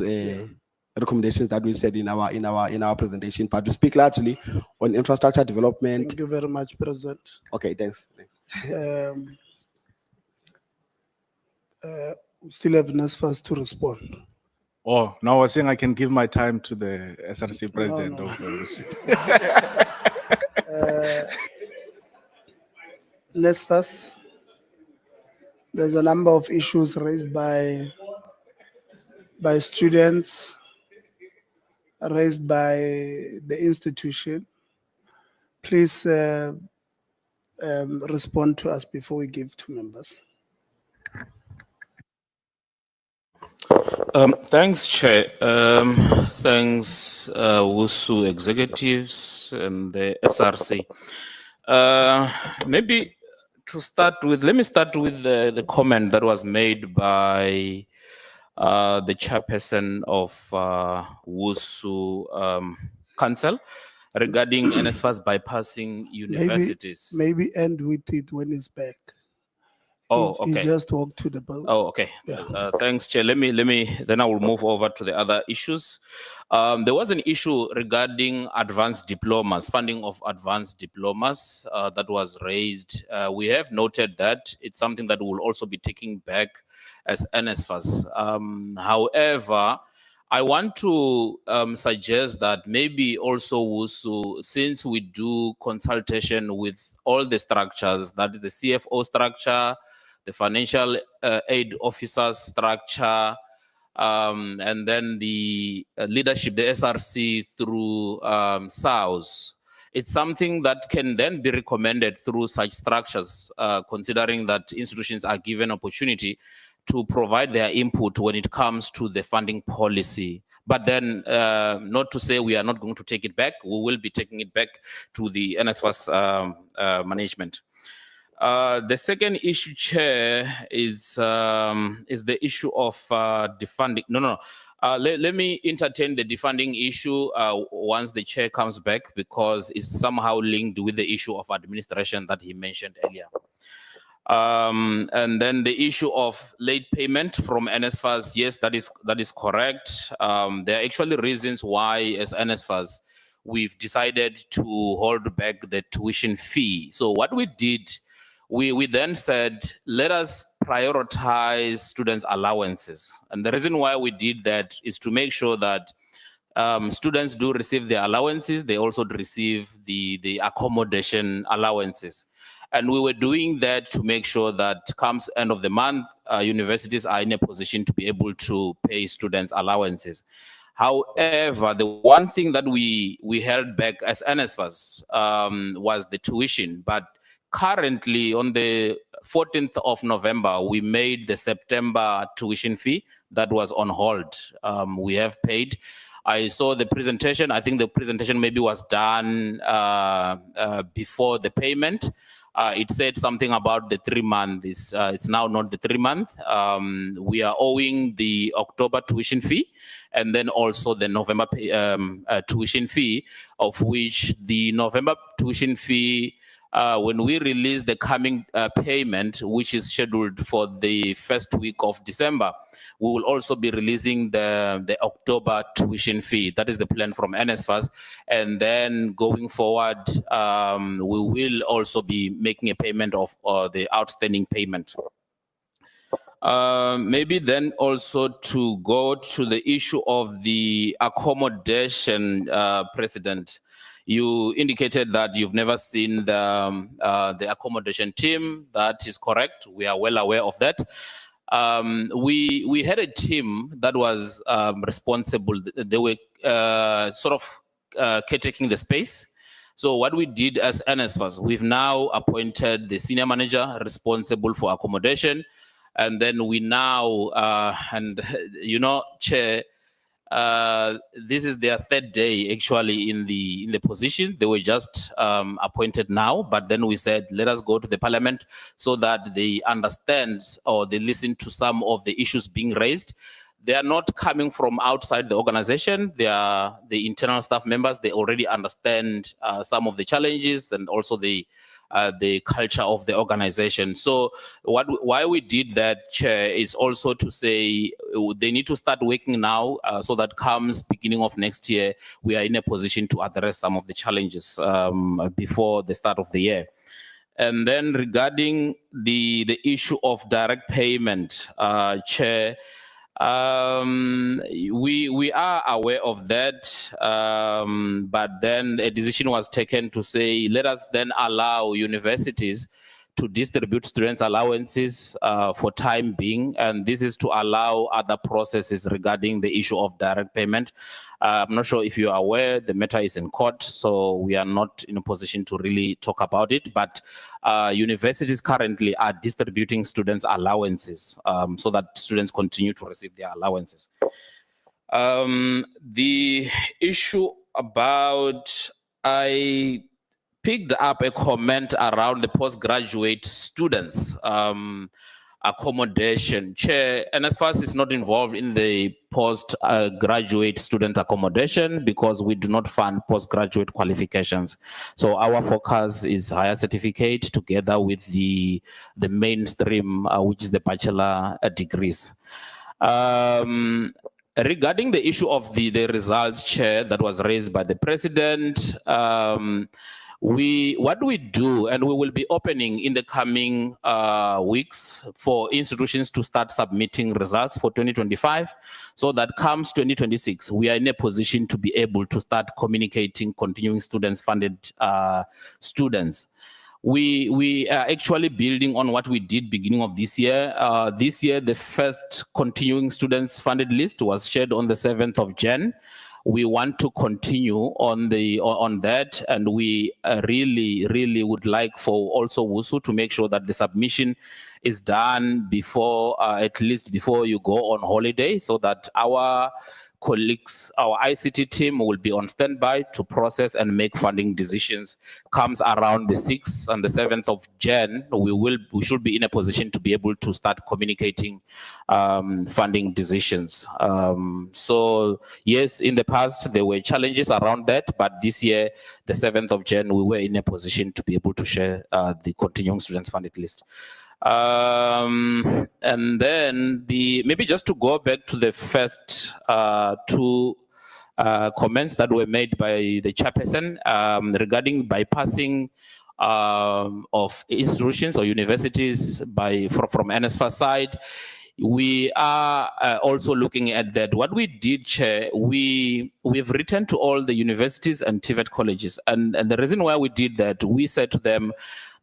recommendations that we said in our presentation, but to speak largely on infrastructure development. Thank you very much, President. Okay, thanks. We still have NSFAS to respond. Oh, now I was saying I can give my time to the SRC president. no. Of the NSFAS, there's a number of issues raised by students, raised by the institution. Please respond to us before we give to members. Thanks, Chair. Thanks, WUSU executives and the SRC. Maybe to start with, let me start with the comment that was made by the chairperson of WUSU Council regarding NSFAS bypassing universities. Maybe end with it when he's back. Oh, He okay. just walked to the boat. Oh, okay. Yeah. Thanks, Chair. Then I will move over to the other issues. There was an issue regarding advanced diplomas, funding of advanced diplomas that was raised. We have noted that it's something that we'll also be taking back as NSFAS. However, I want to suggest that maybe also WUSU, since we do consultation with all the structures, that is the CFO structure, the financial aid officers structure, and then the leadership, the SRC through SAUS. It's something that can then be recommended through such structures, considering that institutions are given opportunity to provide their input when it comes to the funding policy. But then not to say we are not going to take it back, we will be taking it back to the NSFAS management. The second issue, Chair, is the issue of defunding. Let me entertain the defunding issue once the Chair comes back, because it's somehow linked with the issue of administration that he mentioned earlier. And then the issue of late payment from NSFAS, yes, that is correct. There are actually reasons why, as NSFAS, we've decided to hold back the tuition fee. So what we did, we then said, let us prioritize students' allowances. And the reason why we did that is to make sure that students do receive their allowances, they also receive the accommodation allowances. And we were doing that to make sure that comes end of the month, universities are in a position to be able to pay students' allowances. However, the one thing that we held back as NSFAS was the tuition. But currently, on the 14th of November, we made the September tuition fee that was on hold. We have paid. I saw the presentation. I think the presentation maybe was done before the payment. It said something about the 3 months. It's now not the 3 month. We are owing the October tuition fee and then also the November tuition fee, of which the November tuition fee, when we release the coming payment, which is scheduled for the first week of December, we will also be releasing the October tuition fee. That is the plan from NSFAS. And then going forward, we will also be making a payment of the outstanding payment. Maybe then also to go to the issue of the accommodation, President. You indicated that you've never seen the accommodation team. That is correct. We are well aware of that. We had a team that was responsible. They were sort of caretaking the space. So what we did as NSFAS, we've now appointed the senior manager responsible for accommodation. And then we now, Chair, this is their third day actually in the position. They were just appointed now, but then we said, let us go to the parliament so that they understand or they listen to some of the issues being raised. They are not coming from outside the organization. They are the internal staff members. They already understand some of the challenges and also the culture of the organization. So why we did that, Chair, is also to say they need to start working now so that comes beginning of next year, we are in a position to address some of the challenges before the start of the year. And then regarding the issue of direct payment, Chair, we are aware of that, but then a decision was taken to say, let us then allow universities to distribute students' allowances for time being, and this is to allow other processes regarding the issue of direct payment. I'm not sure if you are aware, the matter is in court, so we are not in a position to really talk about it, but universities currently are distributing students' allowances so that students continue to receive their allowances. The issue about, I picked up a comment around the postgraduate students. accommodation. Chair, NSFAS is not involved in the postgraduate student accommodation because we do not fund postgraduate qualifications. So our focus is higher certificate together with the mainstream, which is the bachelor degrees. Regarding the issue of the results, Chair, that was raised by the President, what we do, and we will be opening in the coming weeks for institutions to start submitting results for 2025, so that comes 2026, we are in a position to be able to start communicating continuing students funded students. We are actually building on what we did beginning of this year. This year, the first continuing students funded list was shared on the 7th of Jan. We want to continue on that, and we really would like for also WUSU to make sure that the submission is done before, at least before you go on holiday, so that our colleagues, our ICT team will be on standby to process and make funding decisions. Comes around the 6th and the 7th of Jan, we should be in a position to be able to start communicating funding decisions. So yes, in the past there were challenges around that, but this year, the 7th of Jan, we were in a position to be able to share the continuing students funded list. And then maybe just to go back to the first two comments that were made by the chairperson regarding bypassing of institutions or universities from NSFAS side. We are also looking at that. What we did, Chair, we've written to all the universities and TVET colleges, and the reason why we did that, we said to them,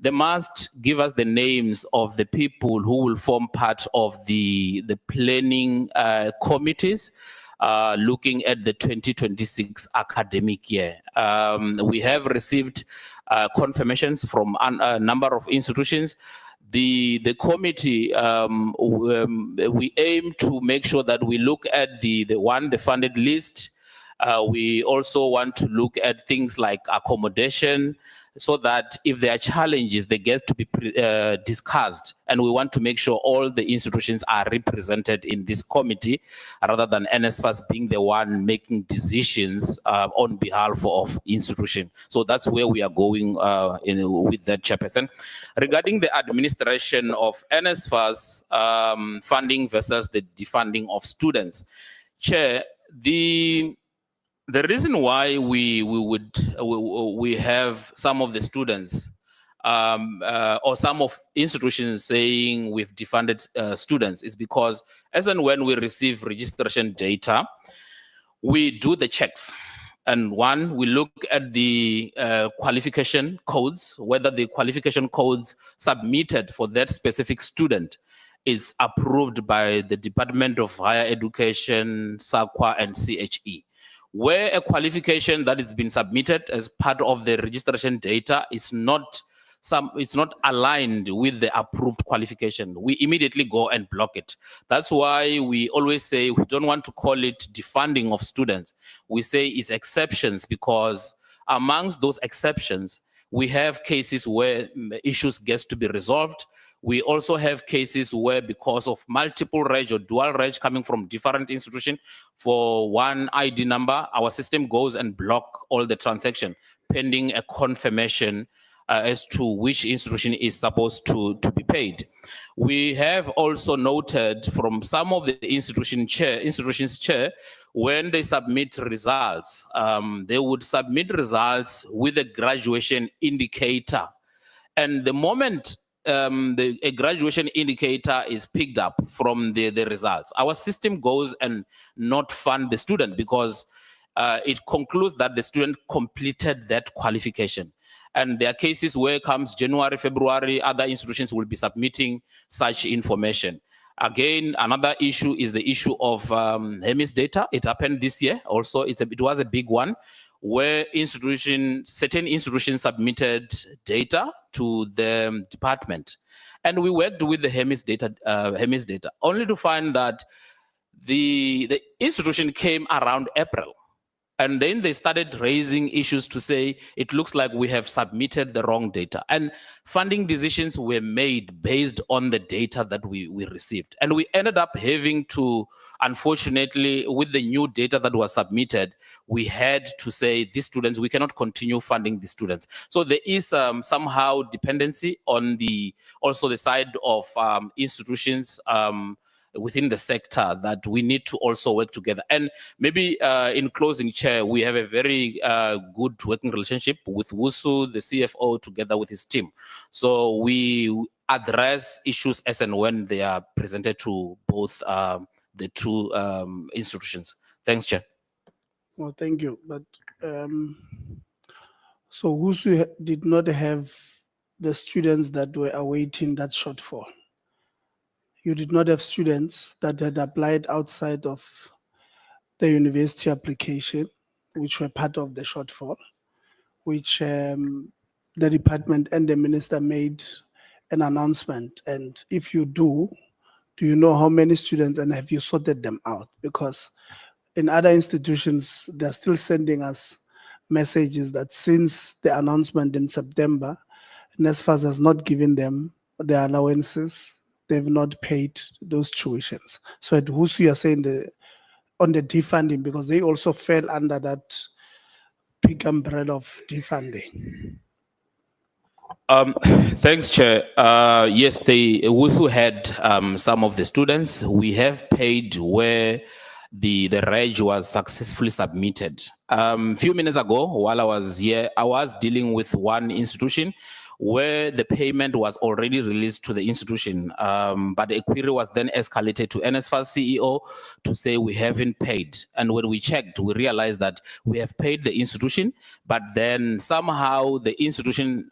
they must give us the names of the people who will form part of the planning committees looking at the 2026 academic year. We have received confirmations from a number of institutions. The committee, we aim to make sure that we look at the funded list. We also want to look at things like accommodation, so that if there are challenges, they get to be discussed. And we want to make sure all the institutions are represented in this committee, rather than NSFAS being the one making decisions on behalf of institution. So that's where we are going with that, chairperson. Regarding the administration of NSFAS funding versus the defunding of students, Chair, the reason why we have some of the students or some of institutions saying we've defunded students is because as and when we receive registration data, we do the checks. And one, we look at the qualification codes, whether the qualification codes submitted for that specific student is approved by the Department of Higher Education, SAQA, and CHE. Where a qualification that has been submitted as part of the registration data is it's not aligned with the approved qualification, we immediately go and block it. That's why we always say we don't want to call it defunding of students. We say it's exceptions, because amongst those exceptions, we have cases where issues get to be resolved. We also have cases where, because of multiple reg or dual reg coming from different institutions for one ID number, our system goes and block all the transaction pending a confirmation as to which institution is supposed to be paid. We have also noted from some of the institutions chair, when they submit results, they would submit results with a graduation indicator. And the moment a graduation indicator is picked up from the results, our system goes and not fund the student, because it concludes that the student completed that qualification. And there are cases where comes January, February, other institutions will be submitting such information. Again, another issue is the issue of HEMIS data. It happened this year also. It was a big one, where certain institutions submitted data to the department. And we worked with the HEMIS data, only to find that the institution came around April. And then they started raising issues to say, it looks like we have submitted the wrong data. And funding decisions were made based on the data that we received. And we ended up having to, unfortunately, with the new data that was submitted, we had to say, these students, we cannot continue funding these students. So there is somehow dependency on also the side of institutions within the sector that we need to also work together. And maybe in closing, Chair, we have a very good working relationship with WUSU, the CFO, together with his team. So we address issues as and when they are presented to both the two institutions. Thanks, Chair. Well, thank you. But so WUSU did not have the students that were awaiting that shortfall. You did not have students that had applied outside of the university application, which were part of the shortfall, which the department and the minister made an announcement. And if you do you know how many students and have you sorted them out? Because in other institutions, they're still sending us messages that since the announcement in September, NSFAS has not given them their allowances. They've not paid those tuitions. So at WUSU, you're saying on the defunding, because they also fell under that big umbrella of defunding. Thanks, Chair. Yes, WUSU had some of the students. We have paid where the reg was successfully submitted. Few minutes ago, while I was here, I was dealing with one institution where the payment was already released to the institution, but a query was then escalated to NSFAS CEO to say we haven't paid. And when we checked, we realized that we have paid the institution, but then somehow the institution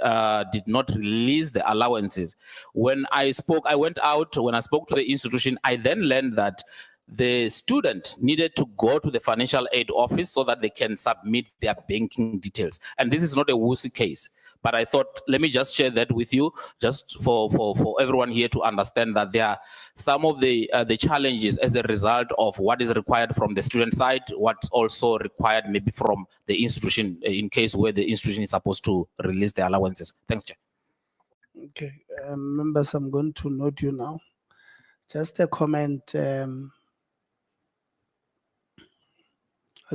did not release the allowances. When I spoke to the institution, I then learned that the student needed to go to the financial aid office so that they can submit their banking details. And this is not a WUSU case. But I thought, let me just share that with you, just for everyone here to understand that there are some of the challenges as a result of what is required from the student side, what's also required maybe from the institution in case where the institution is supposed to release the allowances. Thanks, Chair. Okay, members, I'm going to note you now. Just a comment, I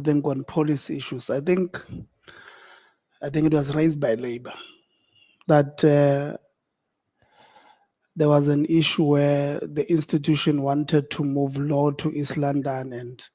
think on policy issues. I think it was raised by Labour that there was an issue where the institution wanted to move law to East London and